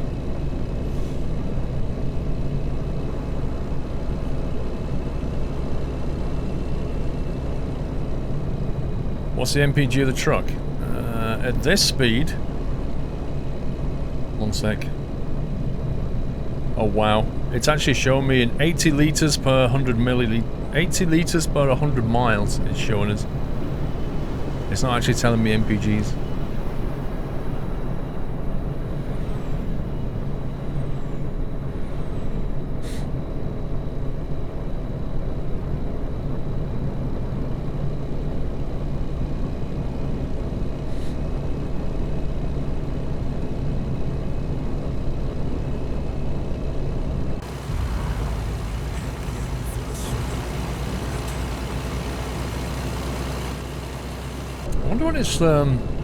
What's the MPG of the truck? At this speed... One sec. Oh wow. It's actually showing me in 80 litres per 100 milliliters. 80 litres per 100 miles it's showing us. It's not actually telling me MPGs.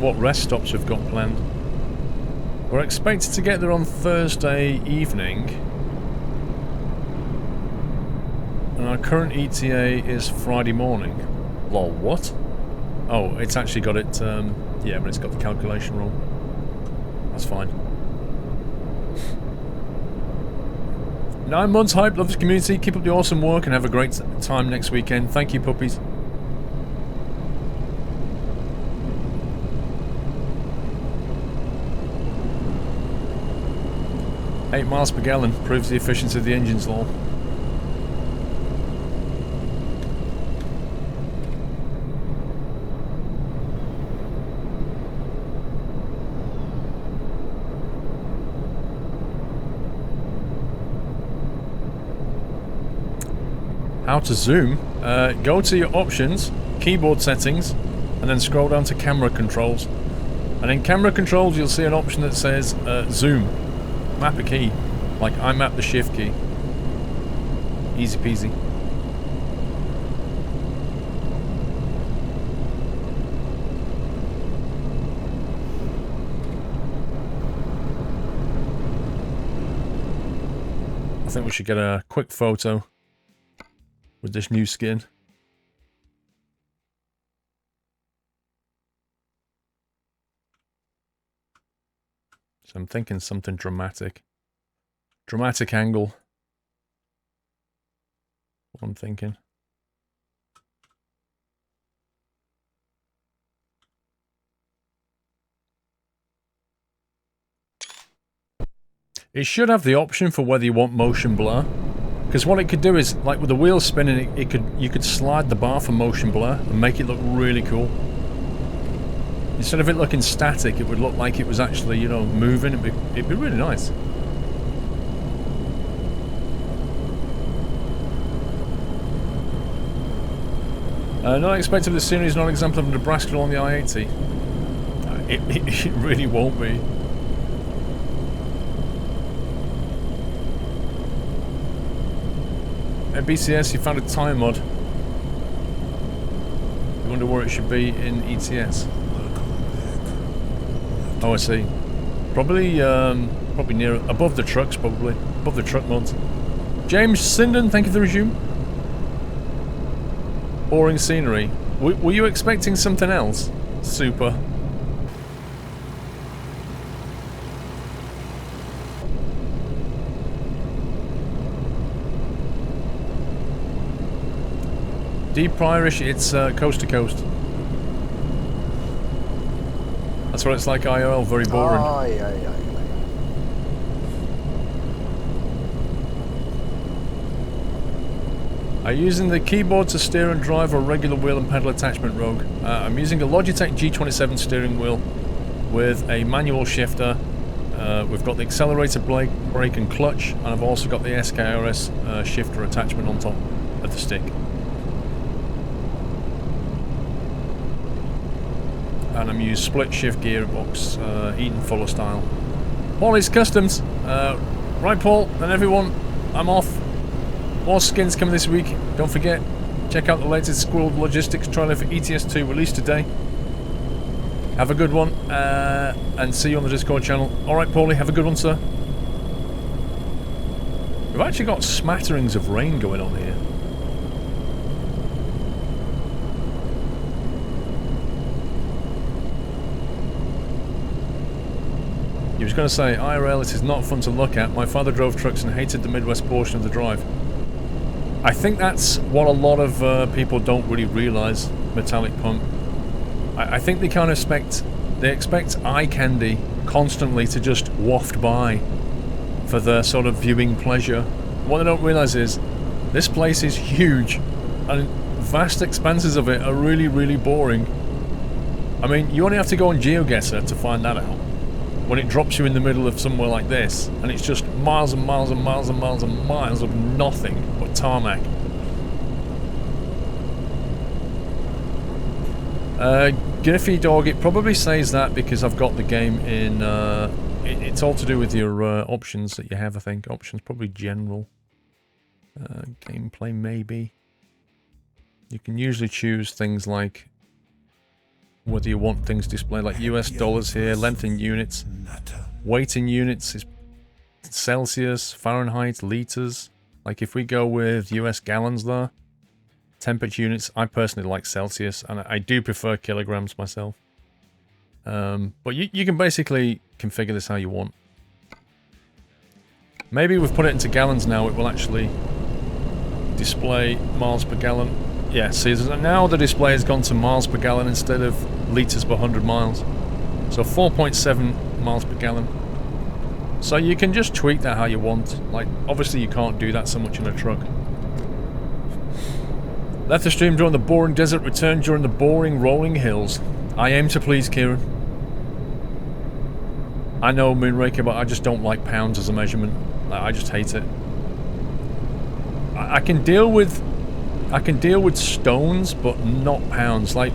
What rest stops we've got planned. We're expected to get there on Thursday evening, and our current ETA is Friday morning. Lol, what? Oh, it's actually got it, yeah, but it's got the calculation wrong. That's fine. 9 months hype, love this community, keep up the awesome work and have a great time next weekend. Thank you, puppies. $8 miles per gallon proves the efficiency of the engine's law. How to zoom? go to your options, keyboard settings, and then scroll down to camera controls. And in camera controls, you'll see an option that says zoom. Map a key. Like I map the shift key. Easy peasy. I think we should get a quick photo with this new skin. So I'm thinking something dramatic. Dramatic angle. What I'm thinking. It should have the option for whether you want motion blur. Because what it could do is, like with the wheels spinning, you could slide the bar for motion blur and make it look really cool. Instead of it looking static, it would look like it was actually, you know, moving. It'd be really nice. Not expected this series, not an example of Nebraska on the I-80. It really won't be. At BCS, you found a tire mod. You wonder where it should be in ETS. Oh, I see. Probably near, above the trucks, probably. Above the truck mods. James Sinden, thank you for the resume. Boring scenery. Were you expecting something else? Super. Deep Irish, it's coast to coast. That's what it's like IRL, very boring. Are you using the keyboard to steer and drive or regular wheel and pedal attachment, Rogue? I'm using a Logitech G27 steering wheel with a manual shifter. We've got the accelerator, brake and clutch, and I've also got the SKRS shifter attachment on top of the stick. And I'm using split shift gearbox, Eaton Fuller style. Paulie's Customs. Right, Paul, and everyone, I'm off. More skins coming this week. Don't forget, check out the latest Squirrel Logistics trailer for ETS2 released today. Have a good one, and see you on the Discord channel. Alright, Paulie, have a good one, sir. We've actually got smatterings of rain going on here. He was going to say, IRL, it is not fun to look at. My father drove trucks and hated the Midwest portion of the drive. I think that's what a lot of people don't really realise, Metallic Pump. I think they kind of expect eye candy constantly to just waft by for their sort of viewing pleasure. What they don't realise is, this place is huge, and vast expanses of it are really, really boring. I mean, you only have to go on GeoGuessr to find that out. When it drops you in the middle of somewhere like this, and it's just miles and miles and miles and miles and miles of nothing but tarmac. Griffy Dog, it probably says that because I've got the game in, it's all to do with your options that you have, I think. Options, probably general. Gameplay, maybe. You can usually choose things like whether you want things displayed like US dollars here, length in units, weight in units is Celsius, Fahrenheit, liters. Like if we go with US gallons there, temperature units, I personally like Celsius, and I do prefer kilograms myself. But you can basically configure this how you want. Maybe we've put it into gallons now, it will actually display miles per gallon. Yeah, see, now the display has gone to miles per gallon instead of litres per 100 miles. So 4.7 miles per gallon. So you can just tweak that how you want. Like, obviously you can't do that so much in a truck. Left the stream during the boring desert, returned during the boring rolling hills. I aim to please, Kieran. I know, Moonraker, but I just don't like pounds as a measurement. I just hate it. I can deal with I can deal with stones, but not pounds. Like,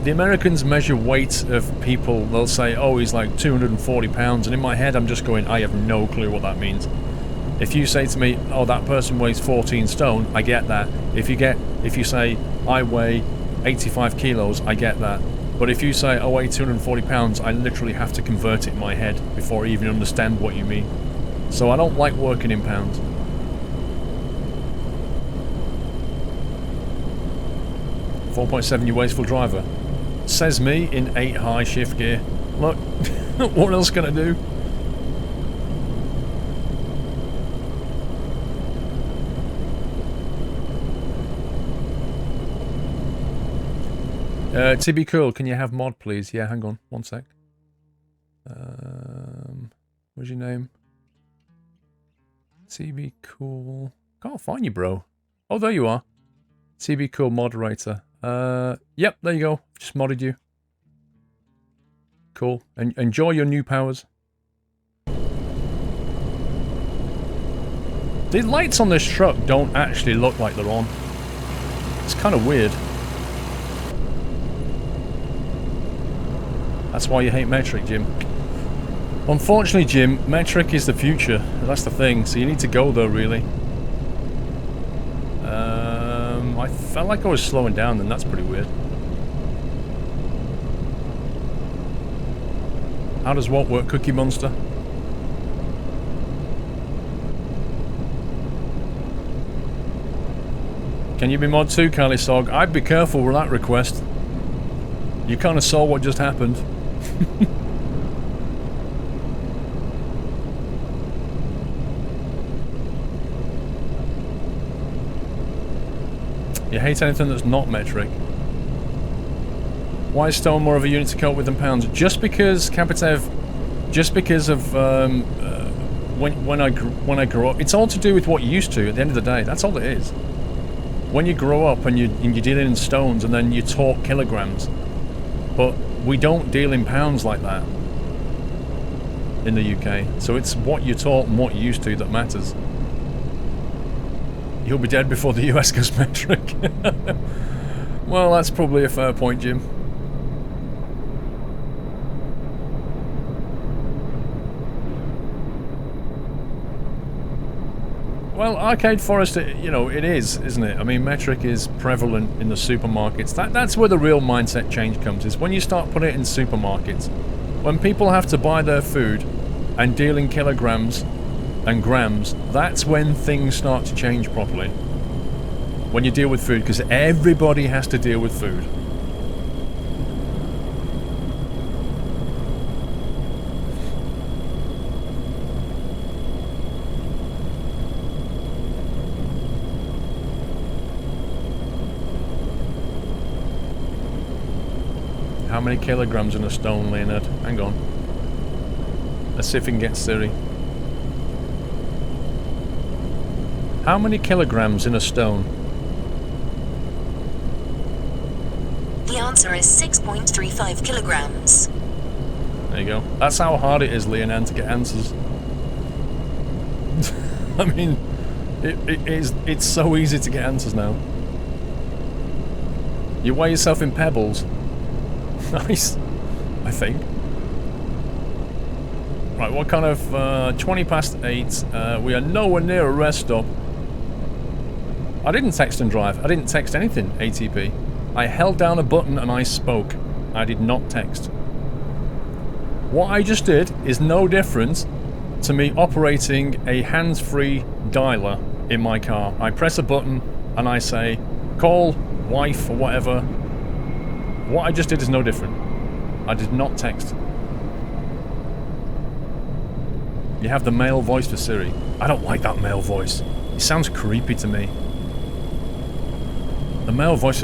the Americans measure weight of people. They'll say, oh, he's like 240 pounds, and in my head I'm just going, I have no clue what that means. If you say to me, oh, that person weighs 14 stone, I get that. If you say, I weigh 85 kilos, I get that. But if you say, I weigh 240 pounds, I literally have to convert it in my head before I even understand what you mean. So I don't like working in pounds. .7 you wasteful driver. Says me in 8 high shift gear. Look, what else can I do? TB Cool, can you have mod, please? Yeah, hang on, 1 sec. What's your name? TB Cool. Can't find you, bro. Oh, there you are. TB Cool moderator. Yep, there you go. Just modded you. Cool. And enjoy your new powers. The lights on this truck don't actually look like they're on. It's kind of weird. That's why you hate metric, Jim. Unfortunately, Jim, metric is the future. That's the thing. So you need to go there, really. I felt like I was slowing down, then that's pretty weird. How does what work, Cookie Monster? Can you be mod too, Kylie Sog? I'd be careful with that request. You kind of saw what just happened. You hate anything that's not metric. Why is stone more of a unit to cope with than pounds? Just because, Kapitev, just because of when I grew up, it's all to do with what you used to. At the end of the day, that's all it is. When you grow up and you're dealing in stones, and then you talk kilograms, but we don't deal in pounds like that in the UK. So it's what you're taught and what you're used to that matters. You'll be dead before the US goes metric. Well, that's probably a fair point, Jim. Well, Arcade Forest, you know, it is, isn't it? I mean, metric is prevalent in the supermarkets. That's where the real mindset change comes, is when you start putting it in supermarkets. When people have to buy their food and deal in kilograms and grams, that's when things start to change properly. When you deal with food, because everybody has to deal with food. How many kilograms in a stone, Leonard? Hang on. Let's see if we can get Siri. How many kilograms in a stone? The answer is 6.35 kilograms. There you go. That's how hard it is, Leonard, to get answers. I mean, it's so easy to get answers now. You weigh yourself in pebbles. Nice, I think. Right, what kind of 20 past 8? We are nowhere near a rest stop. I didn't text and drive. I didn't text anything, ATP. I held down a button and I spoke. I did not text. What I just did is no different to me operating a hands-free dialer in my car. I press a button and I say, call, wife, or whatever. What I just did is no different. I did not text. You have the male voice for Siri. I don't like that male voice. It sounds creepy to me. The male voice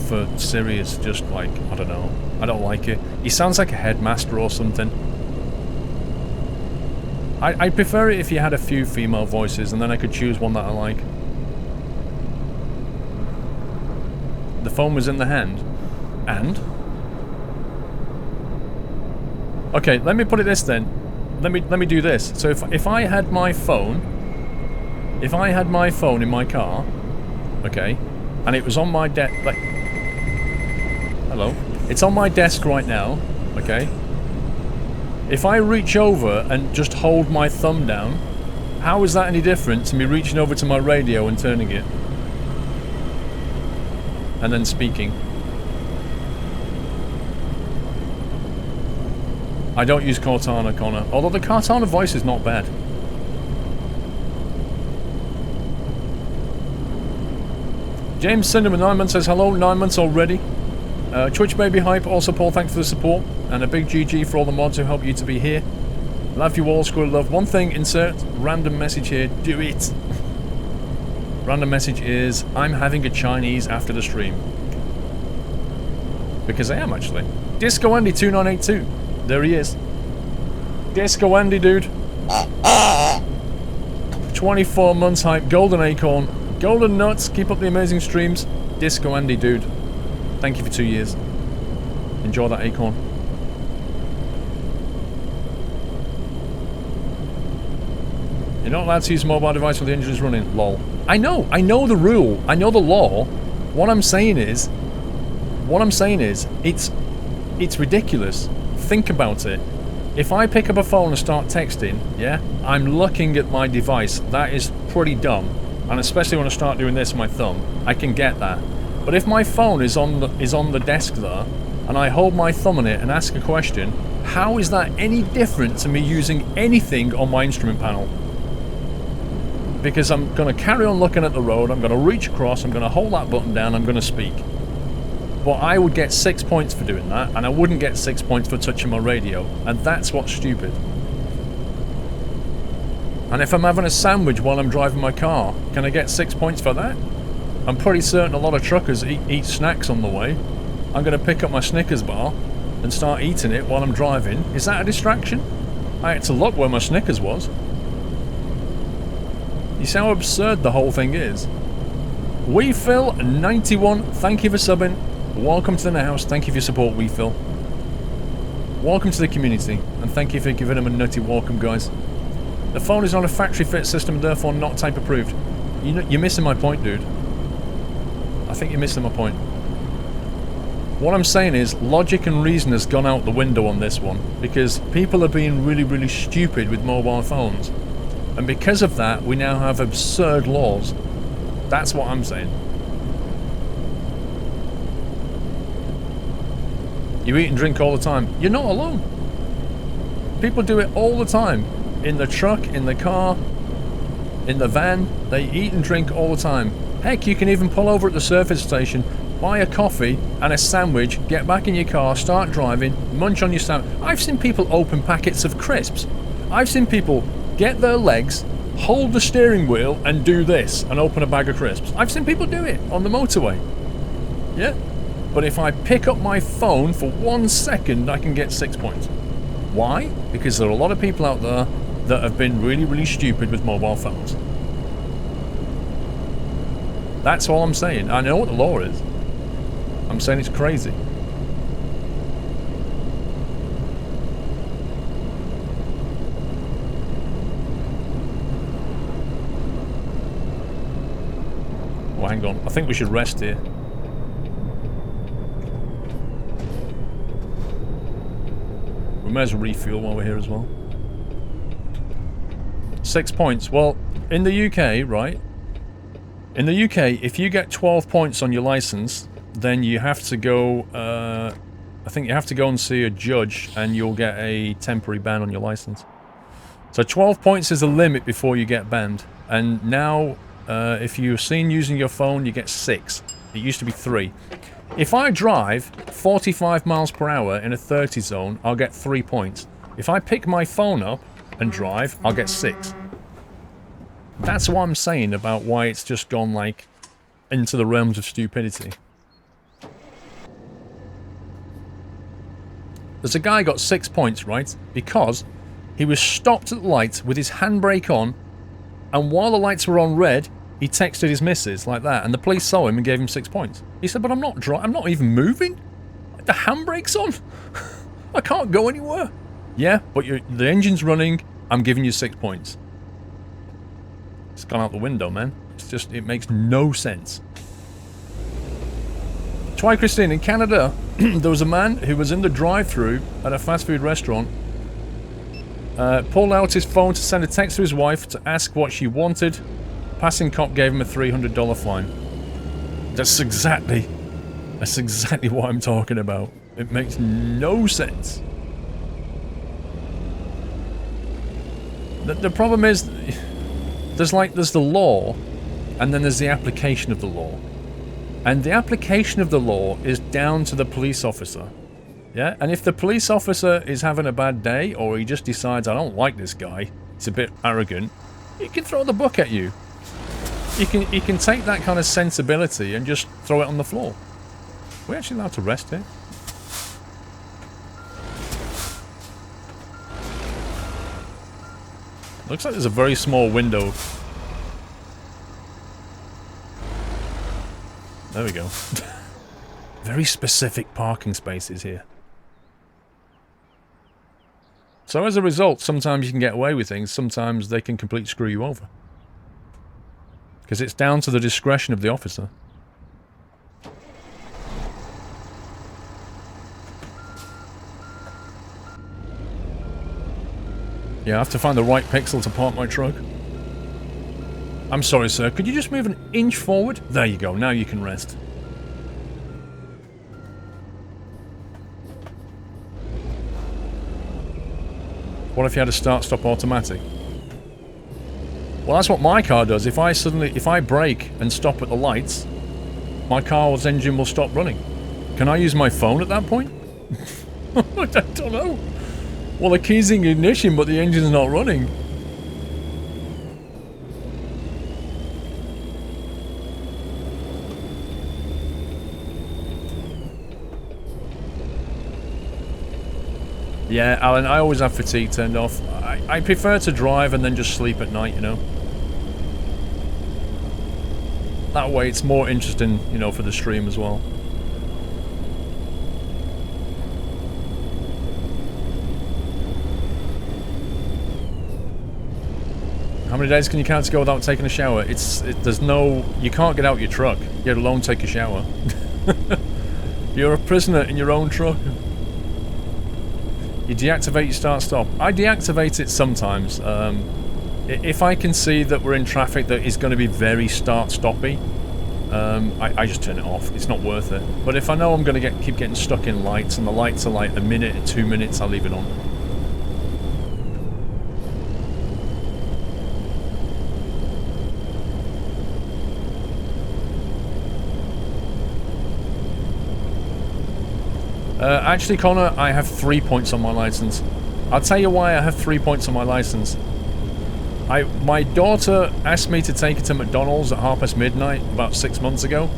for Siri is just like, I don't know. I don't like it. He sounds like a headmaster or something. I prefer it if you had a few female voices and then I could choose one that I like. The phone was in the hand. And? Okay, let me put it this then. Let me do this. So if I had my phone in my car, okay, and it was on my desk, like... Hello? It's on my desk right now, okay? If I reach over and just hold my thumb down, how is that any different to me reaching over to my radio and turning it? And then speaking. I don't use Cortana, Connor. Although the Cortana voice is not bad. James Cinnamon 9 months says hello, 9 months already. Twitch Baby Hype, also Paul, thanks for the support. And a big GG for all the mods who help you to be here. Love you all, Squirrel Love. One thing, insert random message here, do it. Random message is, I'm having a Chinese after the stream. Because I am, actually. Disco Andy 2982. There he is. Disco Andy, dude. 24 months hype, Golden Acorn. Golden Nuts, keep up the amazing streams. Disco Andy, dude. Thank you for 2 years. Enjoy that acorn. You're not allowed to use a mobile device while the engine is running. Lol. I know the rule. I know the law. What I'm saying is, it's ridiculous. Think about it. If I pick up a phone and start texting, yeah, I'm looking at my device. That is pretty dumb. And especially when I start doing this with my thumb, I can get that. But if my phone is on the desk there, and I hold my thumb on it and ask a question, how is that any different to me using anything on my instrument panel? Because I'm going to carry on looking at the road, I'm going to reach across, I'm going to hold that button down, I'm going to speak. But I would get 6 points for doing that, and I wouldn't get 6 points for touching my radio. And that's what's stupid. And if I'm having a sandwich while I'm driving my car, can I get 6 points for that? I'm pretty certain a lot of truckers eat snacks on the way. I'm going to pick up my Snickers bar and start eating it while I'm driving. Is that a distraction? I had to look where my Snickers was. You see how absurd the whole thing is? WePhil91, thank you for subbing. Welcome to the house. Thank you for your support, WePhil. Welcome to the community, and thank you for giving him a nutty welcome, guys. The phone is not a factory fit system, therefore not type approved. You're missing my point, dude. I think you're missing my point. What I'm saying is, logic and reason has gone out the window on this one, because people are being really, really stupid with mobile phones. And because of that, we now have absurd laws. That's what I'm saying. You eat and drink all the time. You're not alone. People do it all the time. In the truck, in the car, in the van. They eat and drink all the time. Heck, you can even pull over at the service station, buy a coffee and a sandwich, get back in your car, start driving, munch on your sandwich. I've seen people open packets of crisps. I've seen people get their legs, hold the steering wheel and do this and open a bag of crisps. I've seen people do it on the motorway. Yeah? But if I pick up my phone for 1 second, I can get 6 points. Why? Because there are a lot of people out there that have been really, really stupid with mobile phones. That's all I'm saying. I know what the law is. I'm saying it's crazy. Oh, hang on. I think we should rest here. We may as well refuel while we're here as well. 6 points. Well, in the UK, right? In the UK, if you get 12 points on your license, then you have to go, I think you have to go and see a judge and you'll get a temporary ban on your license. So 12 points is the limit before you get banned. And now, if you're seen using your phone, you get 6. It used to be 3. If I drive 45 miles per hour in a 30 zone, I'll get 3 points. If I pick my phone up and drive, I'll get 6. That's what I'm saying about why it's just gone, like, into the realms of stupidity. There's a guy got 6 points, right? Because he was stopped at the light with his handbrake on, and while the lights were on red, he texted his missus like that, and the police saw him and gave him 6 points. He said, but I'm not even moving. The handbrake's on. I can't go anywhere. Yeah, but the engine's running. I'm giving you 6 points. It's gone out the window, man. It's just, it makes no sense. Twi Christine, in Canada, there was a man who was in the drive-thru at a fast food restaurant, pulled out his phone to send a text to his wife to ask what she wanted. Passing cop gave him a $300 fine. That's exactly what I'm talking about. It makes no sense. The problem is, there's the law, and then there's the application of the law. And the application of the law is down to the police officer. Yeah? And if the police officer is having a bad day, or he just decides, I don't like this guy, he's a bit arrogant, he can throw the book at you. He can take that kind of sensibility and just throw it on the floor. Are we actually allowed to rest here? Looks like there's a very small window. There we go. Very specific parking spaces here. So as a result, sometimes you can get away with things, sometimes they can completely screw you over. Because it's down to the discretion of the officer. Yeah, I have to find the right pixel to park my truck. I'm sorry, sir. Could you just move an inch forward? There you go. Now you can rest. What if you had a start-stop automatic? Well, that's what my car does. If I brake and stop at the lights, my car's engine will stop running. Can I use my phone at that point? I don't know. Well, the key's in ignition, but the engine's not running. Yeah, Alan, I always have fatigue turned off. I prefer to drive and then just sleep at night, you know. That way it's more interesting, you know, for the stream as well. How many days can you count to go without taking a shower? You can't get out your truck, let alone take a shower. You're a prisoner in your own truck. You deactivate your start-stop. I deactivate it sometimes. If I can see that we're in traffic that is going to be very start-stoppy, I just turn it off. It's not worth it. But if I know I'm going to keep getting stuck in lights, and the lights are like a minute or 2 minutes, I'll leave it on. Actually, Connor, I have 3 points on my license. I'll tell you why I have 3 points on my license. My daughter asked me to take her to McDonald's at midnight about 6 months ago,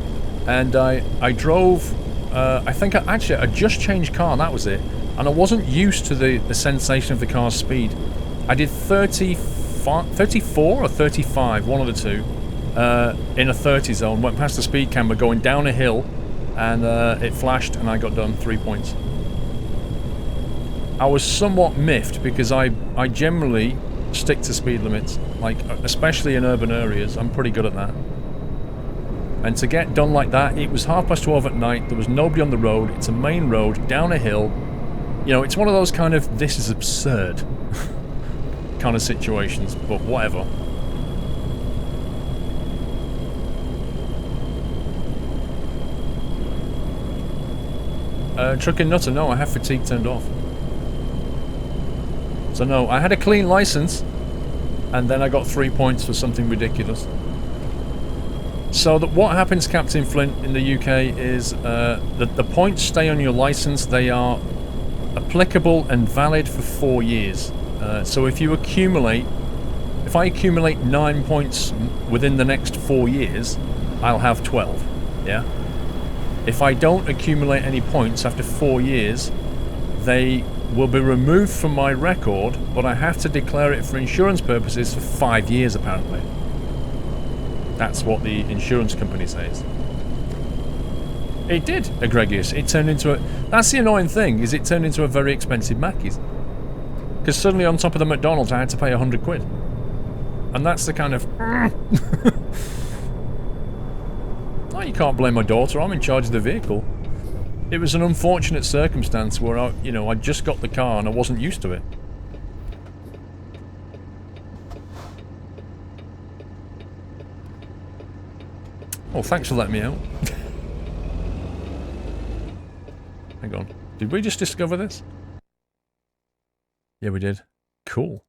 and I drove. I think I just changed car. That was it, and I wasn't used to the sensation of the car's speed. I did 34 or 35, one of the two, in a 30 zone. Went past the speed camera going down a hill. And it flashed and I got done 3 points. I was somewhat miffed because I generally stick to speed limits, like especially in urban areas. I'm pretty good at that. And to get done like that, it was 12:30 at night, there was nobody on the road, it's a main road, down a hill. You know, it's one of those kind of, this is absurd kind of situations, but whatever. Truck and nutter, no, I have fatigue turned off. So no, I had a clean license, and then I got 3 points for something ridiculous. So what happens, Captain Flint, in the UK is that the points stay on your license. They are applicable and valid for 4 years. So if I accumulate 9 points within the next 4 years, I'll have 12, yeah? If I don't accumulate any points after 4 years, they will be removed from my record, but I have to declare it for insurance purposes for 5 years, apparently. That's what the insurance company says. It did, Egregious. It turned into a... That's the annoying thing, is it turned into a very expensive Mackey's. Because suddenly on top of the McDonald's, I had to pay 100 quid. And that's the kind of... Oh, you can't blame my daughter, I'm in charge of the vehicle. it was an unfortunate circumstance where I, you know, I just got the car and I wasn't used to it. Oh, thanks for letting me out. Hang on. Did we just discover this? Yeah, we did. Cool.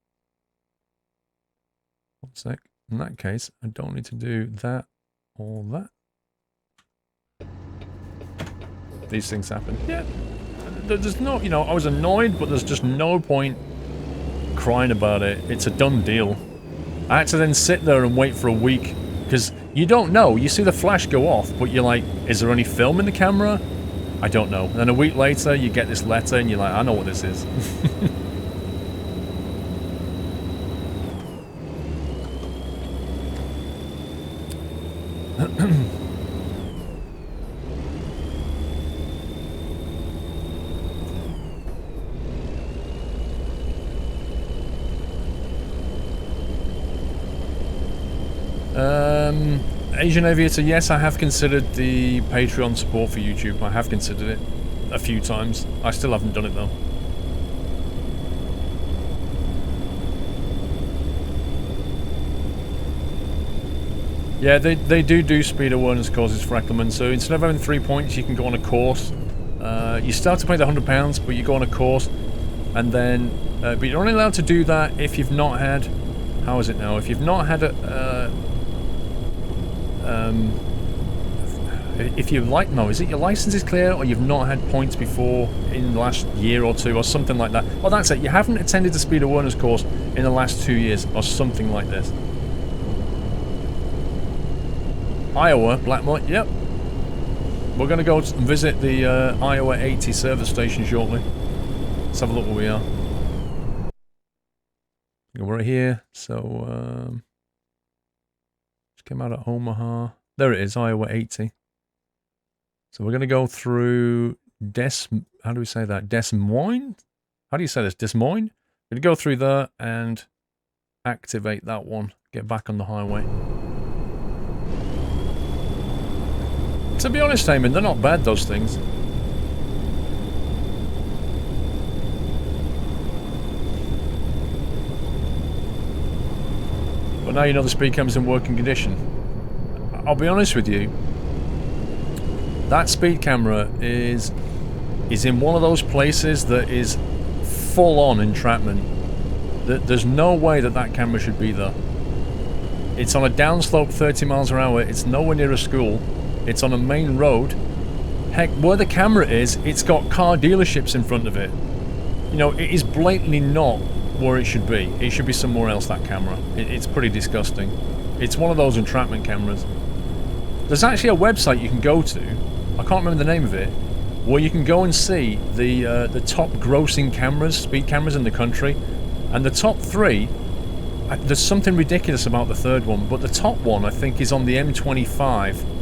One sec. In that case, I don't need to do that or that. These things happen. Yeah. There's no, you know, I was annoyed, but there's just no point crying about it. It's a done deal. I had to then sit there and wait for a week, because you don't know. You see the flash go off, but you're like, is there any film in the camera? I don't know. And then a week later, you get this letter, and you're like, I know what this is. Asian Aviator, yes, I have considered the Patreon support for YouTube. I have considered it a few times. I still haven't done it though. Yeah, they do speed awareness courses for Eckelman, so instead of having 3 points, you can go on a course. You start to pay the £100, but you go on a course, and then... but you're only allowed to do that if you've not had... How is it now? If you've not had a... if you like... No, is it your license is clear, or you've not had points before in the last year or two, or something like that? Well, that's it. You haven't attended the speed awareness course in the last 2 years, or something like this. Iowa, Blackmore, yep. We're going to go visit the Iowa 80 service station shortly. Let's have a look where we are. We're here, so... just came out of Omaha. There it is, Iowa 80. So we're going to go through how do we say that? Des Moines? How do you say this? Des Moines? We're going to go through there and activate that one. Get back on the highway. To be honest, Eamon, they're not bad, those things. But now you know the speed camera's in working condition. I'll be honest with you, that speed camera is in one of those places that is full-on entrapment. There's no way that camera should be there. It's on a downslope 30 miles per hour, it's nowhere near a school. It's on a main road. Heck, where the camera is, it's got car dealerships in front of it. You know, it is blatantly not where it should be. It should be somewhere else, that camera. It's pretty disgusting. It's one of those entrapment cameras. There's actually a website you can go to, I can't remember the name of it, where you can go and see the top grossing cameras, speed cameras in the country. And the top 3, there's something ridiculous about the third one, but the top one I think is on the M25.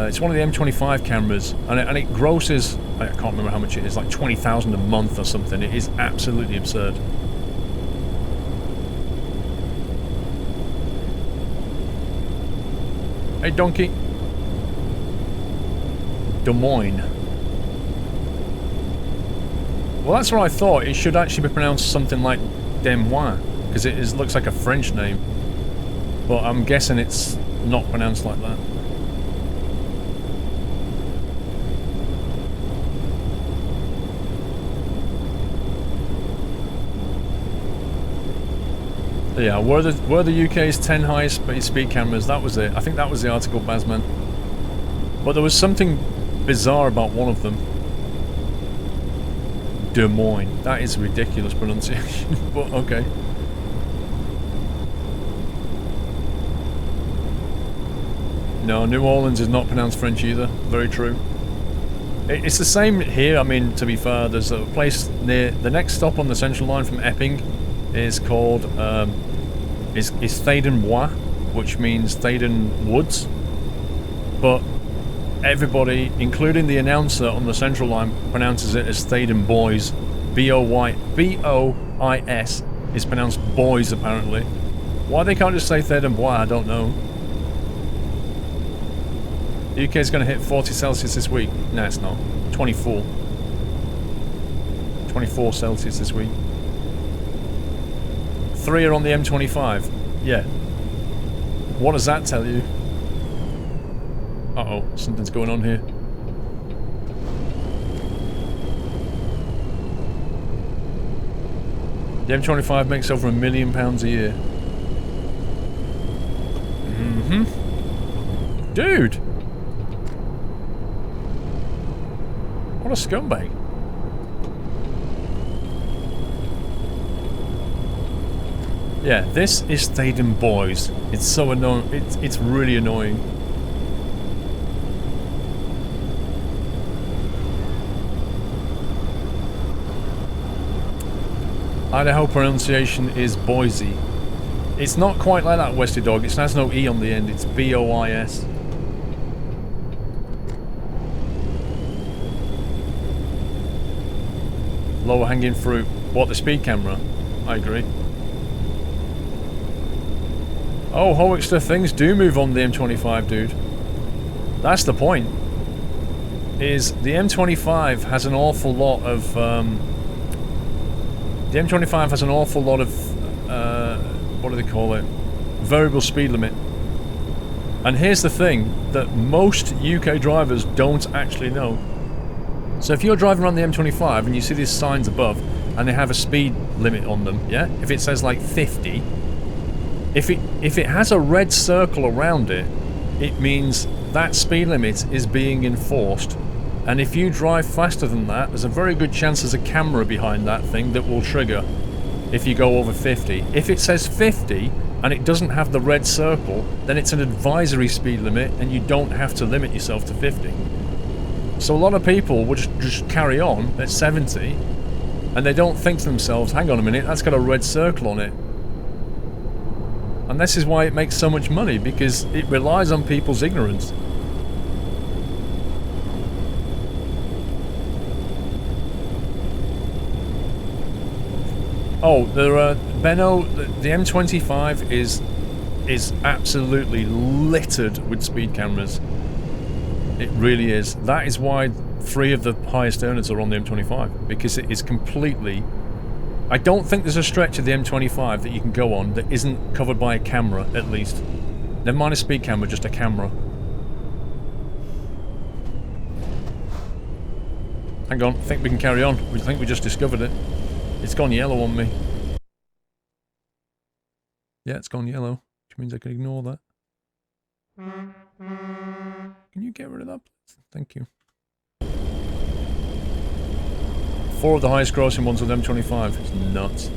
It's one of the M25 cameras, and it grosses, I can't remember how much it is, like 20,000 a month or something. It is absolutely absurd. Hey, donkey. Des Moines. Well, that's what I thought. It should actually be pronounced something like Des Moines, because it looks like a French name. But I'm guessing it's not pronounced like that. Yeah, were the UK's 10 highest speed cameras, that was it. I think that was the article, Bazman. But there was something bizarre about one of them. Des Moines. That is ridiculous pronunciation, but okay. No, New Orleans is not pronounced French either. Very true. It's the same here. I mean, to be fair, there's a place near... The next stop on the Central Line from Epping is called is Thaden Bois, which means Thaden Woods, but everybody, including the announcer on the Central Line, pronounces it as Thaden Boys. B-O-I-S is pronounced boys apparently. Why they can't just say Thaden Bois, I don't know. The UK is going to hit 40 Celsius this week. No, it's not. 24. 24 Celsius this week. 3 are on the M25. Yeah. What does that tell you? Uh-oh, something's going on here. The M25 makes over £1 million a year. Mm-hmm. Dude! What a scumbag. Yeah, this is Staden Boys. It's so annoying. It's really annoying. Idaho pronunciation is Boise. It's not quite like that, Westy Dog. It has no E on the end. It's B-O-I-S. Lower hanging fruit. What, the speed camera? I agree. Oh, Hoexter, things do move on the M25, dude. That's the point. Is the M25 has an awful lot of the M25 has an awful lot of what do they call it? Variable speed limit. And here's the thing that most UK drivers don't actually know. So if you're driving around the M25 and you see these signs above and they have a speed limit on them, yeah? If it says like 50, if it has a red circle around it, it means that speed limit is being enforced. And if you drive faster than that, there's a very good chance there's a camera behind that thing that will trigger if you go over 50. If it says 50 and it doesn't have the red circle, then it's an advisory speed limit and you don't have to limit yourself to 50. So a lot of people will just carry on at 70 and they don't think to themselves, hang on a minute, that's got a red circle on it. And this is why it makes so much money, because it relies on people's ignorance. Oh, Benno, the M25 is absolutely littered with speed cameras. It really is. That is why 3 of the highest earners are on the M25, because it is completely... I don't think there's a stretch of the M25 that you can go on that isn't covered by a camera, at least. Never mind a speed camera, just a camera. Hang on, I think we can carry on. I think we just discovered it. It's gone yellow on me. Yeah, it's gone yellow, which means I can ignore that. Can you get rid of that, please? Thank you. 4 of the highest grossing ones with M25. It's nuts.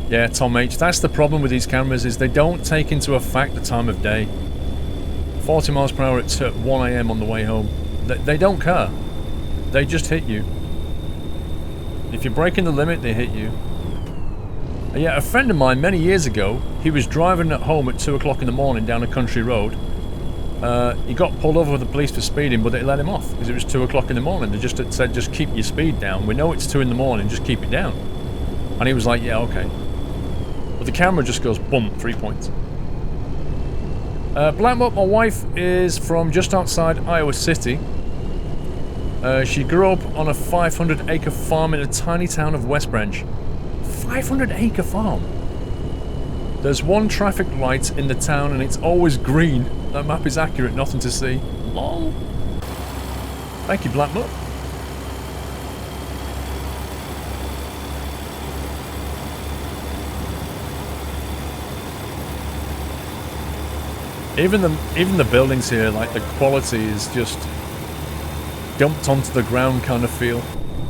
Yeah, Tom H. That's the problem with these cameras, is they don't take into effect the time of day. 40 miles per hour at 1 AM on the way home. They don't care. They just hit you. If you're breaking the limit, they hit you. And yeah, a friend of mine many years ago, he was driving at home at 2 o'clock in the morning down a country road. He got pulled over with the police for speeding, but they let him off because it was 2 o'clock in the morning. They just said, just keep your speed down. We know it's 2 in the morning, just keep it down. And he was like, yeah, okay. But the camera just goes, boom, 3 points. Blackmore, my wife is from just outside Iowa City. She grew up on a 500-acre farm in a tiny town of West Branch. 500-acre farm? There's 1 traffic light in the town and it's always green. That map is accurate, nothing to see. Lol. Thank you, Blackmore. Even the buildings here, like the quality is just dumped onto the ground kind of feel.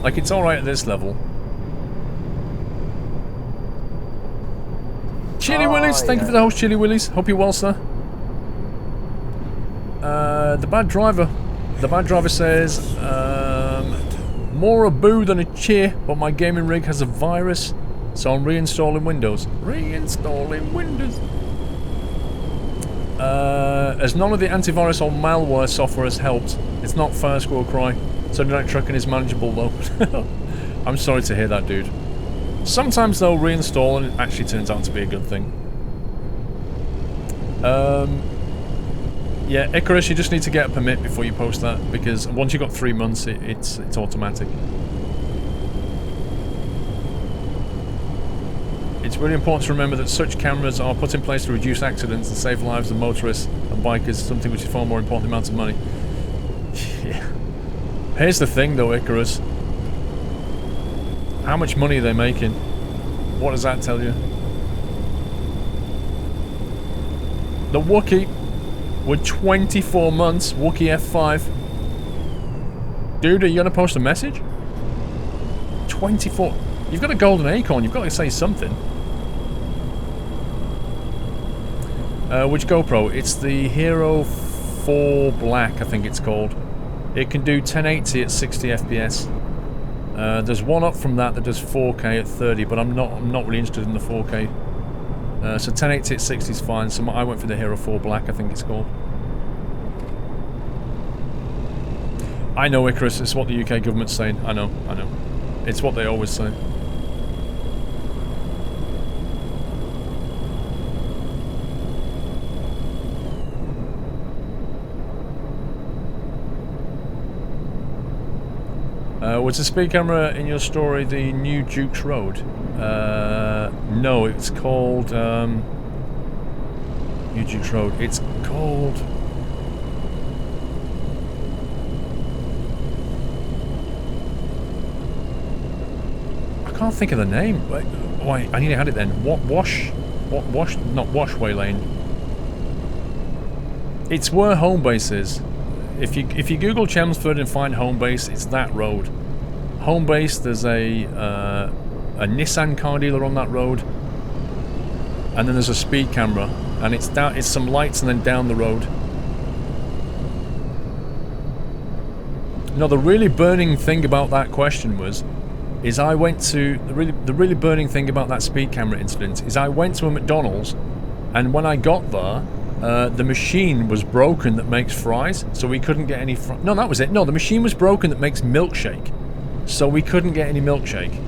Like it's alright at this level. Chili Willies, thank you for the host, Chili Willies. Hope you're well, sir. The bad driver says, more a boo than a cheer, but my gaming rig has a virus, so I'm reinstalling Windows. Reinstalling Windows. As none of the antivirus or malware software has helped, it's not fair, Squirrel Cry. So Night Trucking is manageable though. I'm sorry to hear that, dude. Sometimes though, reinstalling actually turns out to be a good thing. Yeah, Icarus, you just need to get a permit before you post that, because once you've got 3 months, it's automatic. It's really important to remember that such cameras are put in place to reduce accidents and save lives of motorists and bikers, something which is far more important than the amount of money. Yeah. Here's the thing though, Icarus. How much money are they making? What does that tell you? The Wookiee with 24 months, Wookiee F5. Dude, are you gonna post a message? 24. You've got a golden acorn, you've got to say something. Which GoPro? It's the Hero 4 Black, I think it's called. It can do 1080 at 60 FPS. There's one up from that does 4K at 30, but I'm not really interested in the 4K. So 1080 at 60 is fine. So I went for the Hero 4 Black, I think it's called. I know, Icarus, it's what the UK government's saying. I know. It's what they always say. Was the speed camera in your story the new Duke's Road? No, it's called New Duke's Road. It's called... I can't think of the name. Wait, I need to add it then. Not Washway Lane. It's where home base is. If you Google Chelmsford and find home base, it's that road. Home base, there's a Nissan car dealer on that road, and then there's a speed camera, and it's some lights and then down the road. No, the really burning thing about that question is I went to the really burning thing about that speed camera incident is I went to a McDonald's, and when I got there, the machine was broken that makes fries, so we couldn't get any fries. No, that was it. No, the machine was broken that makes milkshake, so we couldn't get any milkshake.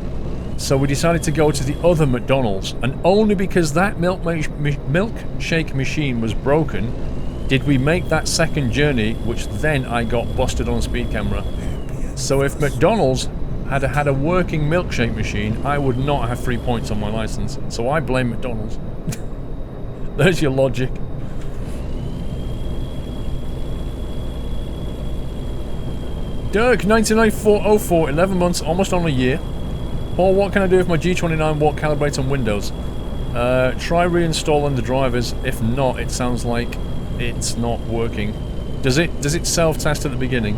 So we decided to go to the other McDonald's, and only because that milkshake machine was broken did we make that second journey, which then I got busted on a speed camera. So if McDonald's had had a working milkshake machine, I would not have 3 points on my license. So I blame McDonald's. There's your logic. Dirk, 1994-04, 11 months, almost on a year. Paul, what can I do if my G29 won't calibrate on Windows? Try reinstalling the drivers. If not, it sounds like it's not working. Does it self-test at the beginning?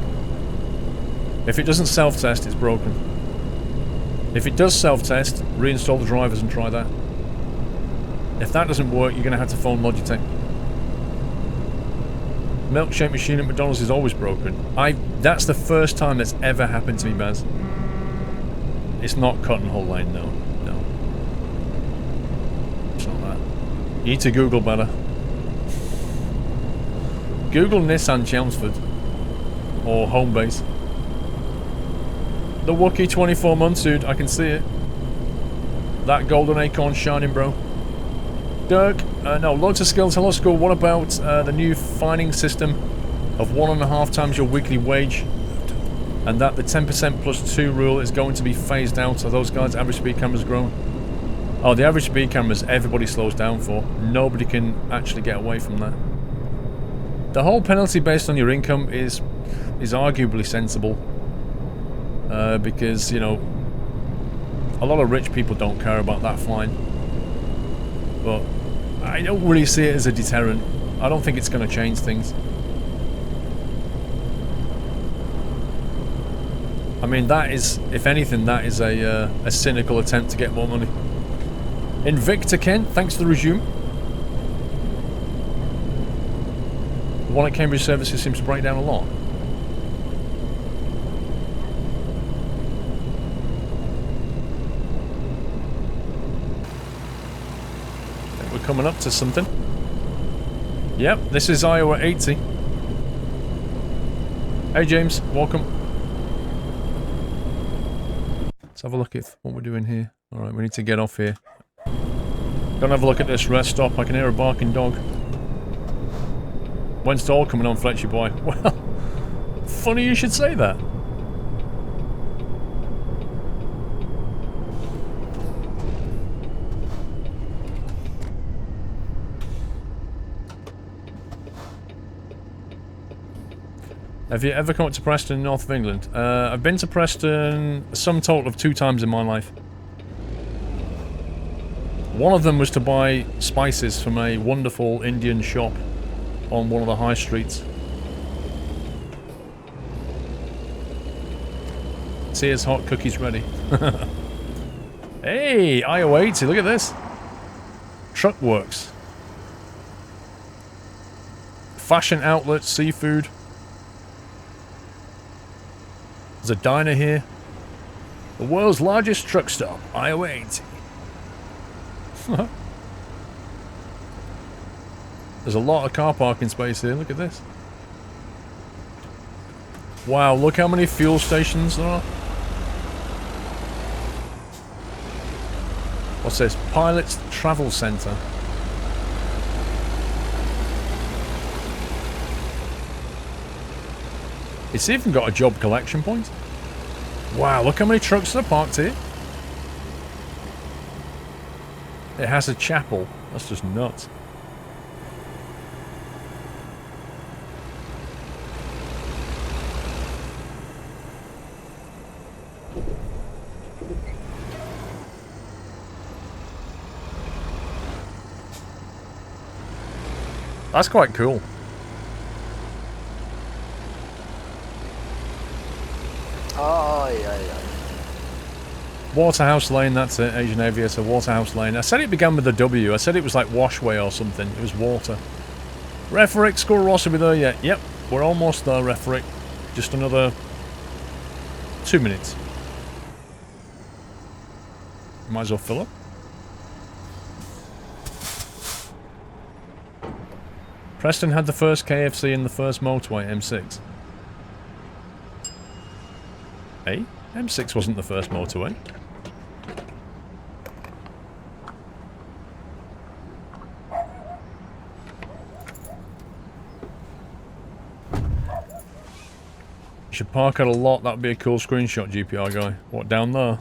If it doesn't self-test, it's broken. If it does self-test, reinstall the drivers and try that. If that doesn't work, you're going to have to phone Logitech. Milkshake machine at McDonald's is always broken. That's the first time that's ever happened to me, Baz. It's not Cotton Hole Lane, no. No. It's not that. You need to Google better. Google Nissan Chelmsford. Or Homebase. The Wookiee 24 months, dude. I can see it. That golden acorn shining, bro. Dirk, no, loads of skills. Hello, school. What about the new fining system of 1.5 times your weekly wage? And that the 10% plus 2 rule is going to be phased out. Are those guys' average speed cameras grown? Oh, the average speed cameras everybody slows down for. Nobody can actually get away from that. The whole penalty based on your income is arguably sensible. Because, you know, a lot of rich people don't care about that fine. But I don't really see it as a deterrent. I don't think it's going to change things. I mean, that is, if anything, that is a cynical attempt to get more money. Invicta Kent, thanks for the resume. The one at Cambridge Services seems to break down a lot. I think we're coming up to something. Yep, this is Iowa 80. Hey James, welcome. Let's have a look at what we're doing here. Alright, we need to get off here. Gonna have a look at this rest stop. I can hear a barking dog. When's it all coming on, Fletchy boy? Well, funny you should say that. Have you ever come up to Preston, north of England? I've been to Preston a sum total of 2 times in my life. One of them was to buy spices from a wonderful Indian shop on one of the high streets. Tears hot, cookies ready. Hey, IO80, look at this. Truck works. Fashion outlet, seafood. There's a diner here. The world's largest truck stop, IO80. There's a lot of car parking space here, look at this. Wow, look how many fuel stations there are. What's this? Pilot's Travel Centre. It's even got a job collection point. Wow, look how many trucks are parked here. It has a chapel. That's just nuts. That's quite cool. Ay, ay, ay. Waterhouse Lane, that's it, Asian Aviator, Waterhouse Lane. I said it began with a W. I said it was like Washway or something. It was water. Referick, Squirrel Ross will be there yet. Yep, we're almost there, Referick. Just another 2 minutes. Might as well fill up. Preston had the first KFC in the first motorway, M6. Hey, M6 wasn't the first motorway. You should park at a lot, that would be a cool screenshot, GPR guy. What, down there?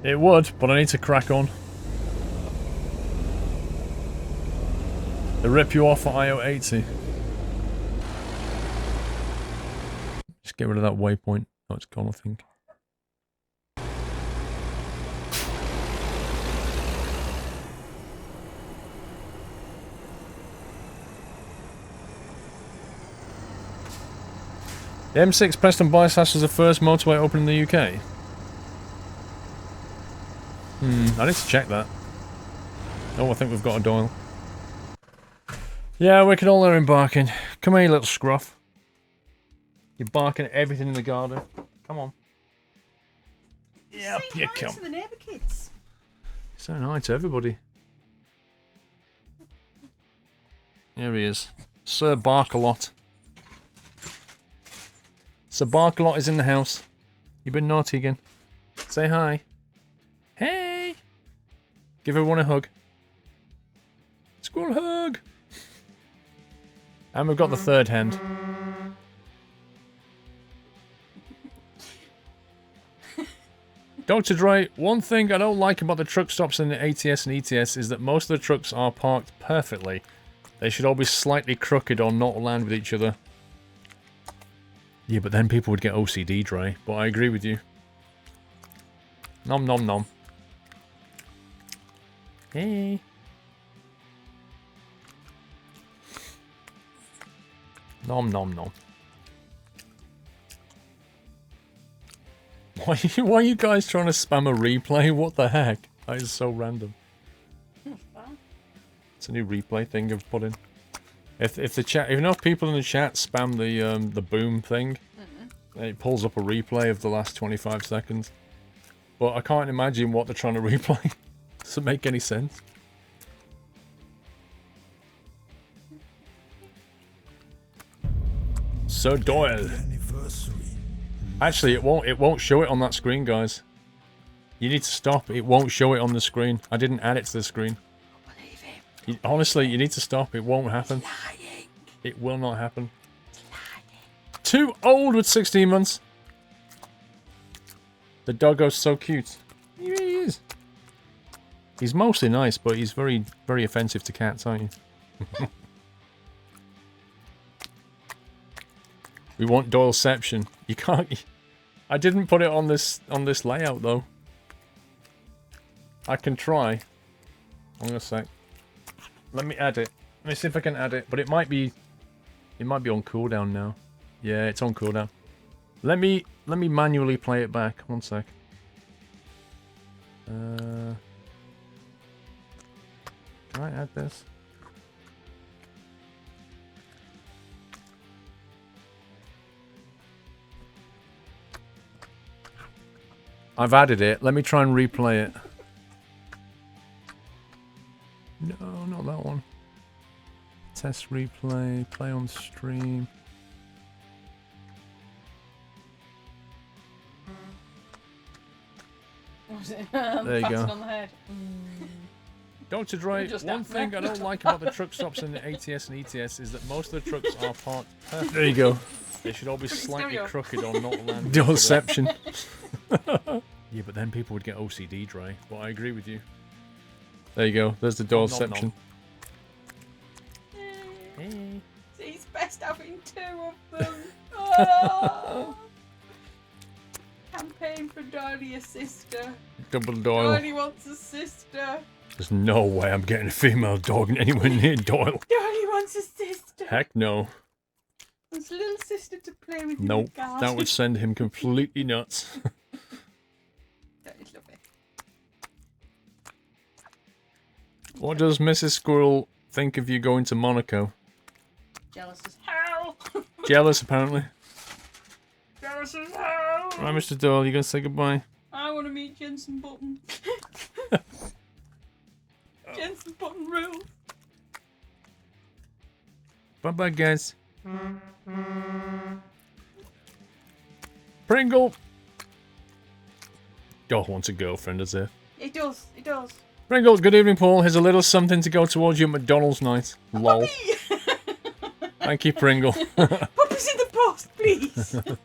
It would, but I need to crack on. They rip you off at IO80. Just get rid of that waypoint. Oh, it's gone, I think. The M6 Preston Bypass was the first motorway open in the UK. I need to check that. Oh, I think we've got a Doyle. Yeah, we can all hear him barking. Come here, you little scruff. You're barking at everything in the garden. Come on. Yeah, up you come. To the neighbour kids. So hi to everybody. Here he is. Sir Barkalot. Sir Barkalot is in the house. You've been naughty again. Say hi. Hey! Give everyone a hug. Squirrel hug! And we've got the third hand. Dr. Dre, one thing I don't like about the truck stops in the ATS and ETS is that most of the trucks are parked perfectly. They should all be slightly crooked or not land with each other. Yeah, but then people would get OCD, Dre. But I agree with you. Nom nom nom. Hey. Nom nom nom. Why are you guys trying to spam a replay? What the heck? That is so random. It's a new replay thing I've put in. If the chat, if enough people in the chat spam the boom thing, it pulls up a replay of the last 25 seconds. But I can't imagine what they're trying to replay. Does it make any sense? Sir Doyle. Actually, it won't show it on that screen, guys. You need to stop. It won't show it on the screen. I didn't add it to the screen. Honestly, you need to stop. It won't happen. It will not happen. Too old with 16 months. The doggo's so cute. He really is. He's mostly nice, but he's very, very offensive to cats, aren't you? We want Doyleception. You can't... I didn't put it on this layout, though. I can try. Hang on a sec. Let me add it. Let me see if I can add it. But it might be on cooldown now. Yeah, it's on cooldown. Let me manually play it back. 1 sec. Can I add this? I've added it. Let me try and replay it. No, not that one. Test replay, play on stream. There you go. On the head. Dr. Dre, one thing I don't like about the truck stops in the ATS and ETS is that most of the trucks are parked perfect. There you go. They should all be slightly crooked or not land. Doyleception. Yeah, but then people would get OCD, Dre. But I agree with you. There you go. There's the Doyleception. Hey. He's best having 2 of them. Oh. Campaign for Doily a sister. Double Doyle. Doily wants a sister. There's no way I'm getting a female dog anywhere near Doyle. Doily wants a sister. Heck no. There's a little sister to play with. Nope. That would send him completely nuts. Doily's lovely. What does Mrs. Squirrel think of you going to Monaco? Jealous as hell. Jealous, apparently. Jealous as hell. Right, Mr. Doyle, you gonna say goodbye? I want to meet Jensen Button. Jensen Button rules. Bye-bye, guys. Pringle! Dog wants a girlfriend, does it? It does, it does. Pringle, good evening, Paul. Here's a little something to go towards your McDonald's night. Lol. Thank you, Pringle. Puppies in the post, please. I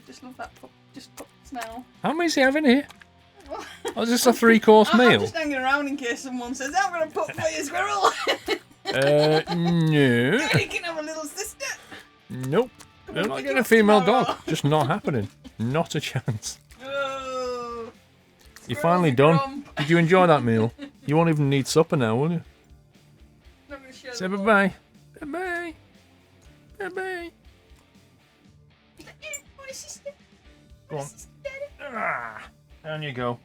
just love that pup. Just pups now. How many is he having here? Oh, is this a 3-course meal? I'm just hanging around in case someone says, I'm going to put for you, squirrel. No. You can have a little sister. Nope. They're not getting a female dog. Just not happening. Not a chance. Oh, You're finally done. Did you enjoy that meal? You won't even need supper now, will you? Say bye-bye. Bye-bye. Bye-bye. My sister. Go on. Ah, down you go.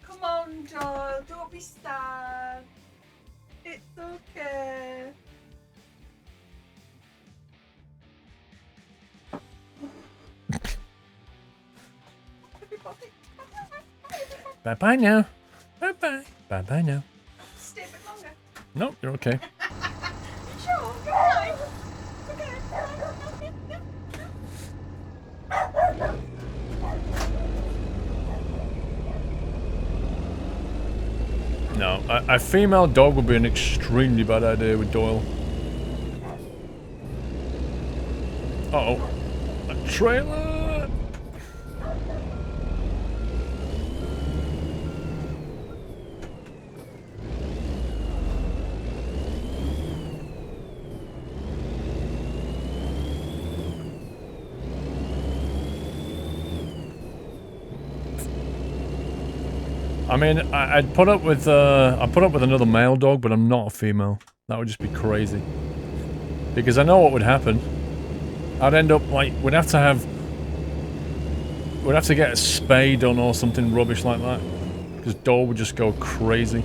Come on, Joel. Don't be sad. It's okay. Bye-bye now. Bye-bye. Bye-bye now. Stay a bit longer. Nope, you're okay. Sure, you're fine. Okay. No, a female dog would be an extremely bad idea with Doyle. Uh-oh. A trailer! I mean, I'd put up with another male dog, but I'm not a female. That would just be crazy. Because I know what would happen. I'd end up like we'd have to get a spay done or something rubbish like that. Because Dole would just go crazy.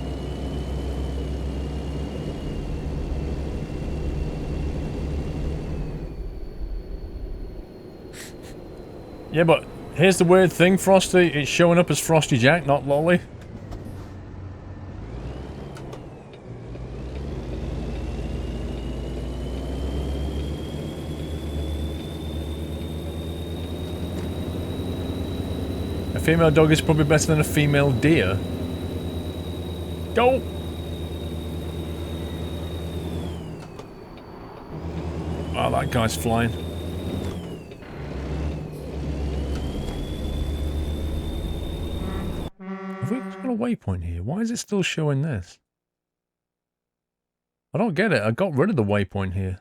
Yeah, but here's the weird thing, Frosty. It's showing up as Frosty Jack, not Lolly. A female dog is probably better than a female deer. Go! Oh, that guy's flying. Have we got a waypoint here? Why is it still showing this? I don't get it. I got rid of the waypoint here.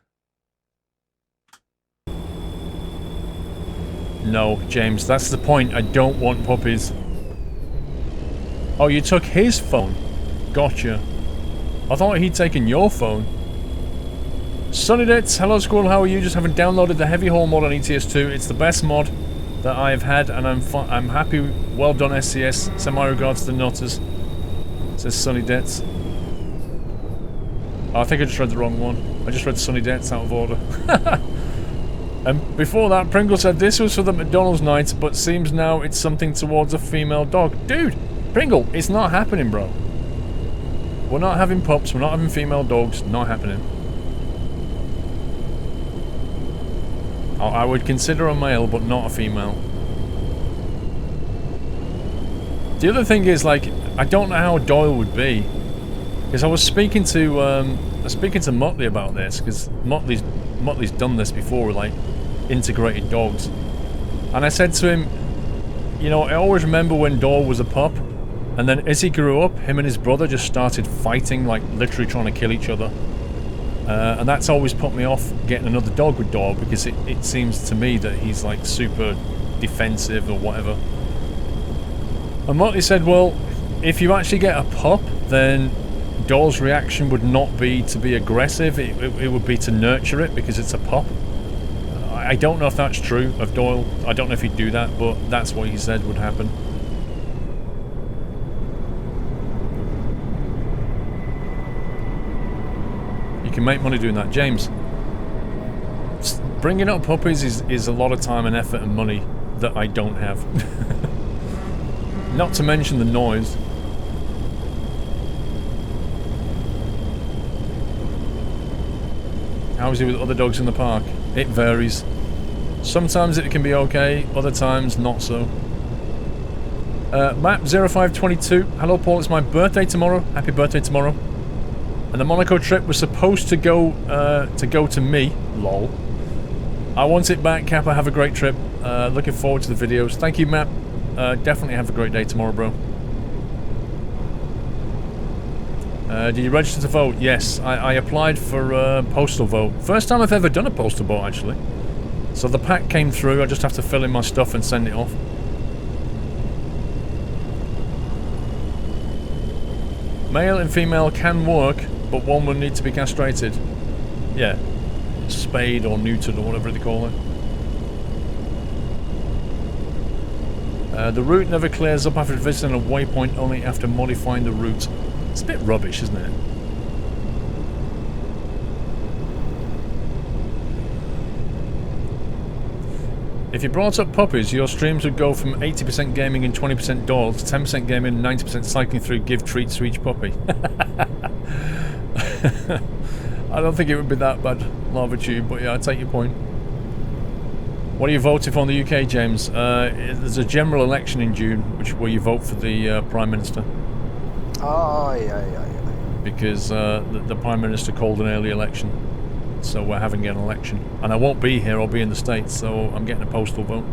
No, James, that's the point. I don't want puppies. Oh, you took his phone. Gotcha. I thought he'd taken your phone. Sunnydits, hello Squirrel, how are you? Just haven't downloaded the heavy haul mod on ETS2. It's the best mod that I've had, and I'm happy. Well done, SCS. Send my regards to the Nutters. Says Sunnydits. Oh, I think I just read the wrong one. I just read Sunnydits out of order. And before that, Pringle said this was for the McDonald's night, but seems now it's something towards a female dog. Dude, Pringle, it's not happening, bro. We're not having pups, we're not having female dogs, not happening. I would consider a male, but not a female. The other thing is, like, I don't know how Doyle would be. Because I was speaking to Motley about this, because Motley's done this before with, like, integrated dogs. And I said to him, you know, I always remember when Doyle was a pup, and then as he grew up, him and his brother just started fighting, like, literally trying to kill each other. And that's always put me off getting another dog with Doyle, because it seems to me that he's, like, super defensive or whatever. And Motley said, well, if you actually get a pup, then Doyle's reaction would not be to be aggressive, it would be to nurture it because it's a pup. I don't know if that's true of Doyle. I don't know if he'd do that, but that's what he said would happen. You can make money doing that. James, bringing up puppies is a lot of time and effort and money that I don't have. Not to mention the noise. How is he with other dogs in the park? It varies. Sometimes it can be okay, other times not so. Map0522. Hello Paul, it's my birthday tomorrow. Happy birthday tomorrow. And the Monaco trip was supposed to go to me. Lol. I want it back, Kappa. Have a great trip. Looking forward to the videos. Thank you, Map. Definitely have a great day tomorrow, bro. Did you register to vote? Yes, I applied for postal vote. First time I've ever done a postal vote, actually. So the pack came through, I just have to fill in my stuff and send it off. Male and female can work, but one will need to be castrated. Yeah. Spayed or neutered or whatever they call it. The route never clears up after visiting a waypoint, only after modifying the route. It's a bit rubbish, isn't it? If you brought up puppies, your streams would go from 80% gaming and 20% Doyle to 10% gaming and 90% cycling through give treats to each puppy. I don't think it would be that bad, Lava Tube, but yeah, I take your point. What are you voting for in the UK, James? There's a general election in June, where you vote for the Prime Minister. Oh, yeah. Because the Prime Minister called an early election. So we're having an election. And I won't be here, I'll be in the States, so I'm getting a postal vote.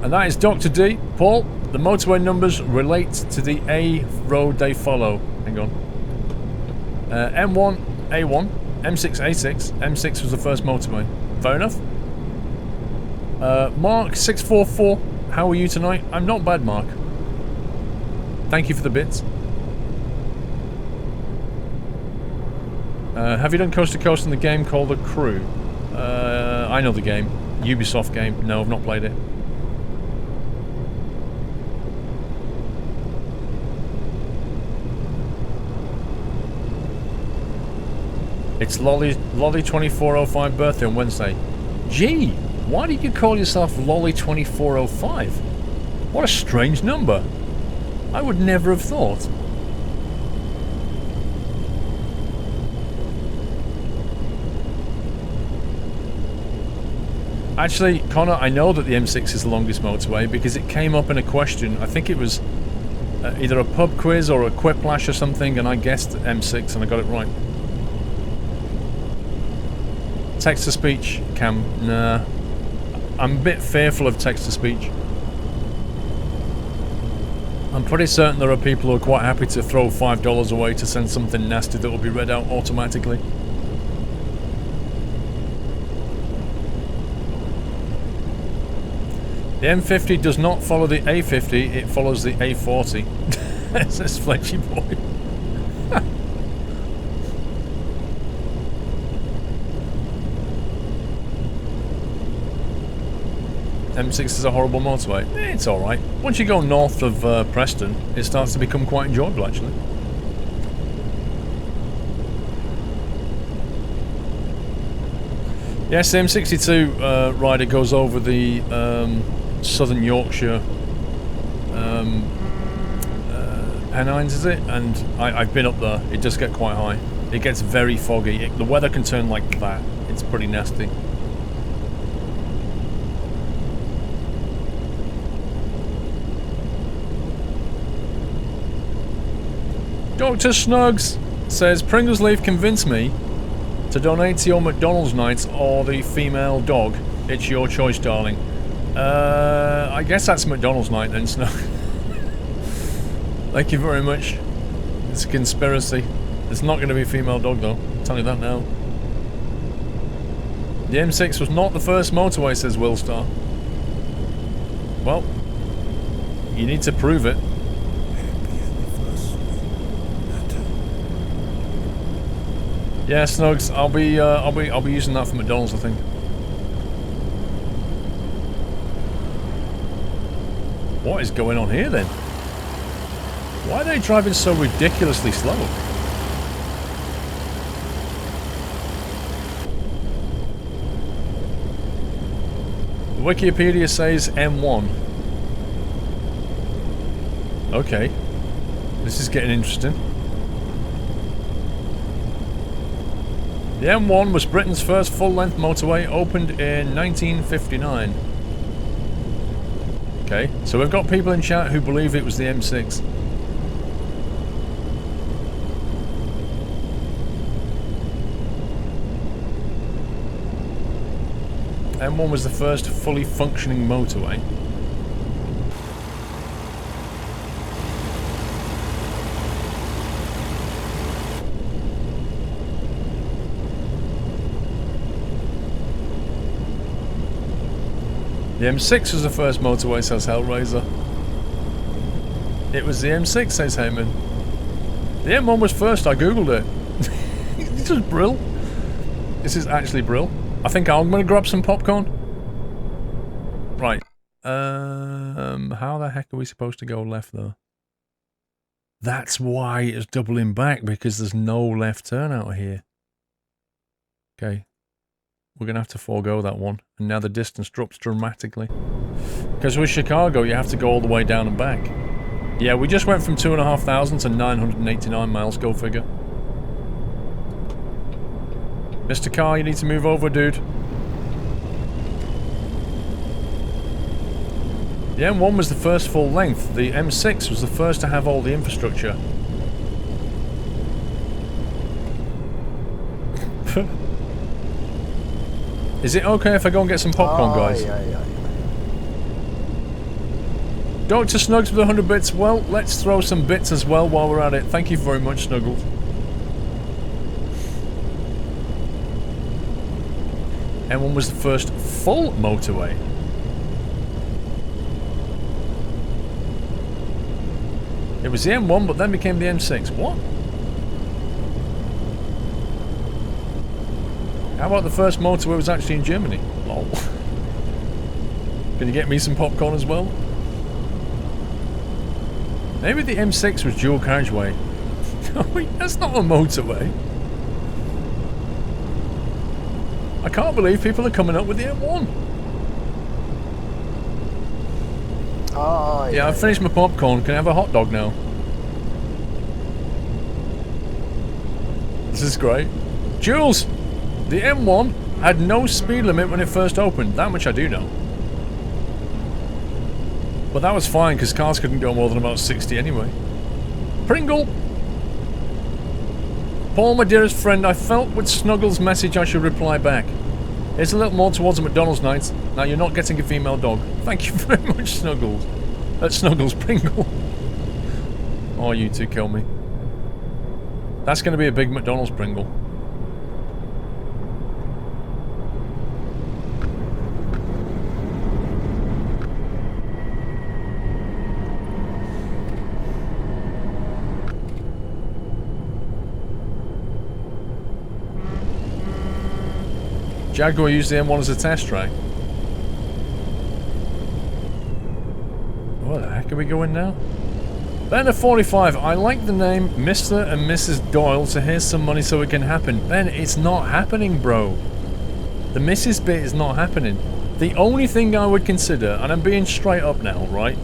And that is Dr. D. Paul, the motorway numbers relate to the A road they follow. Hang on. M1, A1, M6, A6. M6 was the first motorway. Fair enough. Mark644, how are you tonight? I'm not bad, Mark. Thank you for the bits. Have you done Coast to Coast in the game called The Crew? I know the game. Ubisoft game. No, I've not played it. It's Lolly 2405 birthday on Wednesday. Gee, why did you call yourself Lolly 2405? What a strange number. I would never have thought. Actually, Connor, I know that the M6 is the longest motorway because it came up in a question. I think it was either a pub quiz or a quiplash or something, and I guessed M6 and I got it right. Text-to-speech, Cam, nah. I'm a bit fearful of text-to-speech. I'm pretty certain there are people who are quite happy to throw $5 away to send something nasty that will be read out automatically. The M50 does not follow the A50, it follows the A40. Says Fletchy Boy. M6 is a horrible motorway. It's alright. Once you go north of Preston, it starts to become quite enjoyable, actually. Yes, the M62 rider goes over the Southern Yorkshire Pennines, is it? And I've been up there. It does get quite high. It gets very foggy. The weather can turn like that. It's pretty nasty. Dr. Snugs says, Pringles Leaf convinced me to donate to your McDonald's nights or the female dog. It's your choice, darling. I guess that's McDonald's night then, Snug. Thank you very much. It's a conspiracy. It's not going to be a female dog though, I'll tell you that now. The M6 was not the first motorway, says Willstar. Well, you need to prove it. Yeah, Snugs, I'll be using that for McDonald's, I think. What is going on here then? Why are they driving so ridiculously slow? The Wikipedia says M1. Okay. This is getting interesting. The M1 was Britain's first full-length motorway, opened in 1959. Okay, so we've got people in chat who believe it was the M6. M1 was the first fully functioning motorway. The M6 was the first motorway, says Hellraiser. It was the M6, says Heyman. The M1 was first, I googled it. This is brill. This is actually brill. I think I'm going to grab some popcorn. Right. How the heck are we supposed to go left though? That's why it's doubling back, because there's no left turn out here. Okay. We're going to have to forego that one. And now the distance drops dramatically. Because with Chicago, you have to go all the way down and back. Yeah, we just went from 2,500 to 989 miles, go figure. Mr. Carr, you need to move over, dude. The M1 was the first full length. The M6 was the first to have all the infrastructure. Is it okay if I go and get some popcorn, guys? Dr. Snugs with 100 bits. Well, let's throw some bits as well while we're at it. Thank you very much, Snuggles. M1 was the first full motorway. It was the M1, but then became the M6. What? How about the first motorway was actually in Germany? Lol. Can you get me some popcorn as well? Maybe the M6 was dual carriageway. Wait, that's not a motorway. I can't believe people are coming up with the M1. Oh, yeah, I've finished my popcorn. Can I have a hot dog now? This is great. Jules! The M1 Had no speed limit when it first opened. That much I do know. But that was fine because cars couldn't go more than about 60 anyway. Pringle! Paul, my dearest friend, I felt with Snuggles' message I should reply back. It's a little more towards the McDonald's night. Now you're not getting a female dog. Thank you very much, Snuggles. Snuggles, Pringle. Oh, you two kill me. That's going to be a big McDonald's Pringle. Jaguar used the M1 as a test track. Where the heck are we going now? Ben at 45, I like the name Mr. and Mrs. Doyle, so here's some money so it can happen. Ben, it's not happening, bro. The Mrs. bit is not happening. The only thing I would consider, and I'm being straight up now, right?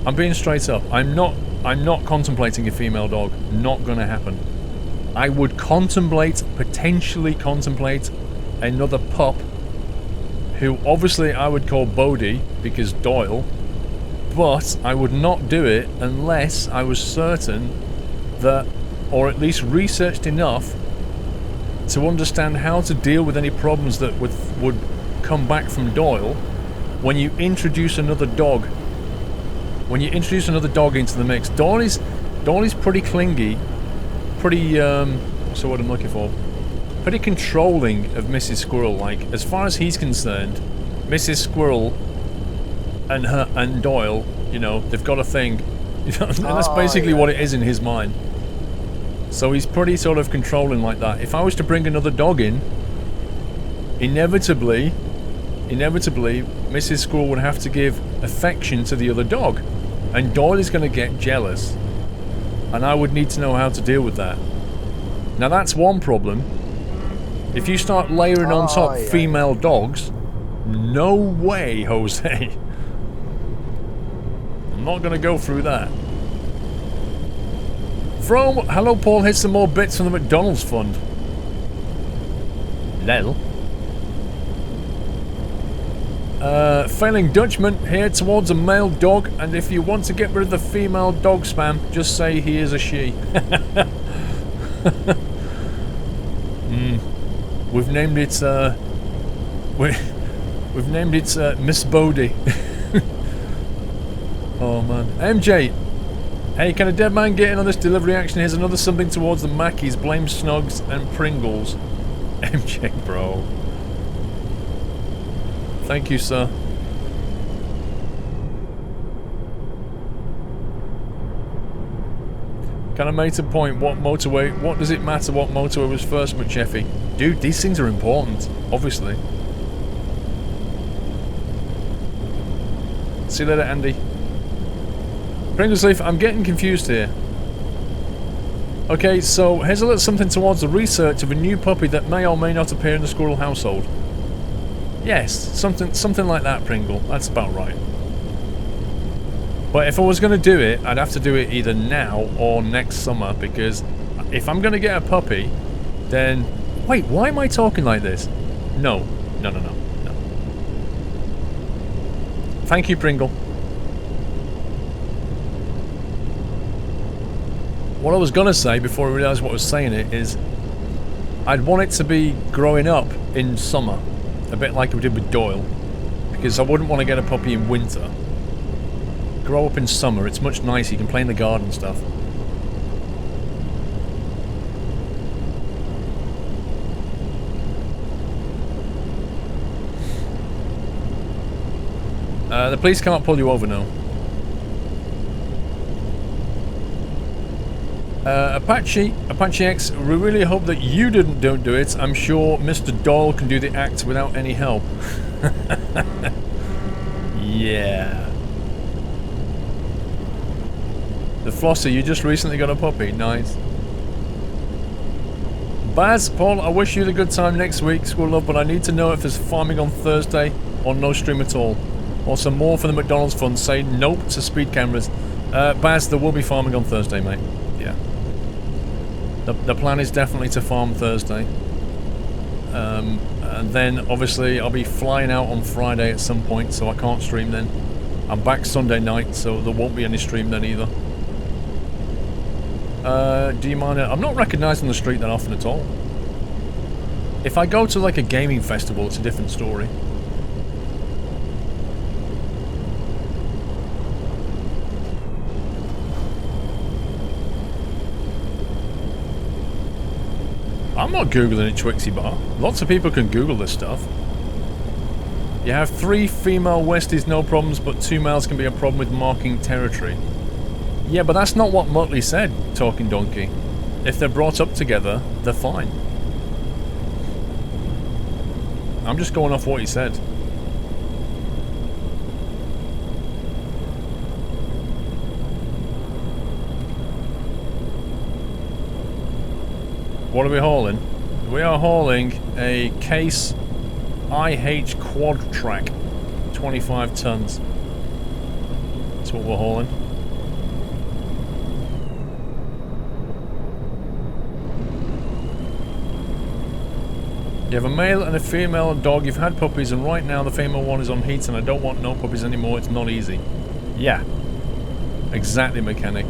I'm being straight up. I'm not contemplating a female dog. Not gonna happen. I would potentially contemplate another pup, who obviously I would call Bodie because Doyle, but I would not do it unless I was certain that, or at least researched enough to understand how to deal with any problems that would come back from Doyle when you introduce another dog. When you introduce another dog into the mix. Doyle is pretty clingy, pretty what's the word I'm looking for? Pretty controlling of Mrs. Squirrel. Like, as far as he's concerned, Mrs. Squirrel and Doyle, you know, they've got a thing. You know, and that's basically what it is in his mind. So he's pretty sort of controlling like that. If I was to bring another dog in, inevitably, Mrs. Squirrel would have to give affection to the other dog. And Doyle is going to get jealous. And I would need to know how to deal with that. Now that's one problem. If you start layering on top female dogs, no way, Jose. I'm not going to go through that. From Hello Paul, here's some more bits from the McDonald's fund. Lel. Failing Dutchman here towards a male dog, and if you want to get rid of the female dog spam, just say he is a she. We've named it, we've named it, Miss Bodie. Oh, man. MJ! Hey, can a dead man get in on this delivery action? Here's another something towards the Mackies. Blame Snugs and Pringles. MJ, bro. Thank you, sir. Can I make a point? What does it matter what motorway was first, McCheffy? Dude, these things are important, obviously. See you later, Andy. Pringles Leaf, I'm getting confused here. Okay, so here's a little something towards the research of a new puppy that may or may not appear in the Squirrel household. Yes, something like that, Pringle. That's about right. But if I was going to do it, I'd have to do it either now or next summer, because if I'm going to get a puppy, then... Wait, why am I talking like this? No. Thank you, Pringle. What I was going to say before I realised what I was saying it is I'd want it to be growing up in summer, a bit like we did with Doyle, because I wouldn't want to get a puppy in winter. Grow up in summer, it's much nicer, you can play in the garden and stuff. The police can't pull you over now. Apache X, we really hope that you don't do it. I'm sure Mr. Doyle can do the act without any help. Yeah. The Flosser, you just recently got a puppy. Nice. Baz, Paul, I wish you the good time next week, School Love, but I need to know if there's farming on Thursday or no stream at all. Or some more for the McDonald's fund. Say nope to speed cameras. Baz, there will be farming on Thursday, mate. Yeah. The plan is definitely to farm Thursday. And then, obviously, I'll be flying out on Friday at some point, so I can't stream then. I'm back Sunday night, so there won't be any stream then either. Do you mind? I'm not recognising the street that often at all. If I go to like a gaming festival, it's a different story. I'm not Googling it, Twixie Bar. Lots of people can Google this stuff. You have 3 female Westies, no problems, but 2 males can be a problem with marking territory. Yeah, but that's not what Muttley said, Talking Donkey. If they're brought up together, they're fine. I'm just going off what he said. What are we hauling? We are hauling a Case IH Quad Track, 25 tons. That's what we're hauling. You have a male and a female dog. You've had puppies, and right now the female one is on heat, and I don't want no puppies anymore. It's not easy. Yeah. Exactly, mechanic.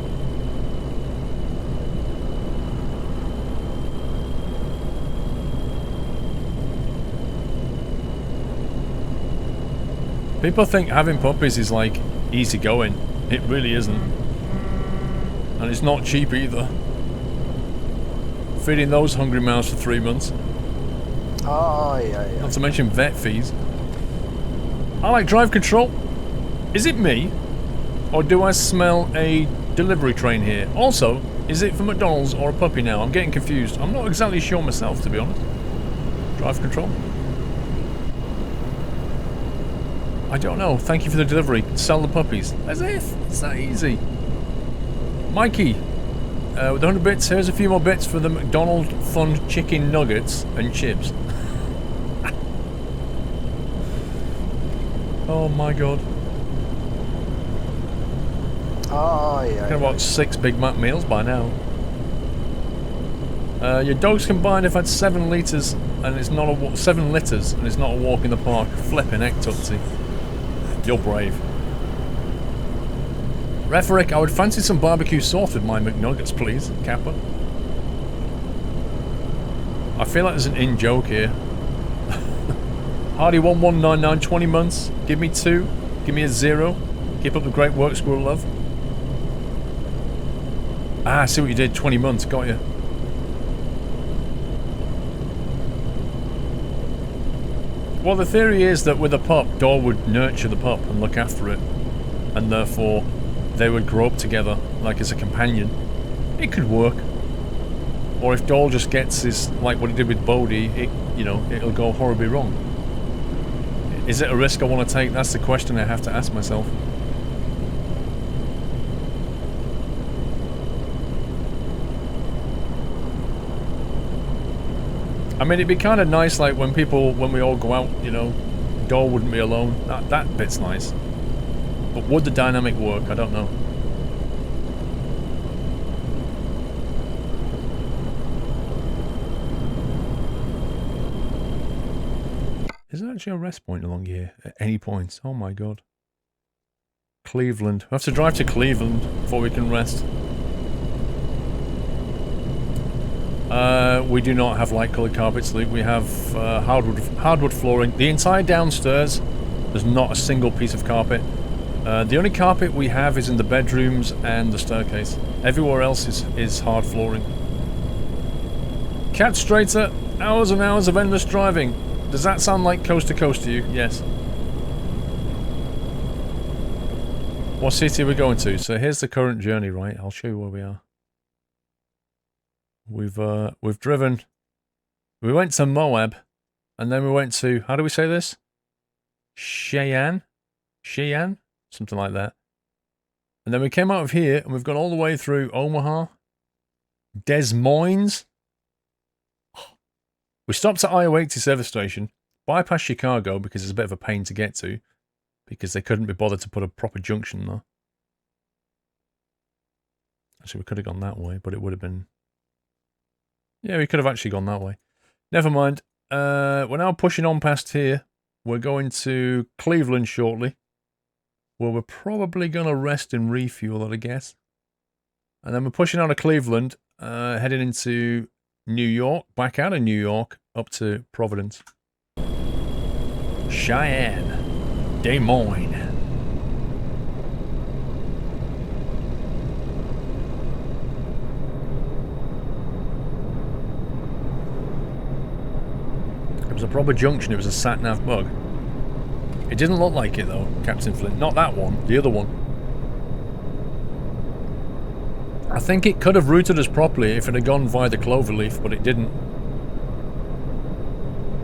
People think having puppies is like easy going. It really isn't. And it's not cheap either. Feeding those hungry mouths for 3 months. Not to mention vet fees. I like drive control. Is it me? Or do I smell a delivery train here? Also, is it for McDonald's or a puppy now? I'm getting confused. I'm not exactly sure myself, to be honest. Drive control. I don't know. Thank you for the delivery. Sell the puppies. As if. It's that easy. Mikey. With 100 bits, here's a few more bits for the McDonald's Fun Chicken Nuggets and chips. Oh my god. I've about 6 Big Mac meals by now. Your dogs combined have had 7 litres and it's not a 7 litres and it's not a walk in the park. Flipping heck, Tootsie. You're brave. Referick, I would fancy some barbecue sauce with my McNuggets, please, Kappa. I feel like there's an in-joke here. Hardy1199, 20 months. Give me 2. Give me a 0. Keep up the great work, Squirrel Love. Ah, I see what you did. 20 months. Got you. Well, the theory is that with a pup, Doll would nurture the pup and look after it. And therefore, they would grow up together, like as a companion. It could work. Or if Doll just gets his, like what he did with Bodhi, it, you know, it'll go horribly wrong. Is it a risk I want to take? That's the question I have to ask myself. I mean, it'd be kind of nice, like, when we all go out, you know, Doll wouldn't be alone. That bit's nice. But would the dynamic work? I don't know. Is there actually a rest point along here at any point? Oh my god. Cleveland. We have to drive to Cleveland before we can rest. We do not have light coloured carpets, Luke. We have hardwood flooring. The entire downstairs, there's not a single piece of carpet. The only carpet we have is in the bedrooms and the staircase. Everywhere else is hard flooring. Cat Straighter, hours and hours of endless driving. Does that sound like coast to coast to you? Yes. What city are we going to? So here's the current journey, right? I'll show you where we are. We've driven. We went to Moab, and then we went to, how do we say this? Cheyenne? Cheyenne? Something like that. And then we came out of here, and we've gone all the way through Omaha, Des Moines. We stopped at I-80 service station, bypassed Chicago because it's a bit of a pain to get to, because they couldn't be bothered to put a proper junction there. Actually, we could have gone that way, but it would have been... Yeah, we could have actually gone that way. Never mind. we're now pushing on past here. We're going to Cleveland shortly, where we're probably going to rest and refuel, I guess. And then we're pushing out of Cleveland, heading into New York, back out of New York, up to Providence. Cheyenne. Des Moines. It was a proper junction, it was a sat-nav bug. It didn't look like it though, Captain Flint. Not that one, the other one. I think it could have routed us properly if it had gone via the cloverleaf, but it didn't.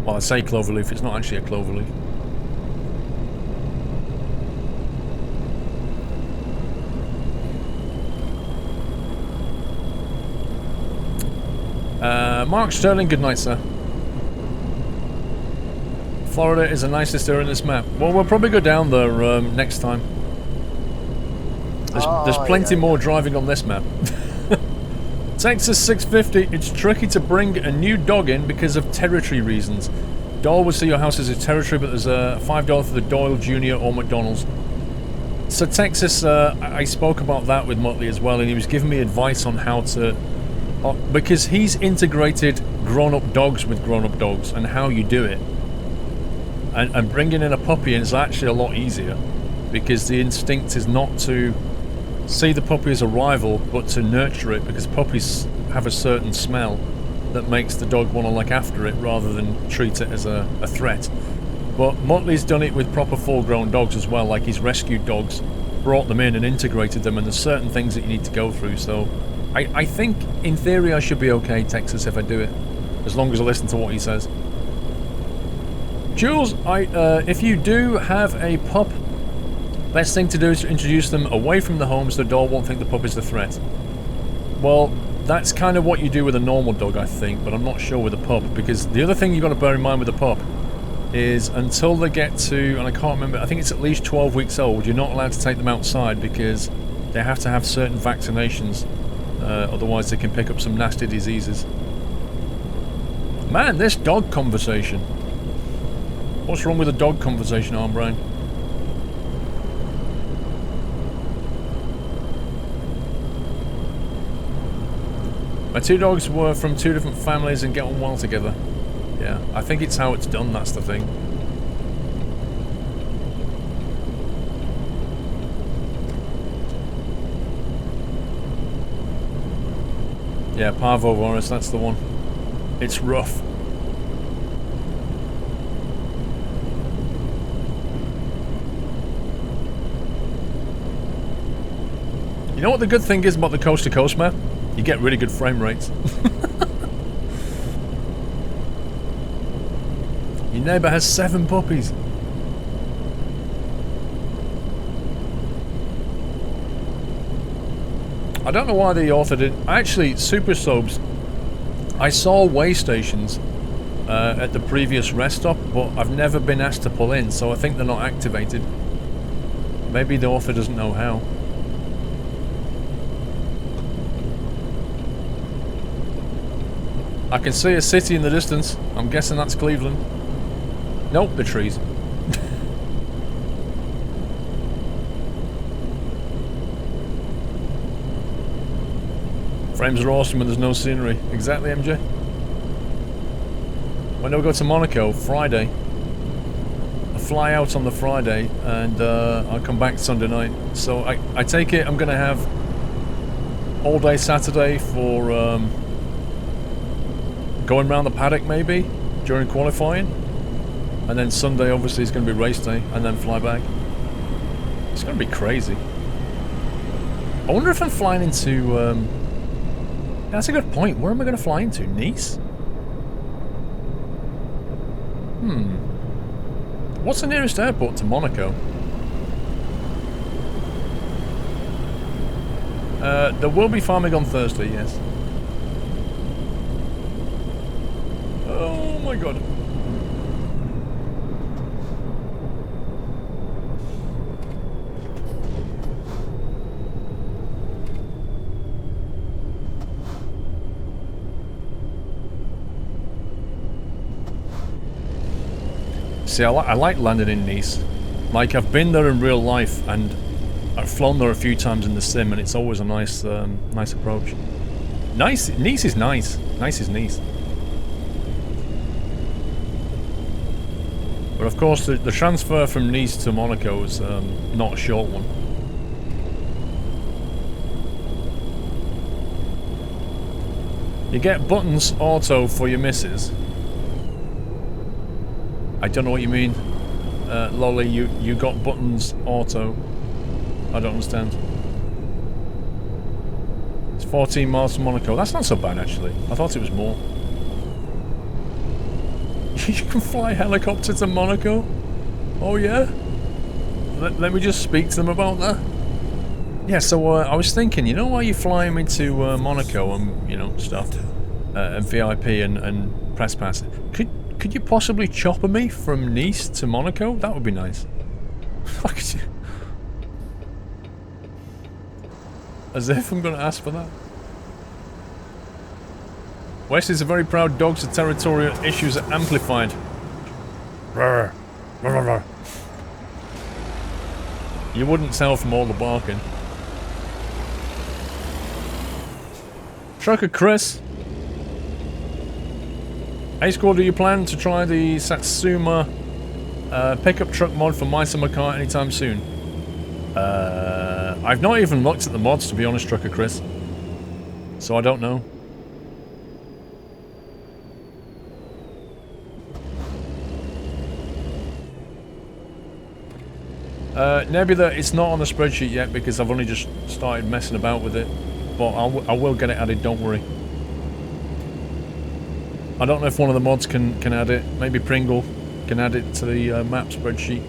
Well, I say cloverleaf, it's not actually a cloverleaf. Mark Sterling, good night, sir. Florida is the nicest area in this map. Well, we'll probably go down there next time. There's plenty more driving on this map. Texas 650, it's tricky to bring a new dog in because of territory reasons. Doyle would see your house as a territory, but there's a $5 for the Doyle Jr. or McDonald's. So Texas, I spoke about that with Motley as well, and he was giving me advice on how to... because he's integrated grown-up dogs with grown-up dogs, and how you do it. And bringing in a puppy is actually a lot easier, because the instinct is not to see the puppy as a rival, but to nurture it, because puppies have a certain smell that makes the dog want to look after it rather than treat it as a threat. But Motley's done it with proper full-grown dogs as well, like he's rescued dogs, brought them in and integrated them, and there's certain things that you need to go through. So I think in theory I should be okay, Texas, if I do it, as long as I listen to what he says. Jules, if you do have a pup, best thing to do is to introduce them away from the home so the dog won't think the pup is the threat. Well, that's kind of what you do with a normal dog, I think, but I'm not sure with a pup, because the other thing you've got to bear in mind with a pup is until they get to, and I can't remember, I think it's at least 12 weeks old, you're not allowed to take them outside because they have to have certain vaccinations, otherwise they can pick up some nasty diseases. Man, this dog conversation. What's wrong with a dog conversation, Arm Brain? My two dogs were from two different families and get on well together. Yeah, I think it's how it's done, that's the thing. Yeah, Parvovirus, that's the one. It's rough. You know what the good thing is about the coast-to-coast map? You get really good frame rates. Your neighbour has 7 puppies. I don't know why the author didn't... Actually, Super Soaps, I saw way stations at the previous rest stop, but I've never been asked to pull in, so I think they're not activated. Maybe the author doesn't know how. I can see a city in the distance. I'm guessing that's Cleveland. Nope, the trees. Frames are awesome when there's no scenery. Exactly, MJ. When do we go to Monaco? Friday. I fly out on the Friday and I'll come back Sunday night. So I take it I'm going to have all day Saturday for... going around the paddock maybe during qualifying, and then Sunday obviously is going to be race day, and then fly back. It's going to be crazy. I wonder if I'm flying into that's a good point. Where am I going to fly into? Nice? What's the nearest airport to Monaco? There will be farming on Thursday, yes. Oh my god. See, I like landing in Nice. Like, I've been there in real life, and I've flown there a few times in the sim, and it's always a nice, nice approach. Nice, Nice is nice. Nice is Nice. But of course, the transfer from Nice to Monaco is not a short one. You get buttons auto for your misses. I don't know what you mean. Lolly, you got buttons auto. I don't understand. It's 14 miles to Monaco. That's not so bad, actually. I thought it was more. You can fly a helicopter to Monaco? Oh, yeah? Let me just speak to them about that. Yeah, so I was thinking, you know why you fly me to Monaco and, you know, stuff? And VIP and press pass. Could you possibly chopper me from Nice to Monaco? That would be nice. As if I'm going to ask for that. West is a very proud dog, so territorial issues are amplified. Rawr. Rawr. You wouldn't tell from all the barking. Trucker Chris. Hey Squirrel, do you plan to try the Satsuma pickup truck mod for my summer car anytime soon? I've not even looked at the mods, to be honest, Trucker Chris. So I don't know. Nebula, it's not on the spreadsheet yet because I've only just started messing about with it. But I will get it added, don't worry. I don't know if one of the mods can add it. Maybe Pringle can add it to the map spreadsheet.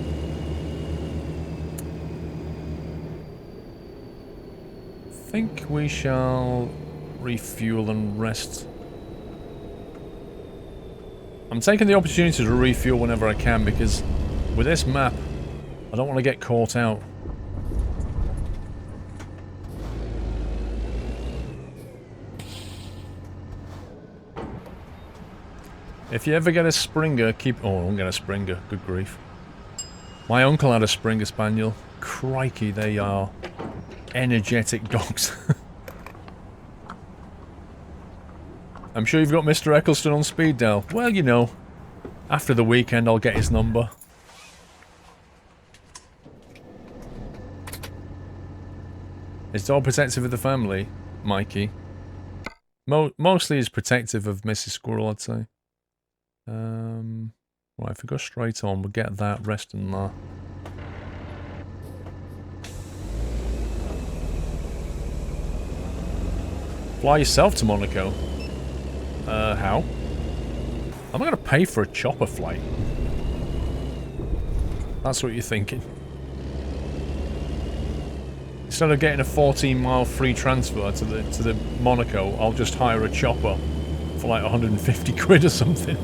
I think we shall refuel and rest. I'm taking the opportunity to refuel whenever I can because with this map, I don't want to get caught out. If you ever get a Springer, keep... Oh, I won't get a Springer. Good grief. My uncle had a Springer Spaniel. Crikey, they are energetic dogs. I'm sure you've got Mr. Eccleston on speed dial. Well, you know, after the weekend I'll get his number. Is dog protective of the family, Mikey? Mostly is protective of Mrs. Squirrel, I'd say. Right, if we go straight on, we'll get that, rest and that. Fly yourself to Monaco? How? I'm not gonna pay for a chopper flight. That's what you're thinking. Instead of getting a 14-mile free transfer to the Monaco, I'll just hire a chopper for like 150 quid or something.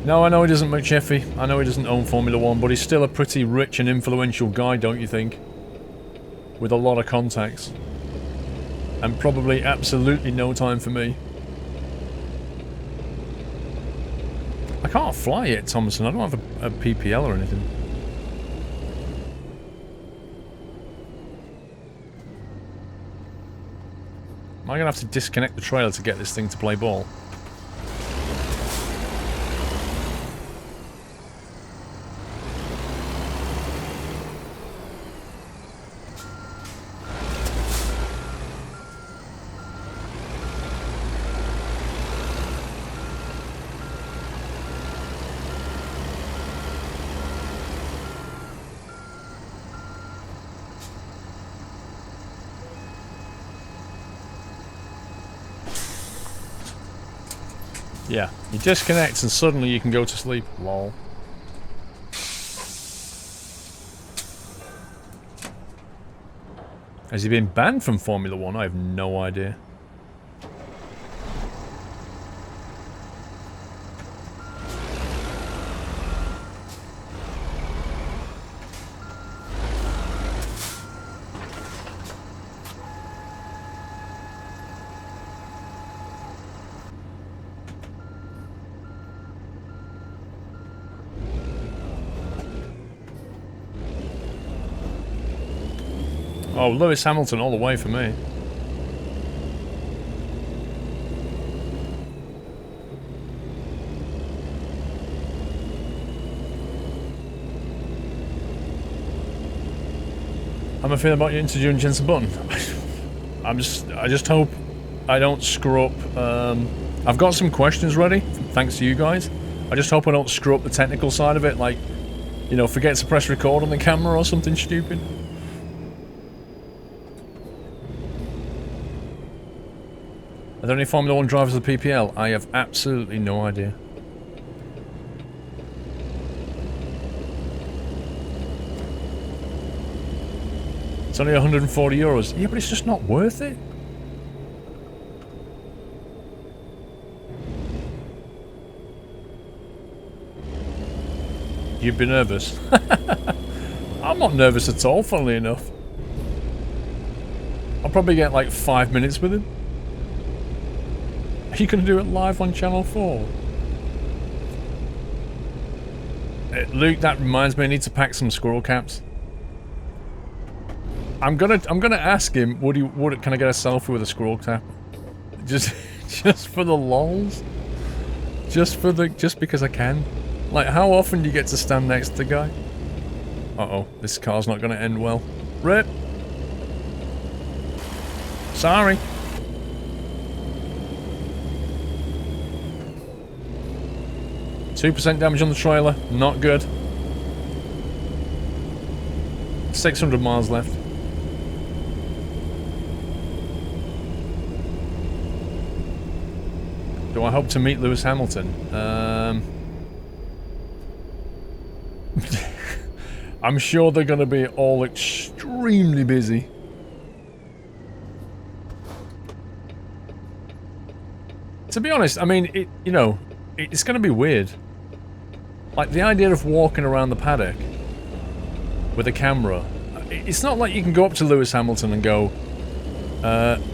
No, I know he doesn't McCheffy. I know he doesn't own Formula 1, but he's still a pretty rich and influential guy, don't you think? With a lot of contacts. And probably absolutely no time for me. I can't fly yet, Thomason. I don't have a PPL or anything. Am I going to have to disconnect the trailer to get this thing to play ball? Yeah, you disconnect and suddenly you can go to sleep. Lol. Has he been banned from Formula 1? I have no idea. Oh, Lewis Hamilton all the way for me. How am I feeling about your interview in Jensen Button? I just hope I don't screw up. I've got some questions ready, thanks to you guys. I just hope I don't screw up the technical side of it, like, you know, forget to press record on the camera or something stupid. Are there any Formula 1 drivers of the PPL? I have absolutely no idea. It's only 140 euros. Yeah, but it's just not worth it. You'd be nervous. I'm not nervous at all, funnily enough. I'll probably get like 5 minutes with him. Are you going to do it live on Channel 4? Luke, that reminds me, I need to pack some squirrel caps. I'm gonna ask him, can I get a selfie with a squirrel cap? Just for the lols? Just because I can? Like, how often do you get to stand next to the guy? Uh-oh, this car's not gonna end well. Rip! Sorry. %2 damage on the trailer, not good. 600 miles left. Do I hope to meet Lewis Hamilton? I'm sure they're going to be all extremely busy. To be honest, I mean, it's going to be weird. Like, the idea of walking around the paddock with a camera, it's not like you can go up to Lewis Hamilton and go,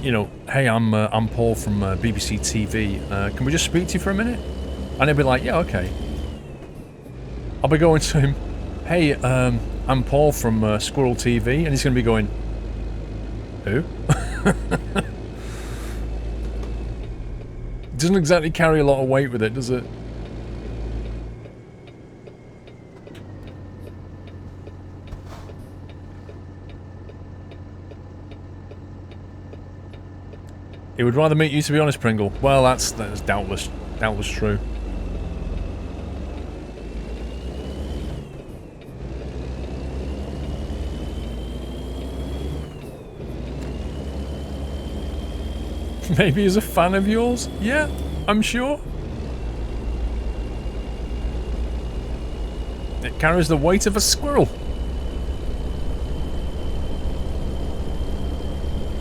you know, hey, I'm Paul from BBC TV. Can we just speak to you for a minute? And he'll be like, yeah, okay. I'll be going to him, hey, I'm Paul from Squirrel TV, and he's going to be going, who? Doesn't exactly carry a lot of weight with it, does it? He would rather meet you, to be honest, Pringle. Well, that's doubtless true. Maybe he's a fan of yours? Yeah, I'm sure. It carries the weight of a squirrel.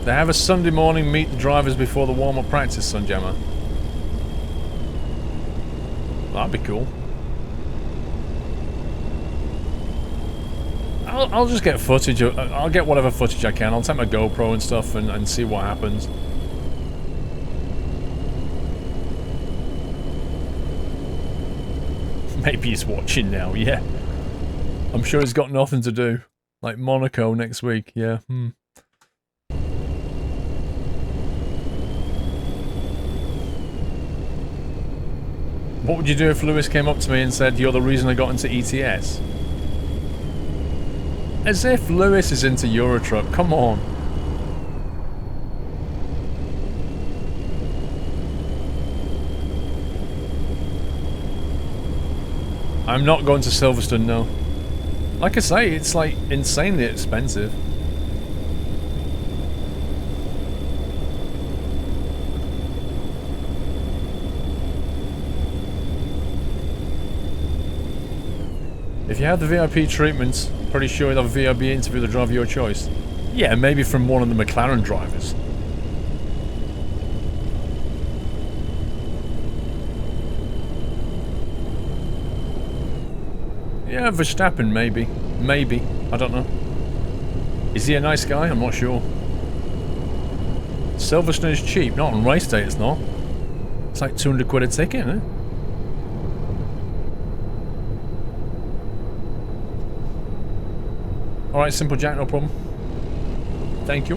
They have a Sunday morning meet the drivers before the warm-up practice, Sunjammer. That'd be cool. I'll just get footage. I'll get whatever footage I can. I'll take my GoPro and stuff and see what happens. Maybe he's watching now, yeah. I'm sure he's got nothing to do. Like Monaco next week, yeah. What would you do if Lewis came up to me and said, you're the reason I got into ETS? As if Lewis is into Eurotruck, come on. I'm not going to Silverstone, no. Like I say, it's like insanely expensive. If you have the VIP treatment, pretty sure you'll have a VIP interview with the driver of your choice. Yeah, maybe from one of the McLaren drivers. Yeah, Verstappen, maybe. Maybe. I don't know. Is he a nice guy? I'm not sure. Silverstone is cheap. Not on race day, it's not. It's like 200 quid a ticket, isn't it? Alright, Simple Jack, no problem. Thank you.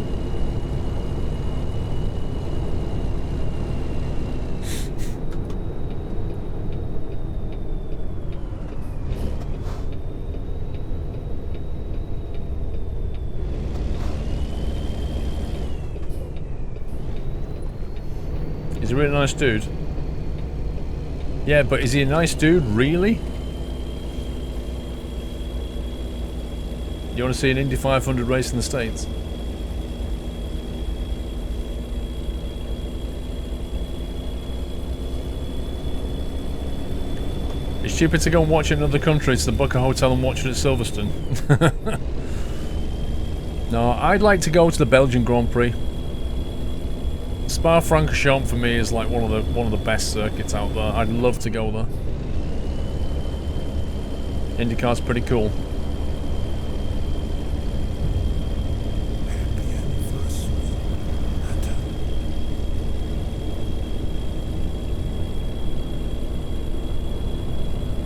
He's a really nice dude. Yeah, but is he a nice dude, really? You want to see an Indy 500 race in the States? It's cheaper to go and watch it in another country than book a hotel and watch it at Silverstone. No, I'd like to go to the Belgian Grand Prix. Spa-Francorchamps for me is like one of the best circuits out there. I'd love to go there. IndyCar's pretty cool.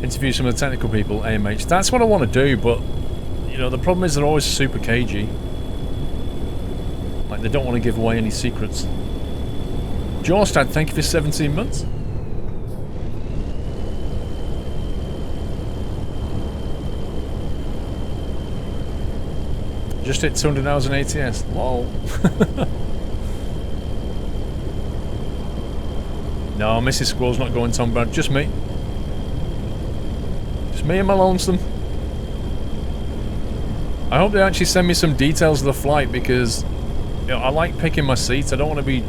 Interview some of the technical people, AMH. That's what I want to do, but you know the problem is they're always super cagey. Like they don't want to give away any secrets. Jorstad, thank you for 17 months. Just hit 200 hours in ATS. Lol. No, Mrs. Squirrel's not going, Tom Brad. Just me. Just me and my lonesome. I hope they actually send me some details of the flight because you know, I like picking my seats. I don't want to be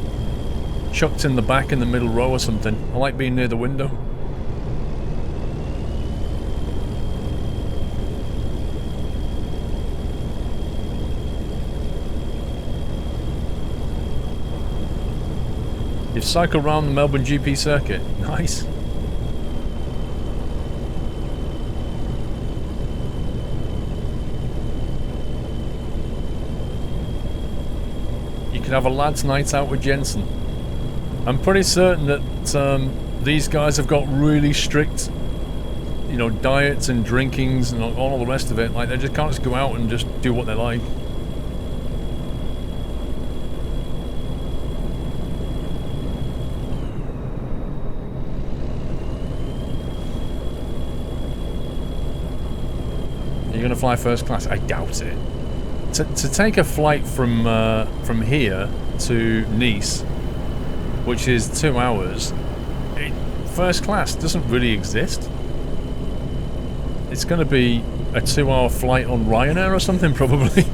chucked in the back in the middle row or something. I like being near the window. You've cycled around the Melbourne GP circuit. Nice. You could have a lads' night out with Jensen. I'm pretty certain that these guys have got really strict, you know, diets and drinkings and all the rest of it. Like, they just can't just go out and just do what they like. You're gonna fly first class? I doubt it. To take a flight from here to Nice, which is 2 hours, first class doesn't really exist. It's going to be a 2-hour flight on Ryanair or something, probably.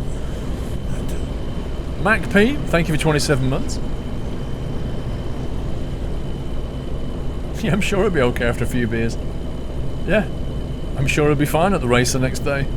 Mac P, thank you for 27 months. Yeah, I'm sure it'll be okay after a few beers. Yeah, I'm sure it'll be fine at the race the next day.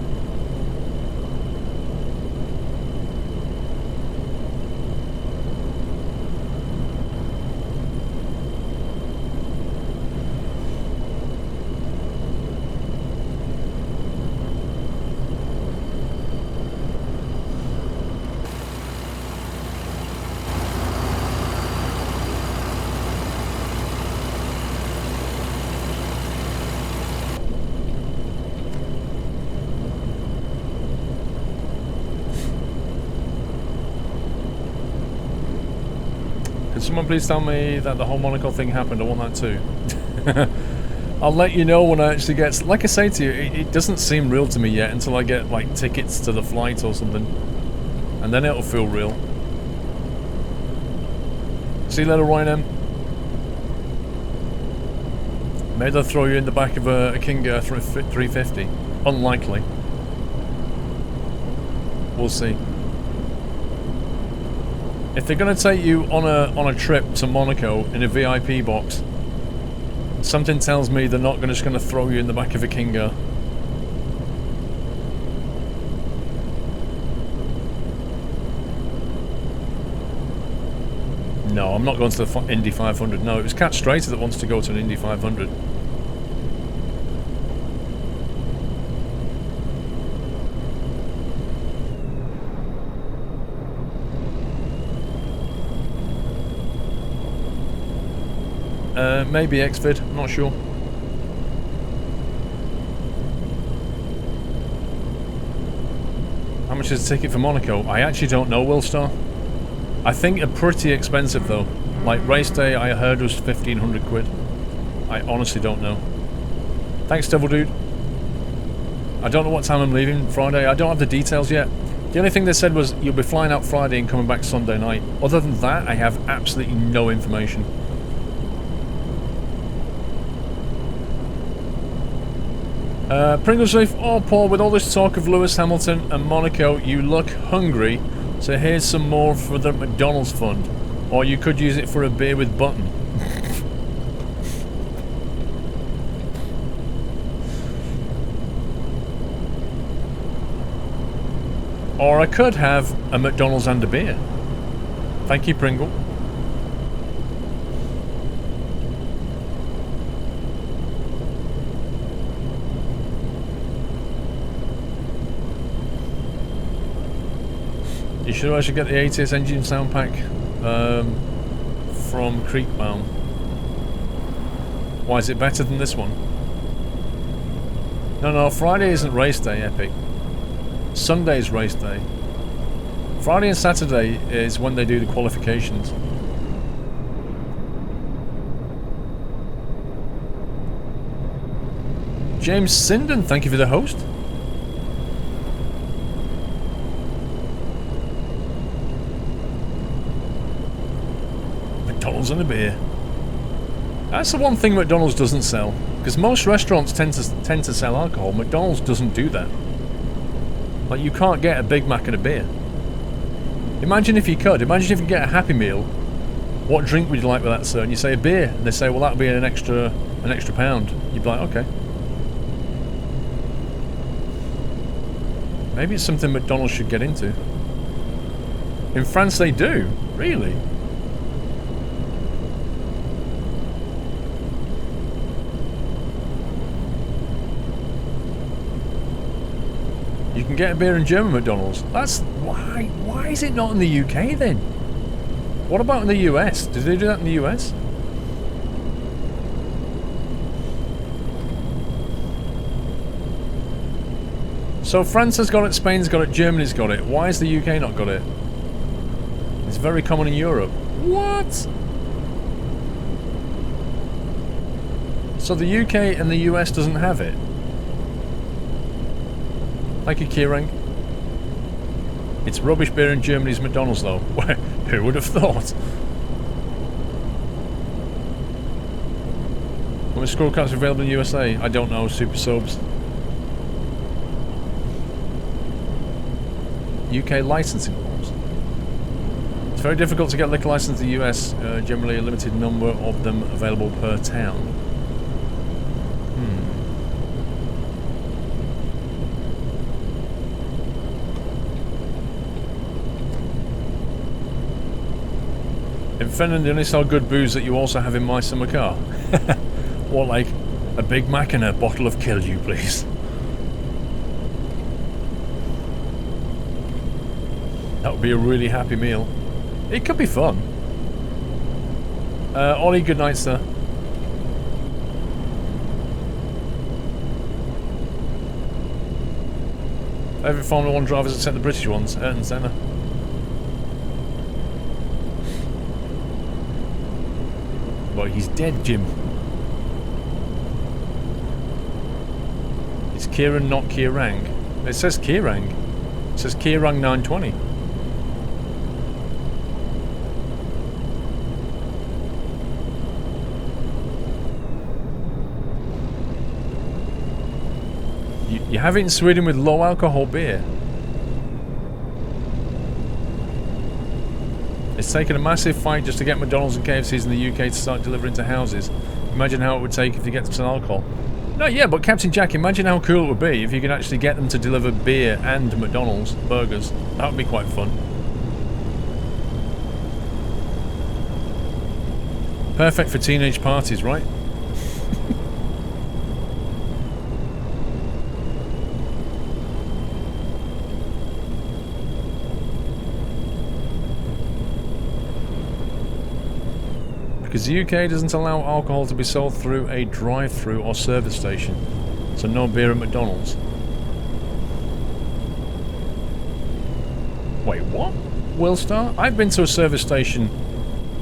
Someone please tell me that the whole Monaco thing happened. I want that too. I'll let you know when I actually get... Like I say to you, it doesn't seem real to me yet until I get like tickets to the flight or something. And then it'll feel real. See you later, Ryan M. Maybe they'll throw you in the back of a King Air 350. Unlikely. We'll see. If they're going to take you on a trip to Monaco in a VIP box, something tells me they're not just going to throw you in the back of a King Air. No, I'm not going to the Indy 500. No, it was Cat Strater that wants to go to an Indy 500. Maybe Xvid, I'm not sure. much is a ticket for Monaco? I actually don't know, Willstar. I think they're pretty expensive though. Like race day I heard was 1,500 quid. I honestly don't know. Thanks, Devil Dude. I don't know what time I'm leaving Friday. I don't have the details yet. The only thing they said was you'll be flying out Friday and coming back Sunday night. Other than that, I have absolutely no information. Pringles Leaf, oh Paul, with all this talk of Lewis Hamilton and Monaco, you look hungry, so here's some more for the McDonald's fund. Or you could use it for a beer with Button. Or I could have a McDonald's and a beer. Thank you, Pringle. You sure I should get the ATS engine sound pack from Creekbound? Why is it better than this one? No, Friday isn't race day, Epic. Sunday's race day. Friday and Saturday is when they do the qualifications. James Sinden, thank you for the host. McDonald's and a beer. That's the one thing McDonald's doesn't sell. Because most restaurants tend to sell alcohol. McDonald's doesn't do that. Like, you can't get a Big Mac and a beer. Imagine if you could. Imagine if you get a Happy Meal. What drink would you like with that, sir? And you say a beer. And they say, well, that'll be an extra pound. You'd be like, okay. Maybe it's something McDonald's should get into. In France they do. Really? You can get a beer in German McDonald's. That's why is it not in the UK then? What about in the US? Did they do that in the US? So France has got it, Spain's got it, Germany's got it. Why has the UK not got it? It's very common in Europe. What? So the UK and the US doesn't have it? Thank you, Kieran. It's rubbish beer in Germany's McDonald's though. Who would have thought? When Squirrel Cats are available in the USA? I don't know, Super Subs. UK licensing laws. It's very difficult to get liquor license in the US. Generally a limited number of them available per town. In Finland, they only sell good booze that you also have in my summer car. What, like a Big Mac and a bottle of Kill You, please? That would be a really happy meal. It could be fun. Ollie, good night, sir. Favorite Formula 1 drivers except the British ones, Ayrton Senna. But he's dead, Jim. It's Kieran, not Kierang. It says Kierang. It says Kierang 920. You have it in Sweden with low alcohol beer. It's taken a massive fight just to get McDonald's and KFCs in the UK to start delivering to houses. Imagine how it would take if you get them some alcohol. No, yeah, but Captain Jack, imagine how cool it would be if you could actually get them to deliver beer and McDonald's burgers. That would be quite fun. Perfect for teenage parties, right? Because the UK doesn't allow alcohol to be sold through a drive-through or service station, so no beer at McDonald's. Wait, what? Willstar? I've been to a service station.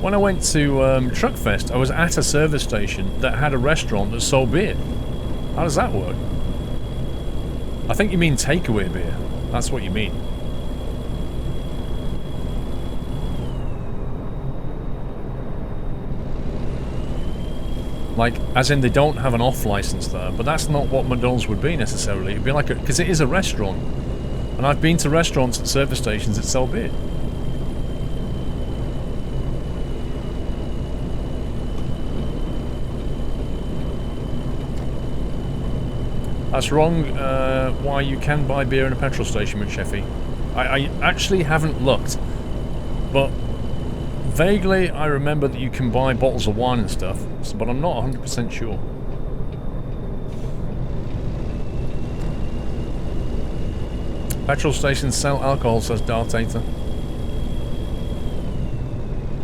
When I went to Truckfest, I was at a service station that had a restaurant that sold beer. How does that work? I think you mean takeaway beer. That's what you mean. Like, as in they don't have an off license there, but that's not what McDonald's would be necessarily. It'd be like a, because it is a restaurant. And I've been to restaurants at service stations that sell beer. That's wrong. Why you can buy beer in a petrol station, McSheffy. I actually haven't looked, but vaguely I remember that you can buy bottles of wine and stuff, but I'm not 100% sure. Petrol stations sell alcohol, says Dartator.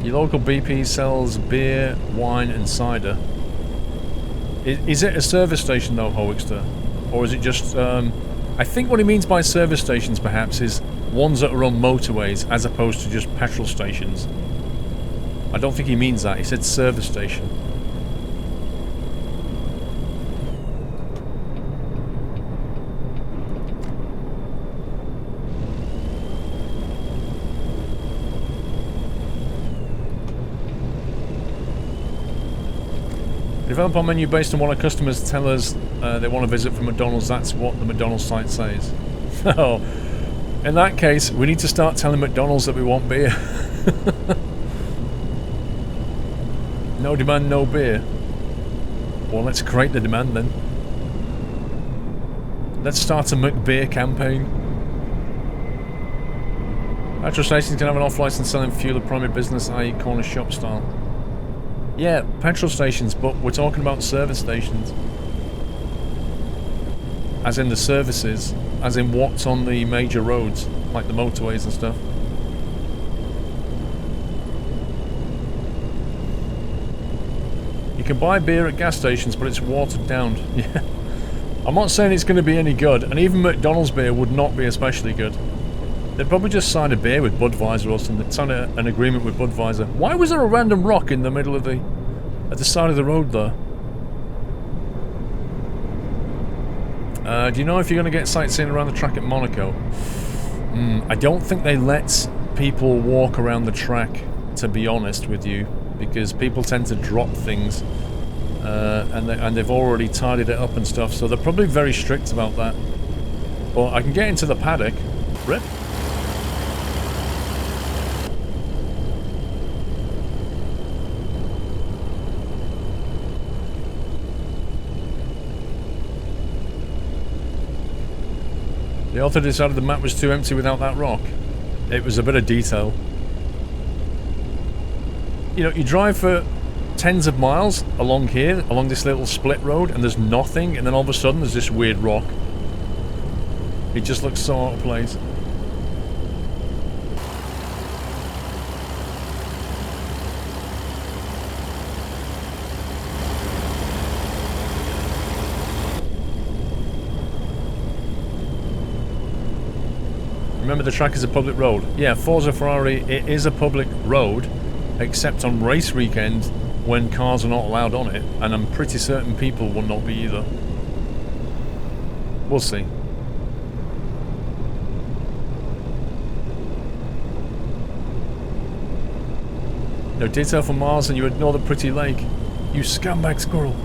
Your local BP sells beer, wine and cider. Is it a service station though, Hoexter? Or is it just, I think what he means by service stations perhaps is ones that are on motorways as opposed to just petrol stations. I don't think he means that, he said service station. Develop our menu based on what our customers tell us they want to visit from McDonald's. That's what the McDonald's site says. Oh, in that case, we need to start telling McDonald's that we want beer. No demand, no beer. Well, let's create the demand then. Let's start a McBeer campaign. Petrol stations can have an off-license selling fuel of primary business, i.e. corner shop style. Yeah, petrol stations, but we're talking about service stations. As in the services, as in what's on the major roads, like the motorways and stuff. You can buy beer at gas stations, but it's watered down. Yeah. I'm not saying it's going to be any good, and even McDonald's beer would not be especially good. They'd probably just sign a beer with Budweiser or something. They'd sign an agreement with Budweiser. Why was there a random rock in the middle of at the side of the road there? Do you know if you're going to get sightseeing around the track at Monaco? I don't think they let people walk around the track, to be honest with you, because people tend to drop things, and they've already tidied it up and stuff, so they're probably very strict about that. But I can get into the paddock. Rip. The author decided the map was too empty without that rock. It was a bit of detail. You know, you drive for tens of miles along here, along this little split road, and there's nothing, and then all of a sudden there's this weird rock. It just looks so out of place. Remember, the track is a public road. Yeah, Forza Ferrari, it is a public road, except on race weekend when cars are not allowed on it, and I'm pretty certain people will not be either. We'll see. No detail from Mars and you ignore the pretty lake. You scumbag squirrel.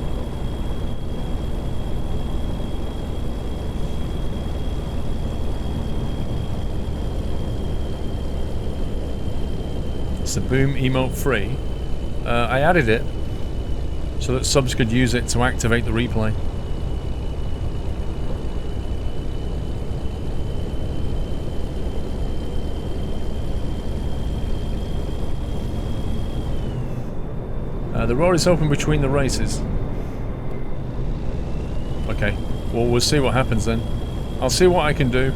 It's the boom emote free. I added it so that subs could use it to activate the replay. The road is open between the races. Okay, well, we'll see what happens then. I'll see what I can do.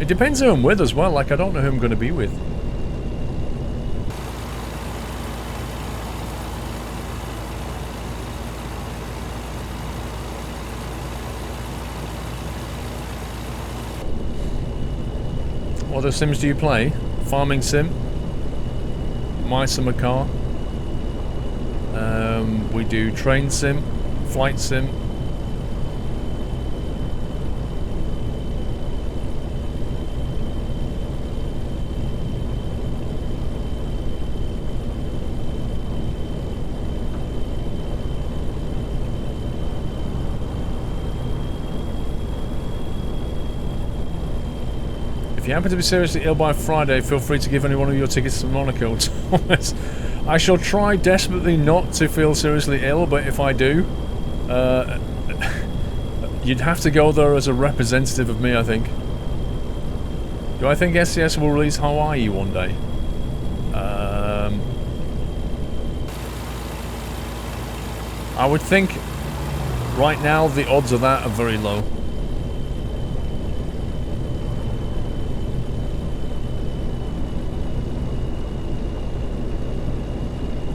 It depends who I'm with as well, like I don't know who I'm going to be with. What other sims do you play? Farming sim. My Summer Car. We do train sim, flight sim. If you happen to be seriously ill by Friday, feel free to give any one of your tickets to Monaco. Thomas. I shall try desperately not to feel seriously ill, but if I do, you'd have to go there as a representative of me, I think. Do I think SCS will release Hawaii one day? I would think right now the odds of that are very low.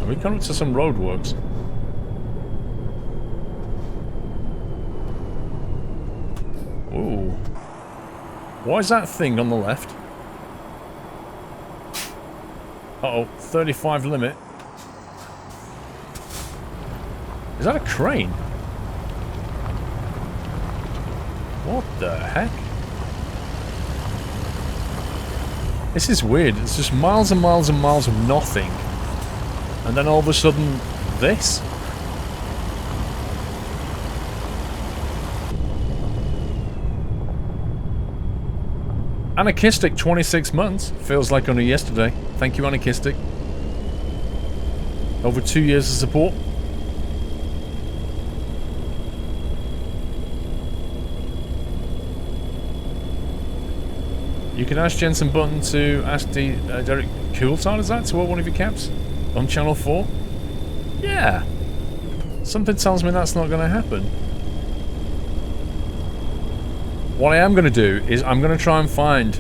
We come to some roadworks. Ooh. What is that thing on the left? Uh-oh, 35 limit. Is that a crane? What the heck? This is weird. It's just miles and miles and miles of nothing. And then all of a sudden, this? Anarchistic 26 months. Feels like only yesterday. Thank you, Anarchistic. Over 2 years of support. You can ask Jensen Button to ask Derek Coulthard, is that? To wear one of your caps? On Channel 4? Yeah. Something tells me that's not going to happen. What I am going to do is I'm going to try and find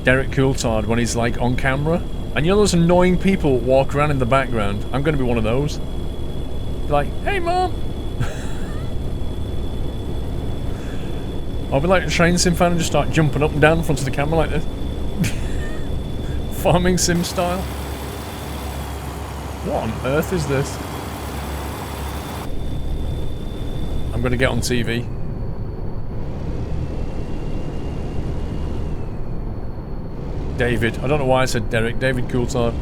Derek Coulthard when he's like on camera. And you know those annoying people walk around in the background? I'm going to be one of those. Like, hey mom! I'll be like a train sim fan and just start jumping up and down in front of the camera like this. Farming sim style. What on earth is this? I'm gonna get on TV. David. I don't know why I said Derek. David Coulthard.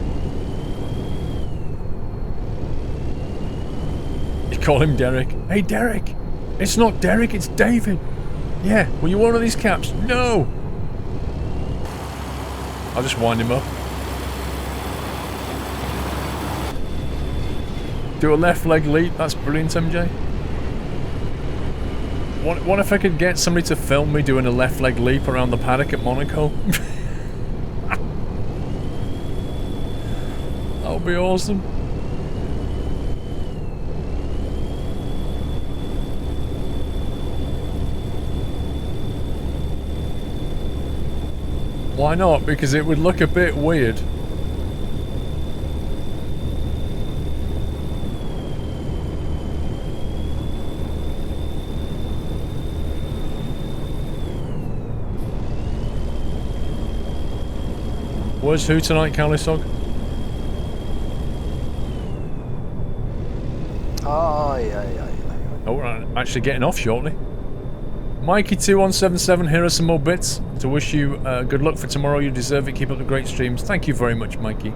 You call him Derek. Hey Derek! It's not Derek, it's David! Yeah, will you wear one of these caps? No! I'll just wind him up. Do a left leg leap, that's brilliant, MJ. What if I could get somebody to film me doing a left leg leap around the paddock at Monaco? That would be awesome. Why not? Because it would look a bit weird. Where's who tonight, Calisog? Oh, we're actually getting off shortly. Mikey2177, here are some more bits to wish you good luck for tomorrow. You deserve it. Keep up the great streams. Thank you very much, Mikey.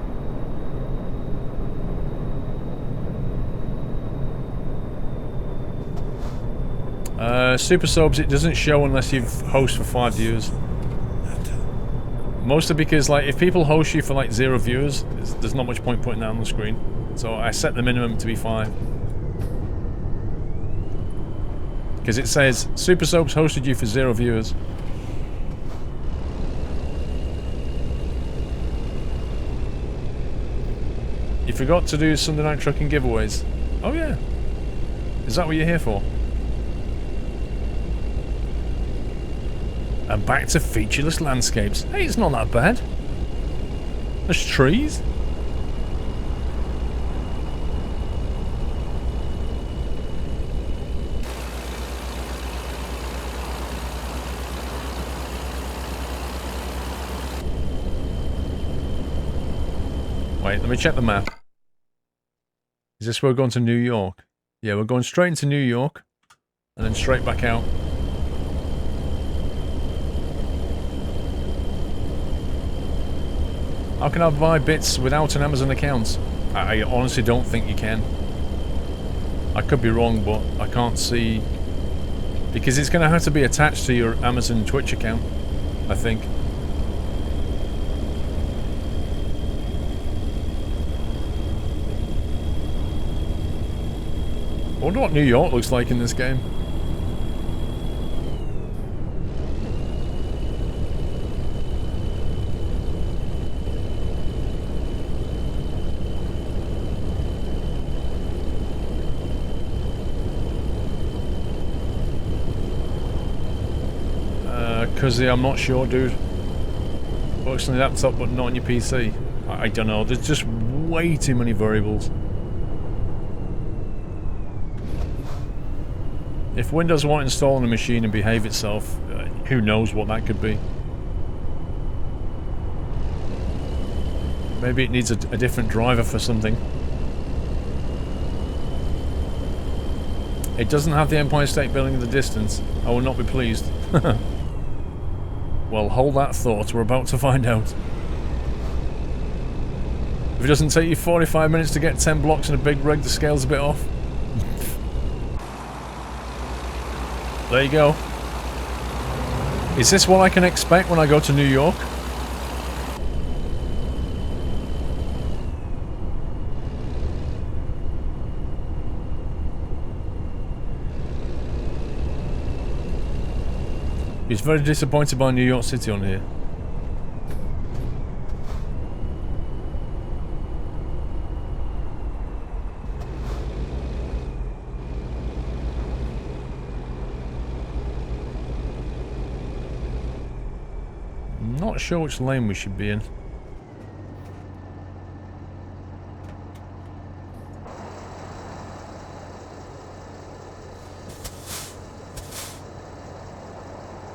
Super subs, it doesn't show unless you've hosted for 5 viewers. Mostly because, like, if people host you for like 0 viewers, there's not much point putting that on the screen. So I set the minimum to be 5. Because it says, Super Soaps hosted you for 0 viewers. You forgot to do Sunday Night Trucking giveaways. Oh yeah. Is that what you're here for? And back to featureless landscapes. Hey, it's not that bad. There's trees. Right, let me check the map. Is this where we're going to New York? Yeah, we're going straight into New York. And then straight back out. How can I buy bits without an Amazon account? I honestly don't think you can. I could be wrong, but I can't see... Because it's going to have to be attached to your Amazon Twitch account, I think. I wonder what New York looks like in this game. Cuzzy, I'm not sure, dude. Works on the laptop, but not on your PC. I don't know. There's just way too many variables. If Windows won't install on a machine and behave itself, who knows what that could be. Maybe it needs a different driver for something. It doesn't have the Empire State Building in the distance. I will not be pleased. Well, hold that thought. We're about to find out. If it doesn't take you 45 minutes to get 10 blocks in a big rig, the scale's a bit off. There you go. Is this what I can expect when I go to New York? He's very disappointed by New York City on here. Not sure which lane we should be in.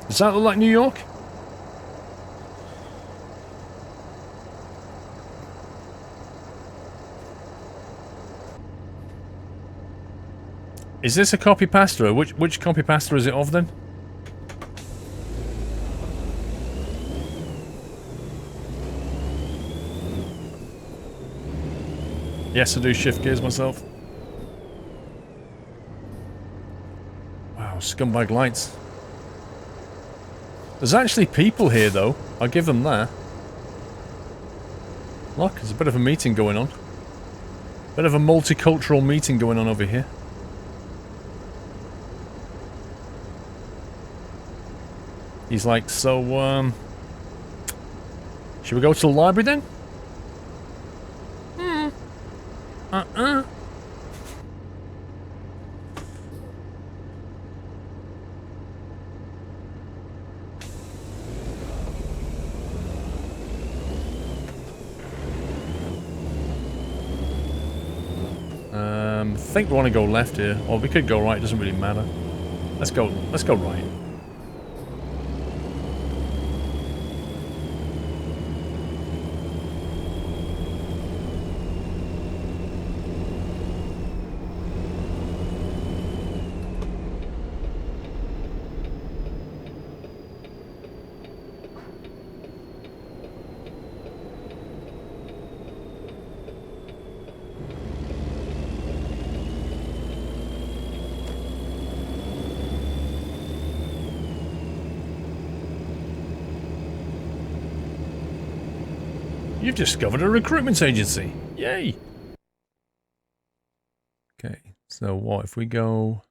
Does that look like New York? Is this a copy pasta? Which copy pasta is it of then? Yes, I do shift gears myself. Wow, scumbag lights. There's actually people here, though. I'll give them that. Look, there's a bit of a meeting going on. Bit of a multicultural meeting going on over here. He's like, so, should we go to the library then? I think we want to go left here, or we could go right, it doesn't really matter. Let's go right. You've discovered a recruitment agency. Yay! Okay, so what if we go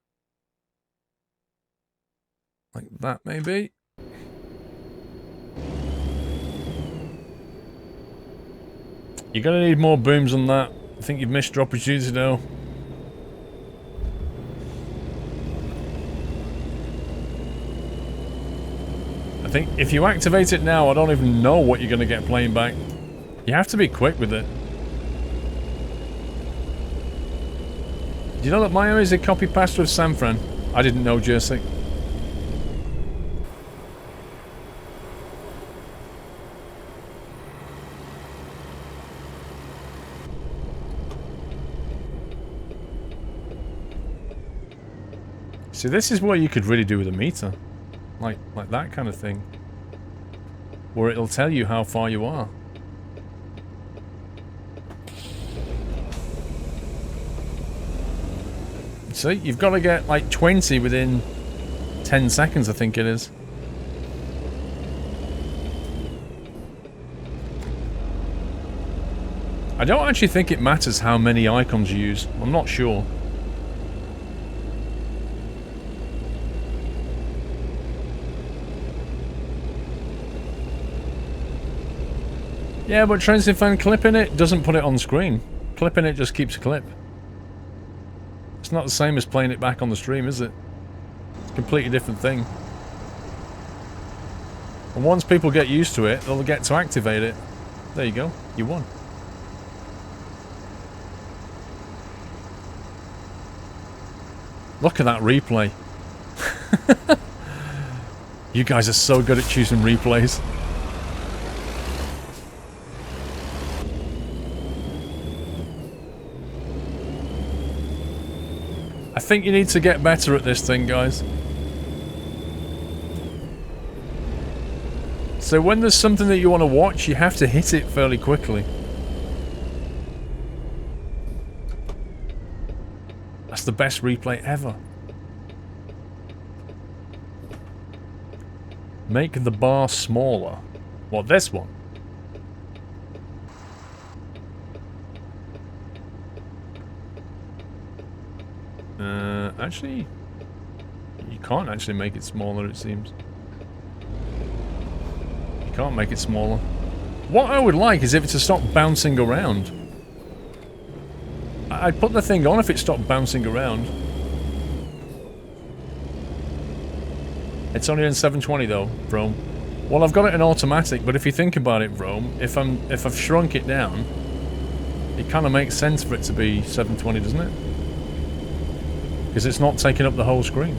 like that maybe? You're gonna need more booms on that. I think you've missed your opportunity though. I think if you activate it now, I don't even know what you're gonna get playing back. You have to be quick with it. Do you know that Miami is a copy pasta of San Fran? I didn't know, Jersey. See, this is what you could really do with a meter. Like that kind of thing. Where it'll tell you how far you are. See, you've got to get like 20 within 10 seconds, I think it is. I don't actually think it matters how many icons you use. I'm not sure. Yeah, but Transit Fan clipping it doesn't put it on screen. Clipping it just keeps a clip. It's not the same as playing it back on the stream, is it? It's a completely different thing. And once people get used to it, they'll get to activate it. There you go. You won. Look at that replay. You guys are so good at choosing replays. I think you need to get better at this thing, guys. So when there's something that you want to watch, you have to hit it fairly quickly. That's the best replay ever. Make the bar smaller. What, this one? Actually, you can't actually make it smaller, it seems. You can't make it smaller. What I would like is if it to stop bouncing around. I'd put the thing on if it stopped bouncing around. It's only in 720 though, Rome. Well, I've got it in automatic, but if you think about it, Rome, if I've shrunk it down, it kind of makes sense for it to be 720, doesn't it? Because it's not taking up the whole screen.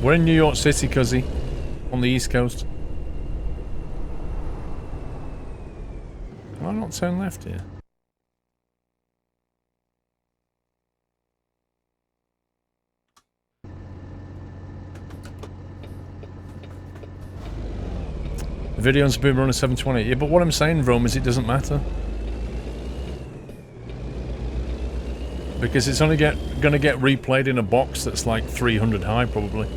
We're in New York City, cuzzy. On the East Coast. Can I not turn left here? The video's been running 720. Yeah, but what I'm saying, Rome, is it doesn't matter. Because it's only gonna get replayed in a box that's like 300 high, probably.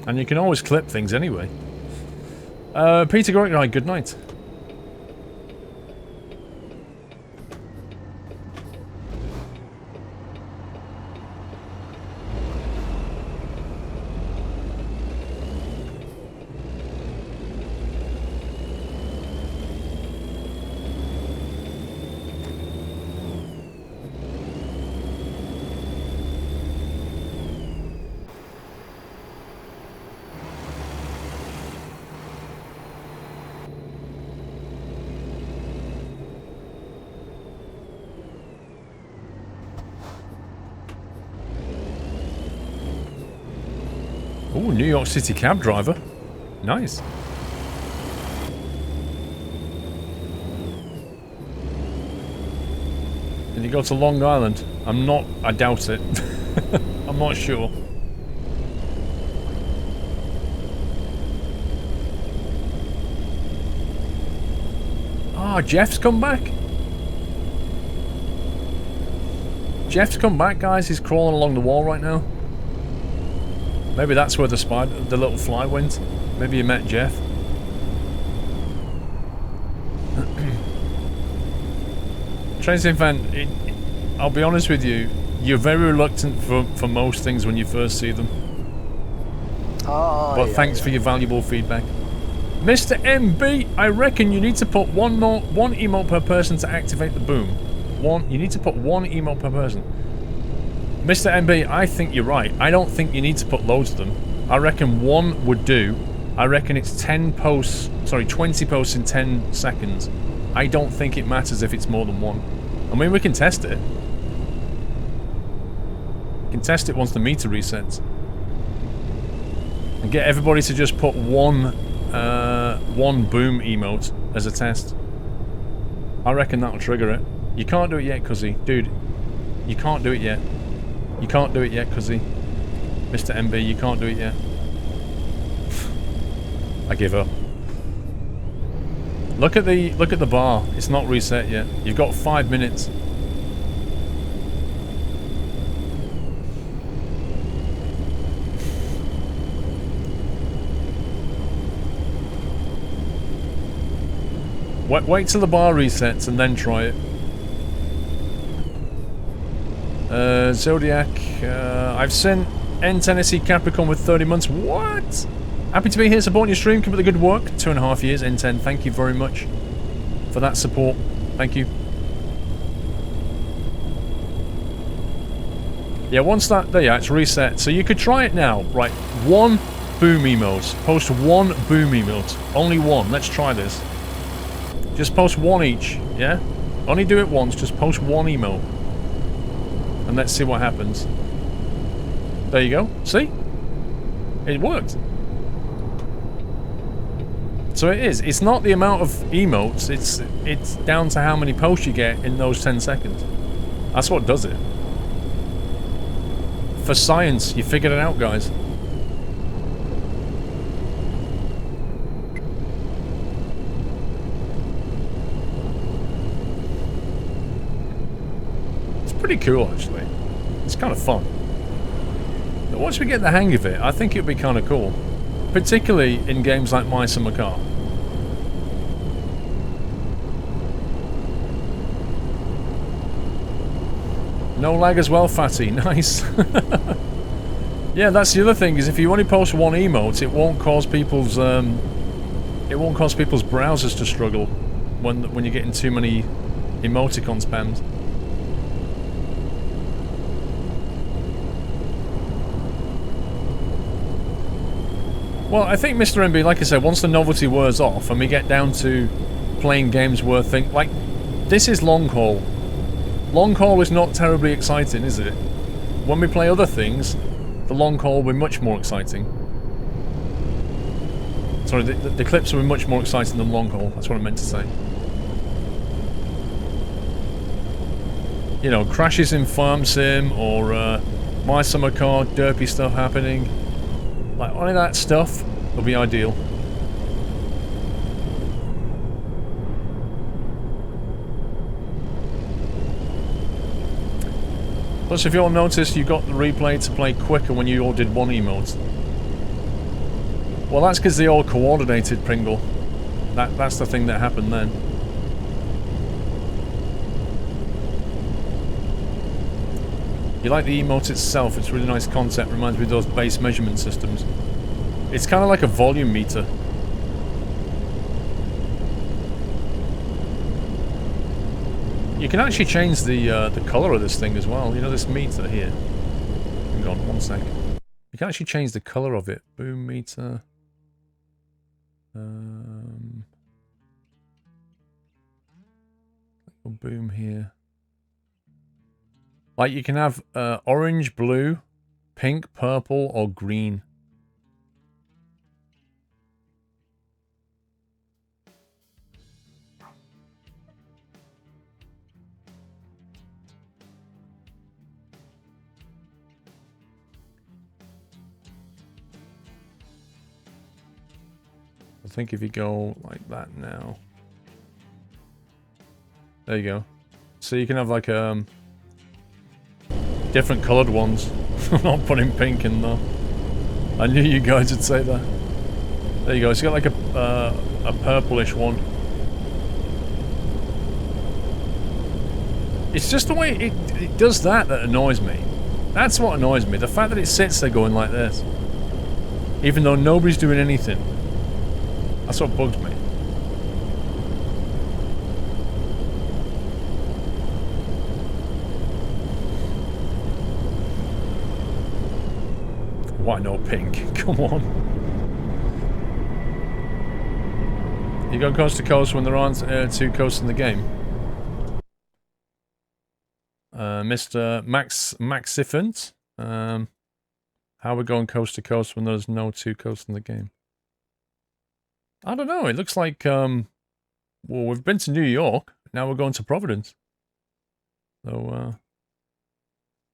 And you can always clip things anyway. Peter Gorrick, good night. Ooh, New York City cab driver. Nice. Did he go to Long Island? I doubt it. I'm not sure. Ah, Jeff's come back. Jeff's come back, guys. He's crawling along the wall right now. Maybe that's where the little fly went. Maybe you met Jeff. Tracy Fan, I'll be honest with you, you're very reluctant for most things when you first see them. Oh, but thanks for your valuable feedback. Mr. MB, I reckon you need to put one emote per person to activate the boom. You need to put one emote per person. Mr. MB, I think you're right. I don't think you need to put loads of them. I reckon one would do. I reckon it's 20 posts in 10 seconds. I don't think it matters if it's more than one. I mean, we can test it. We can test it once the meter resets. And get everybody to just put one one boom emote as a test. I reckon that'll trigger it. You can't do it yet, Cuzzy. Dude, you can't do it yet. You can't do it yet, Cuzzy. Mr. MB, you can't do it yet. I give up. Look at the bar. It's not reset yet. You've got 5 minutes. Wait till the bar resets and then try it. Zodiac, I've sent N Tennessee Capricorn with 30 months. What? Happy to be here supporting your stream. Keep up the good work. 2.5 years, N10. Thank you very much for that support. Thank you. Yeah, once that... There you are, it's reset. So you could try it now. Right, 1 boom emote. Post 1 boom emote. Only 1. Let's try this. Just post 1 each, yeah? Only do it once, just post 1 emote. And let's see what happens. There you go. See? It worked. So it is. It's not the amount of emotes, it's down to how many posts you get in those 10 seconds. That's what does it. For science, you figured it out, guys. Pretty cool, actually. It's kind of fun. But once we get the hang of it, I think it'd be kind of cool. Particularly in games like My Summer Car. No lag as well, Fatty. Nice. Yeah, that's the other thing, is if you only post 1 emote, it won't cause people's browsers to struggle when you're getting too many emoticon spams. Well, I think Mr. MB, like I said, once the novelty wears off and we get down to playing games worth thinking... Like, this is long haul. Long haul is not terribly exciting, is it? When we play other things, the long haul will be much more exciting. Sorry, the clips will be much more exciting than long haul. That's what I meant to say. You know, crashes in Farm Sim or My Summer Car, derpy stuff happening. Like, only that stuff will be ideal. Plus, if you all noticed, you got the replay to play quicker when you all did 1 emote. Well, that's because they all coordinated, Pringle. That's the thing that happened then. You like the emote itself, it's a really nice concept, reminds me of those base measurement systems. It's kind of like a volume meter. You can actually change the colour of this thing as well, you know, this meter here. Hang on, 1 sec. You can actually change the colour of it. Boom meter. Boom here. Like, you can have orange, blue, pink, purple, or green. I think if you go like that now. There you go. So you can have like different coloured ones. I'm not putting pink in though. I knew you guys would say that. There you go. It's got like a purplish one. It's just the way it does that annoys me. That's what annoys me. The fact that it sits there going like this. Even though nobody's doing anything. That's what bugs me. Why no pink? Come on. You go coast to coast when there aren't 2 coasts in the game. Mr. Maxifant. How are we going coast to coast when there's no 2 coasts in the game? I don't know. It looks like, well, we've been to New York. Now we're going to Providence. So,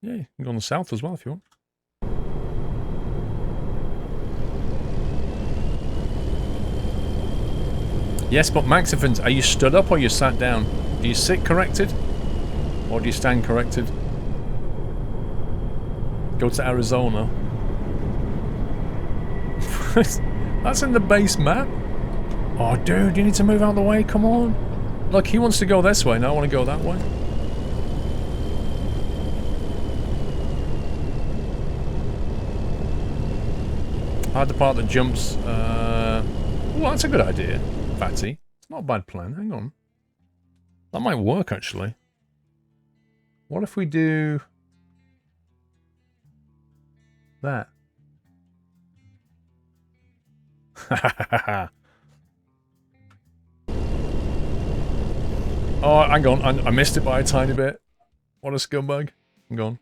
yeah, you can go on the south as well if you want. Yes, but Maxifans, are you stood up or you sat down? Do you sit corrected? Or do you stand corrected? Go to Arizona. That's in the base map? Oh, dude, you need to move out of the way. Come on. Look, he wants to go this way. Now I want to go that way. Hard the part that jumps. Oh, that's a good idea, Fatty. It's not a bad plan. Hang on. That might work, actually. What if we do that? Oh, hang on. I missed it by a tiny bit. What a scumbag. Hang on.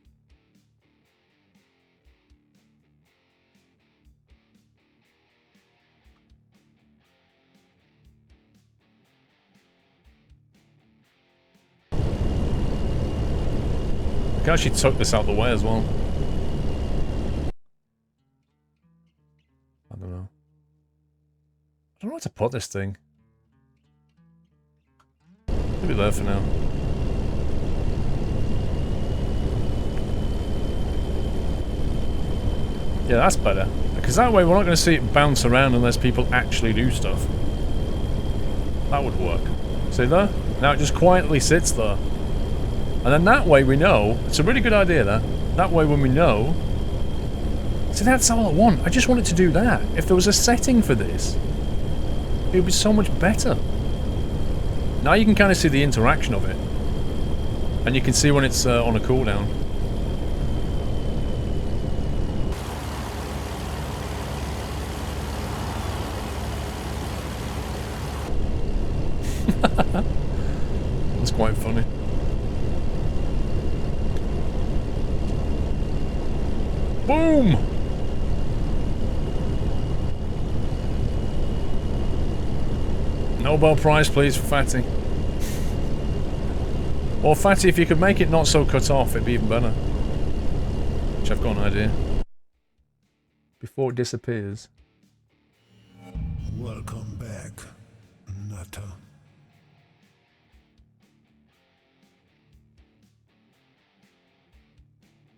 I can actually tuck this out the way as well. I don't know. I don't know where to put this thing. It'll be there for now. Yeah, that's better. Because that way we're not going to see it bounce around unless people actually do stuff. That would work. See there? Now it just quietly sits there. And then that way we know, it's a really good idea that way when we know, see that's all I want, I just want it to do that. If there was a setting for this, it would be so much better. Now you can kind of see the interaction of it. And you can see when it's on a cooldown. That's quite funny. Boom! Nobel Prize, please, for Fatty. Or Fatty, if you could make it not so cut off, it'd be even better. Which I've got an idea. Before it disappears. Welcome back, Nutter.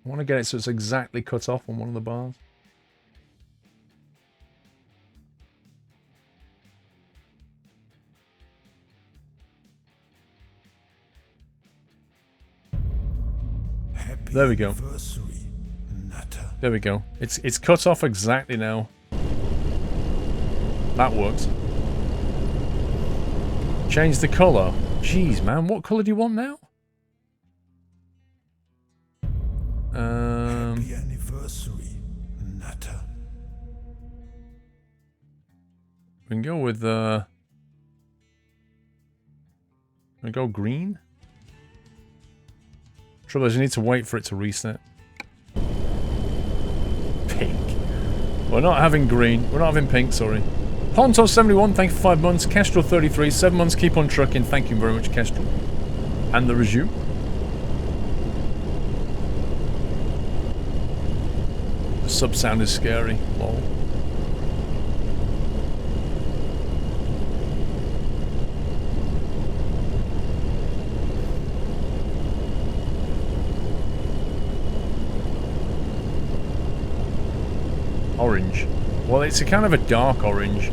I want to get it so it's exactly cut off on one of the bars. There we go. There we go. It's cut off exactly now. That works. Change the colour. Jeez, man, what colour do you want now? Happy anniversary, Nutter. We can go with we go green. Trouble is, you need to wait for it to reset. Pink. We're not having green. We're not having pink, sorry. Ponto71, thank you for 5 months. Kestrel33, 7 months. Keep on trucking. Thank you very much, Kestrel. And the resume. The sub sound is scary. Lol. Orange. Well, it's a kind of a dark orange.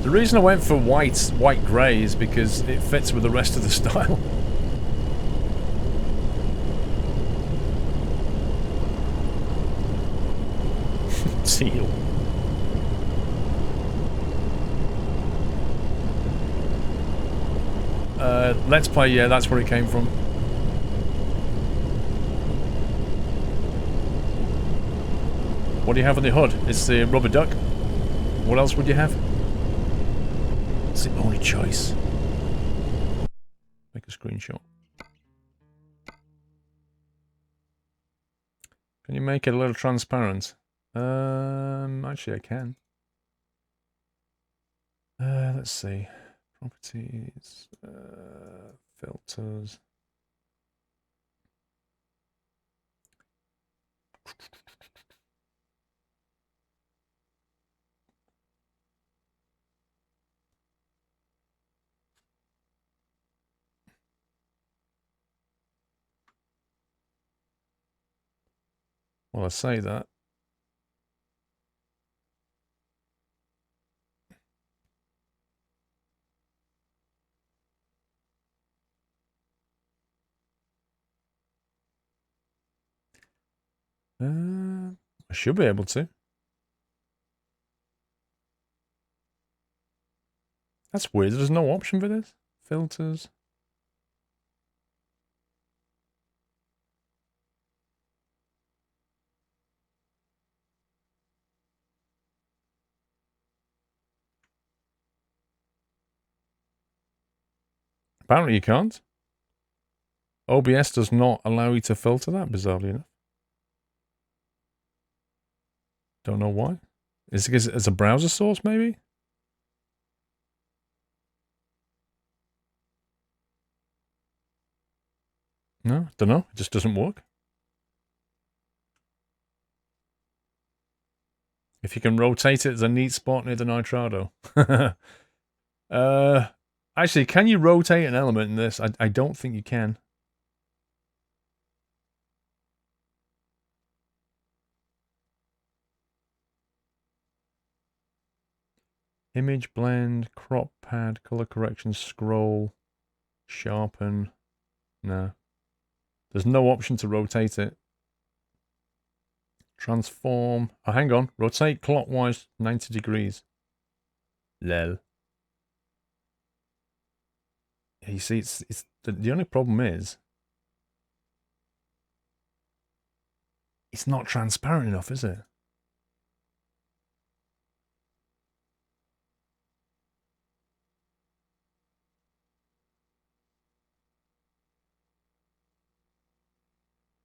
The reason I went for white grey is because it fits with the rest of the style. Teal. Let's Play, yeah, that's where it came from. What do you have on the hood? It's the rubber duck. What else would you have? It's the only choice. Make a screenshot. Can you make it a little transparent? Actually I can. Let's see. Properties, filters. Well, I say that. I should be able to. That's weird. There's no option for this. Filters. Apparently you can't. OBS does not allow you to filter that, bizarrely enough. Don't know why. Is it because it's a browser source, maybe? No, don't know. It just doesn't work. If you can rotate it, there's a neat spot near the Nitrado. Actually, can you rotate an element in this? I don't think you can. Image blend, crop pad, color correction, scroll, sharpen. No. There's no option to rotate it. Transform. Oh, hang on. Rotate clockwise 90 degrees. Lel. Yeah, you see, it's the only problem is it's not transparent enough, is it?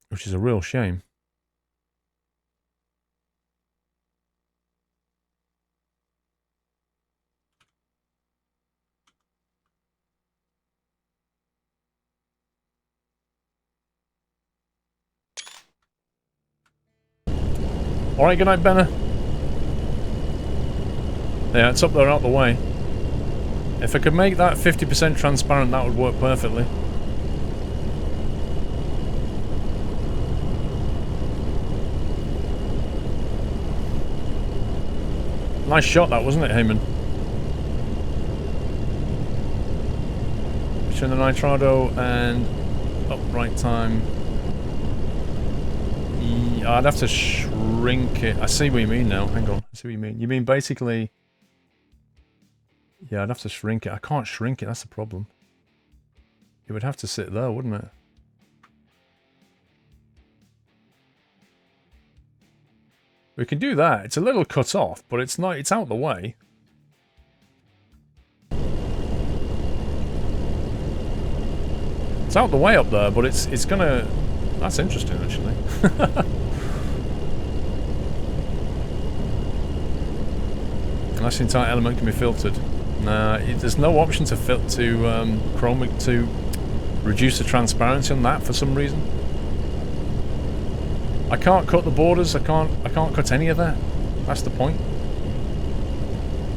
Which is a real shame. Alright, good night, Benner. Yeah, it's up there out the way. If I could make that 50% transparent, that would work perfectly. Nice shot that, wasn't it, Heyman? Between the Nitrado and upright time. Yeah, I'd have to shrink it. I see what you mean now. Hang on. I see what you mean. You mean basically... Yeah, I'd have to shrink it. I can't shrink it. That's the problem. It would have to sit there, wouldn't it? We can do that. It's a little cut off, but it's not. It's out the way. It's out the way up there, but it's gonna... That's interesting, actually. Unless the entire element can be filtered. Nah, there's no option to chromic to reduce the transparency on that for some reason. I can't cut the borders. I can't cut any of that. That's the point.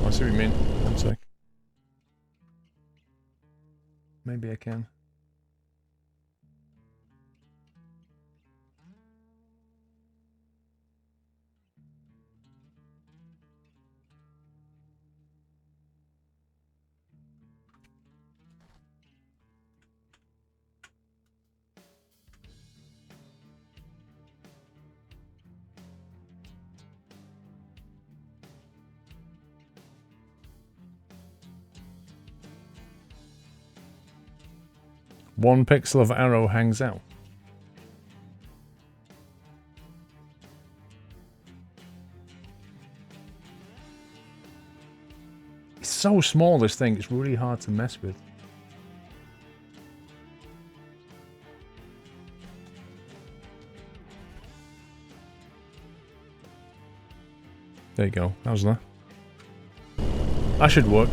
I see what you mean. One sec. Maybe I can. One pixel of arrow hangs out. It's so small, this thing. It's really hard to mess with. There you go. How's that? That should work.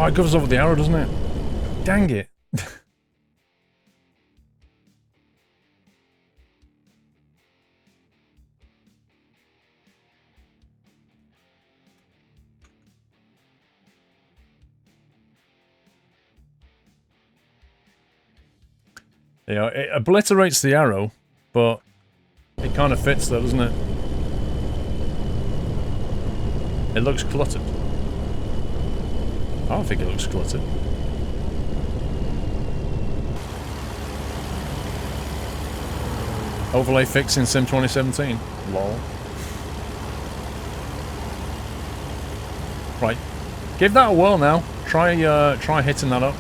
Oh, it goes over the arrow, doesn't it? Dang it. You know, it obliterates the arrow, but it kind of fits though, doesn't it? It looks cluttered. I don't think it looks cluttered. Overlay fix in Sim 2017. Lol. Right. Give that a whirl now. Try hitting that up.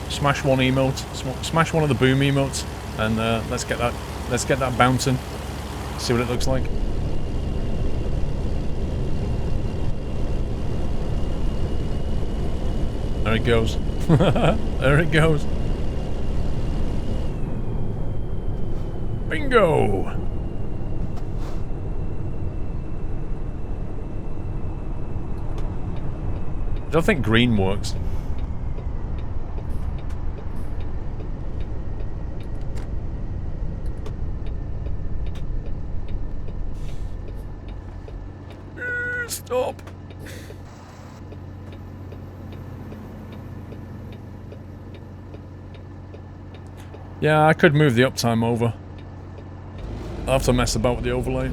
Smash one emote. Smash one of the boom emotes, and let's get that bouncing. See what it looks like. There it goes. There it goes. Bingo! I don't think green works. Stop! Yeah, I could move the uptime over. I'll have to mess about with the overlay.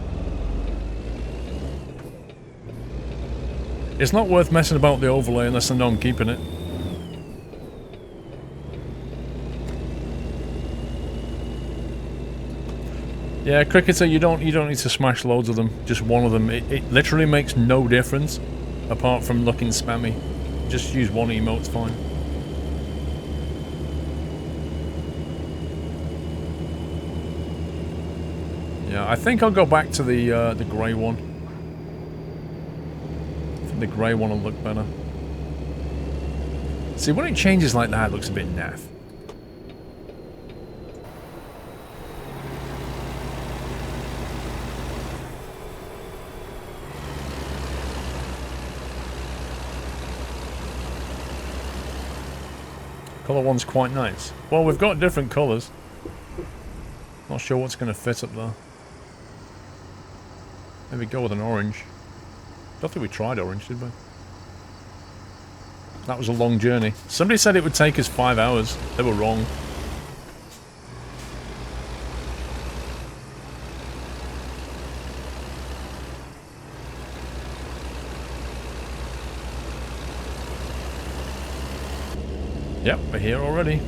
It's not worth messing about with the overlay unless I know I'm keeping it. Yeah, Cricketer, you don't need to smash loads of them. Just one of them. It literally makes no difference apart from looking spammy. Just use one emote's fine. Yeah, I think I'll go back to the grey one. I think the grey one will look better. See, when it changes like that, it looks a bit naff. Colour one's quite nice. Well, we've got different colours. Not sure what's going to fit up there. Maybe go with an orange. Don't think we tried orange, did we? That was a long journey. Somebody said it would take us 5 hours. They were wrong. Yep, we're here already.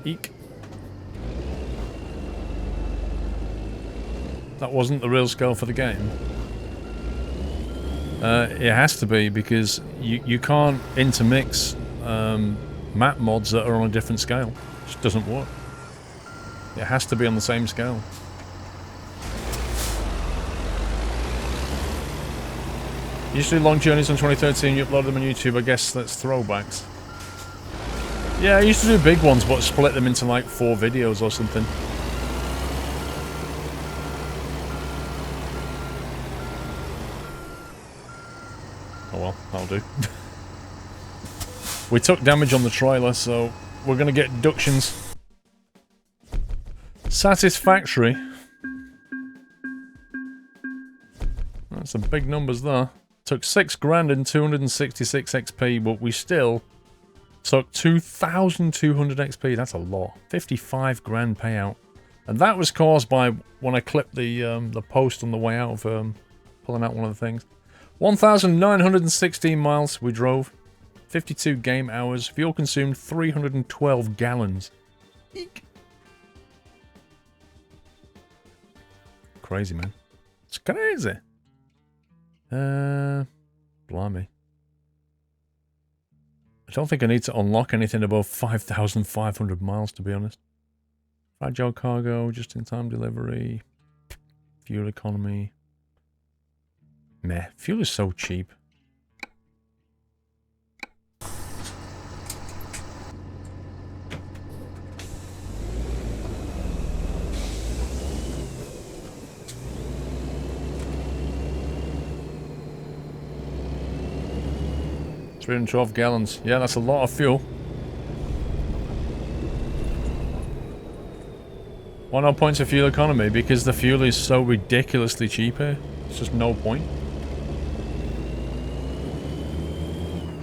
Eek. That wasn't the real scale for the game. It has to be, because you can't intermix map mods that are on a different scale. It just doesn't work. It has to be on the same scale. Usually long journeys on 2013, you upload them on YouTube. I guess that's throwbacks. Yeah, I used to do big ones, but split them into like 4 videos or something. Oh well, that'll do. We took damage on the trailer, so we're gonna get deductions. Satisfactory. That's some big numbers there. Took 6 grand and 266 XP, but we still took 2,200 XP. That's a lot. 55 grand payout. And that was caused by when I clipped the post on the way out of pulling out one of the things. 1,916 miles we drove. 52 game hours. Fuel consumed 312 gallons. Eek. Crazy, man. It's crazy. Blimey. I don't think I need to unlock anything above 5,500 miles, to be honest. Fragile cargo, just-in-time delivery. Fuel economy. Meh. Fuel is so cheap. $312 gallons. Yeah, that's a lot of fuel. Why not points of fuel economy? Because the fuel is so ridiculously cheap here. It's just no point.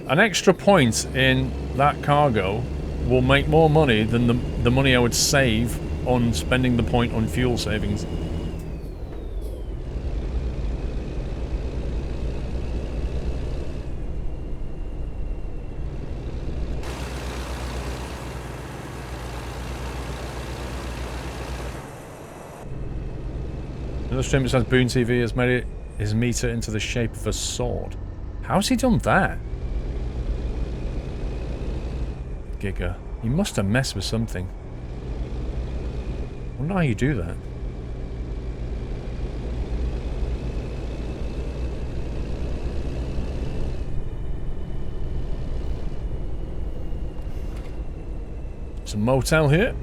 An extra point in that cargo will make more money than the money I would save on spending the point on fuel savings. Another stream that says Boone TV has made his meter into the shape of a sword. How's he done that? Giga. You must have messed with something. I wonder how you do that. It's a motel here.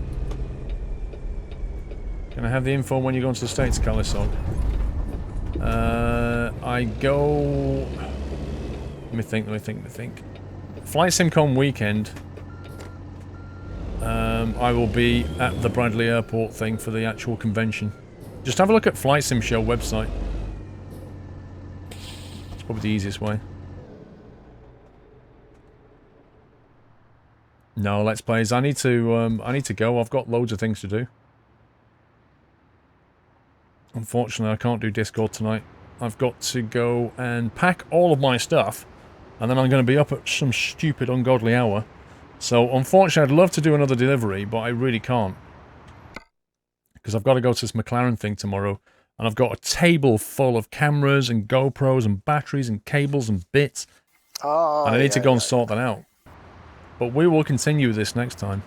Can I have the info when you go into the States, Calisog? I go... Let me think. Flight SimCon weekend. I will be at the Bradley Airport thing for the actual convention. Just have a look at Flight Sim Show website. It's probably the easiest way. No, Let's Plays. I need to go. I've got loads of things to do. Unfortunately, I can't do Discord tonight. I've got to go and pack all of my stuff, and then I'm going to be up at some stupid, ungodly hour. So, unfortunately, I'd love to do another delivery, but I really can't. Because I've got to go to this McLaren thing tomorrow, and I've got a table full of cameras and GoPros and batteries and cables and bits. Oh, and I need to go and sort that out. But we will continue with this next time.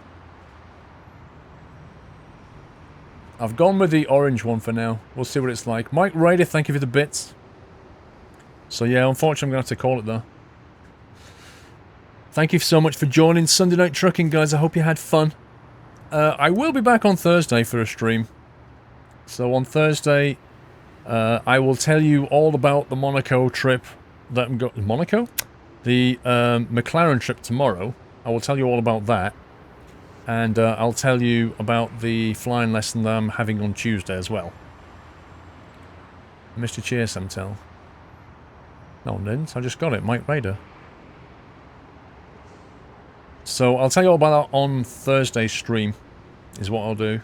I've gone with the orange one for now. We'll see what it's like. Mike Raider, thank you for the bits. So yeah, unfortunately I'm going to have to call it though. Thank you so much for joining Sunday Night Trucking, guys. I hope you had fun. I will be back on Thursday for a stream. So on Thursday, I will tell you all about the Monaco trip that I'm going... Monaco? The McLaren trip tomorrow. I will tell you all about that. And I'll tell you about the flying lesson that I'm having on Tuesday as well. Mr. Cheer Samtel. No, I didn't. I just got it. Mike Raider. So I'll tell you all about that on Thursday's stream, is what I'll do.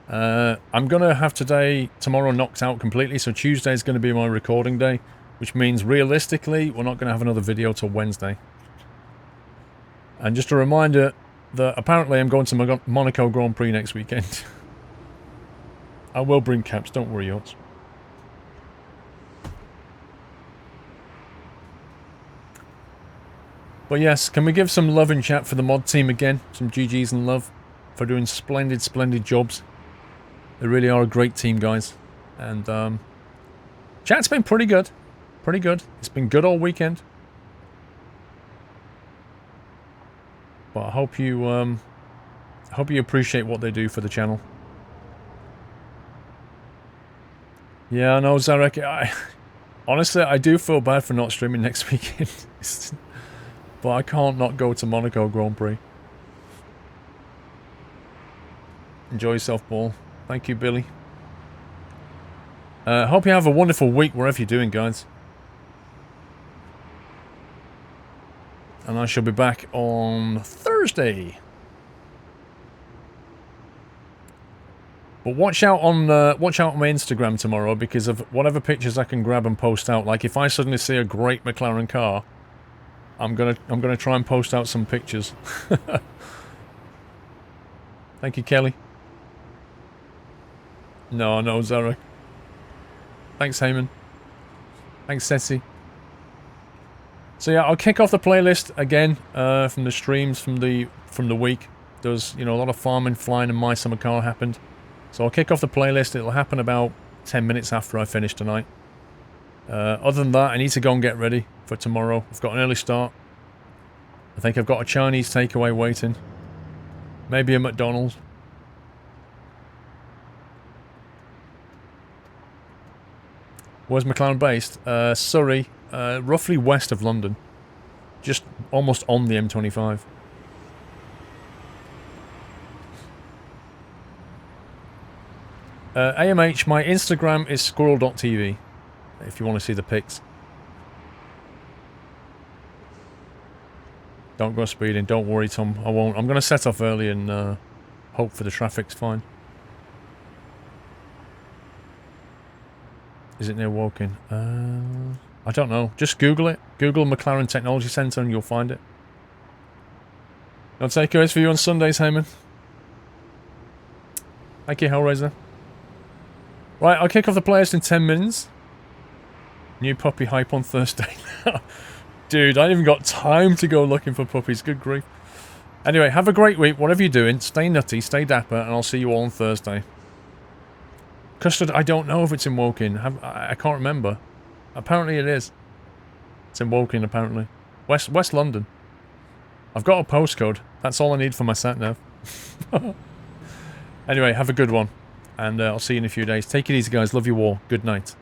I'm going to have tomorrow knocked out completely, so Tuesday is going to be my recording day, which means realistically we're not going to have another video till Wednesday. And just a reminder that apparently I'm going to Monaco Grand Prix next weekend. I will bring caps, don't worry, Yots. But yes, can we give some love in chat for the mod team again? Some GGs and love for doing splendid, splendid jobs. They really are a great team, guys. And chat's been pretty good. Pretty good. It's been good all weekend. But I hope you appreciate what they do for the channel. Yeah, I know, Zarek. Honestly, I do feel bad for not streaming next weekend. But I can't not go to Monaco Grand Prix. Enjoy yourself, Paul. Thank you, Billy. Hope you have a wonderful week wherever you're doing, guys. And I shall be back on Thursday. But watch out on my Instagram tomorrow because of whatever pictures I can grab and post out. Like if I suddenly see a great McLaren car, I'm gonna try and post out some pictures. Thank you, Kelly. No, Zarek. Thanks, Heyman. Thanks, Ceci. So yeah, I'll kick off the playlist again from the streams from the week. Does, you know, a lot of farming, flying, and My Summer Car happened. So I'll kick off the playlist. It'll happen about 10 minutes after I finish tonight. Other than that, I need to go and get ready for tomorrow. I've got an early start. I think I've got a Chinese takeaway waiting. Maybe a McDonald's. Where's McLaren based? Surrey, roughly west of London. Just almost on the M25. AMH, my Instagram is squirrel.tv, if you want to see the pics. Don't go speeding, don't worry Tom, I won't. I'm going to set off early and hope for the traffic's fine. Is it near Woking? I don't know. Just Google it. Google McLaren Technology Centre and you'll find it. No takeaways for you on Sundays, Heyman. Thank you, Hellraiser. Right, I'll kick off the playlist in 10 minutes. New puppy hype on Thursday. Dude, I ain't even got time to go looking for puppies. Good grief. Anyway, have a great week. Whatever you're doing, stay nutty, stay dapper, and I'll see you all on Thursday. Custard, I don't know if it's in Woking. I can't remember. Apparently it is. It's in Woking, apparently. West London. I've got a postcode. That's all I need for my sat-nav. Anyway, have a good one. And I'll see you in a few days. Take it easy, guys. Love you all. Good night.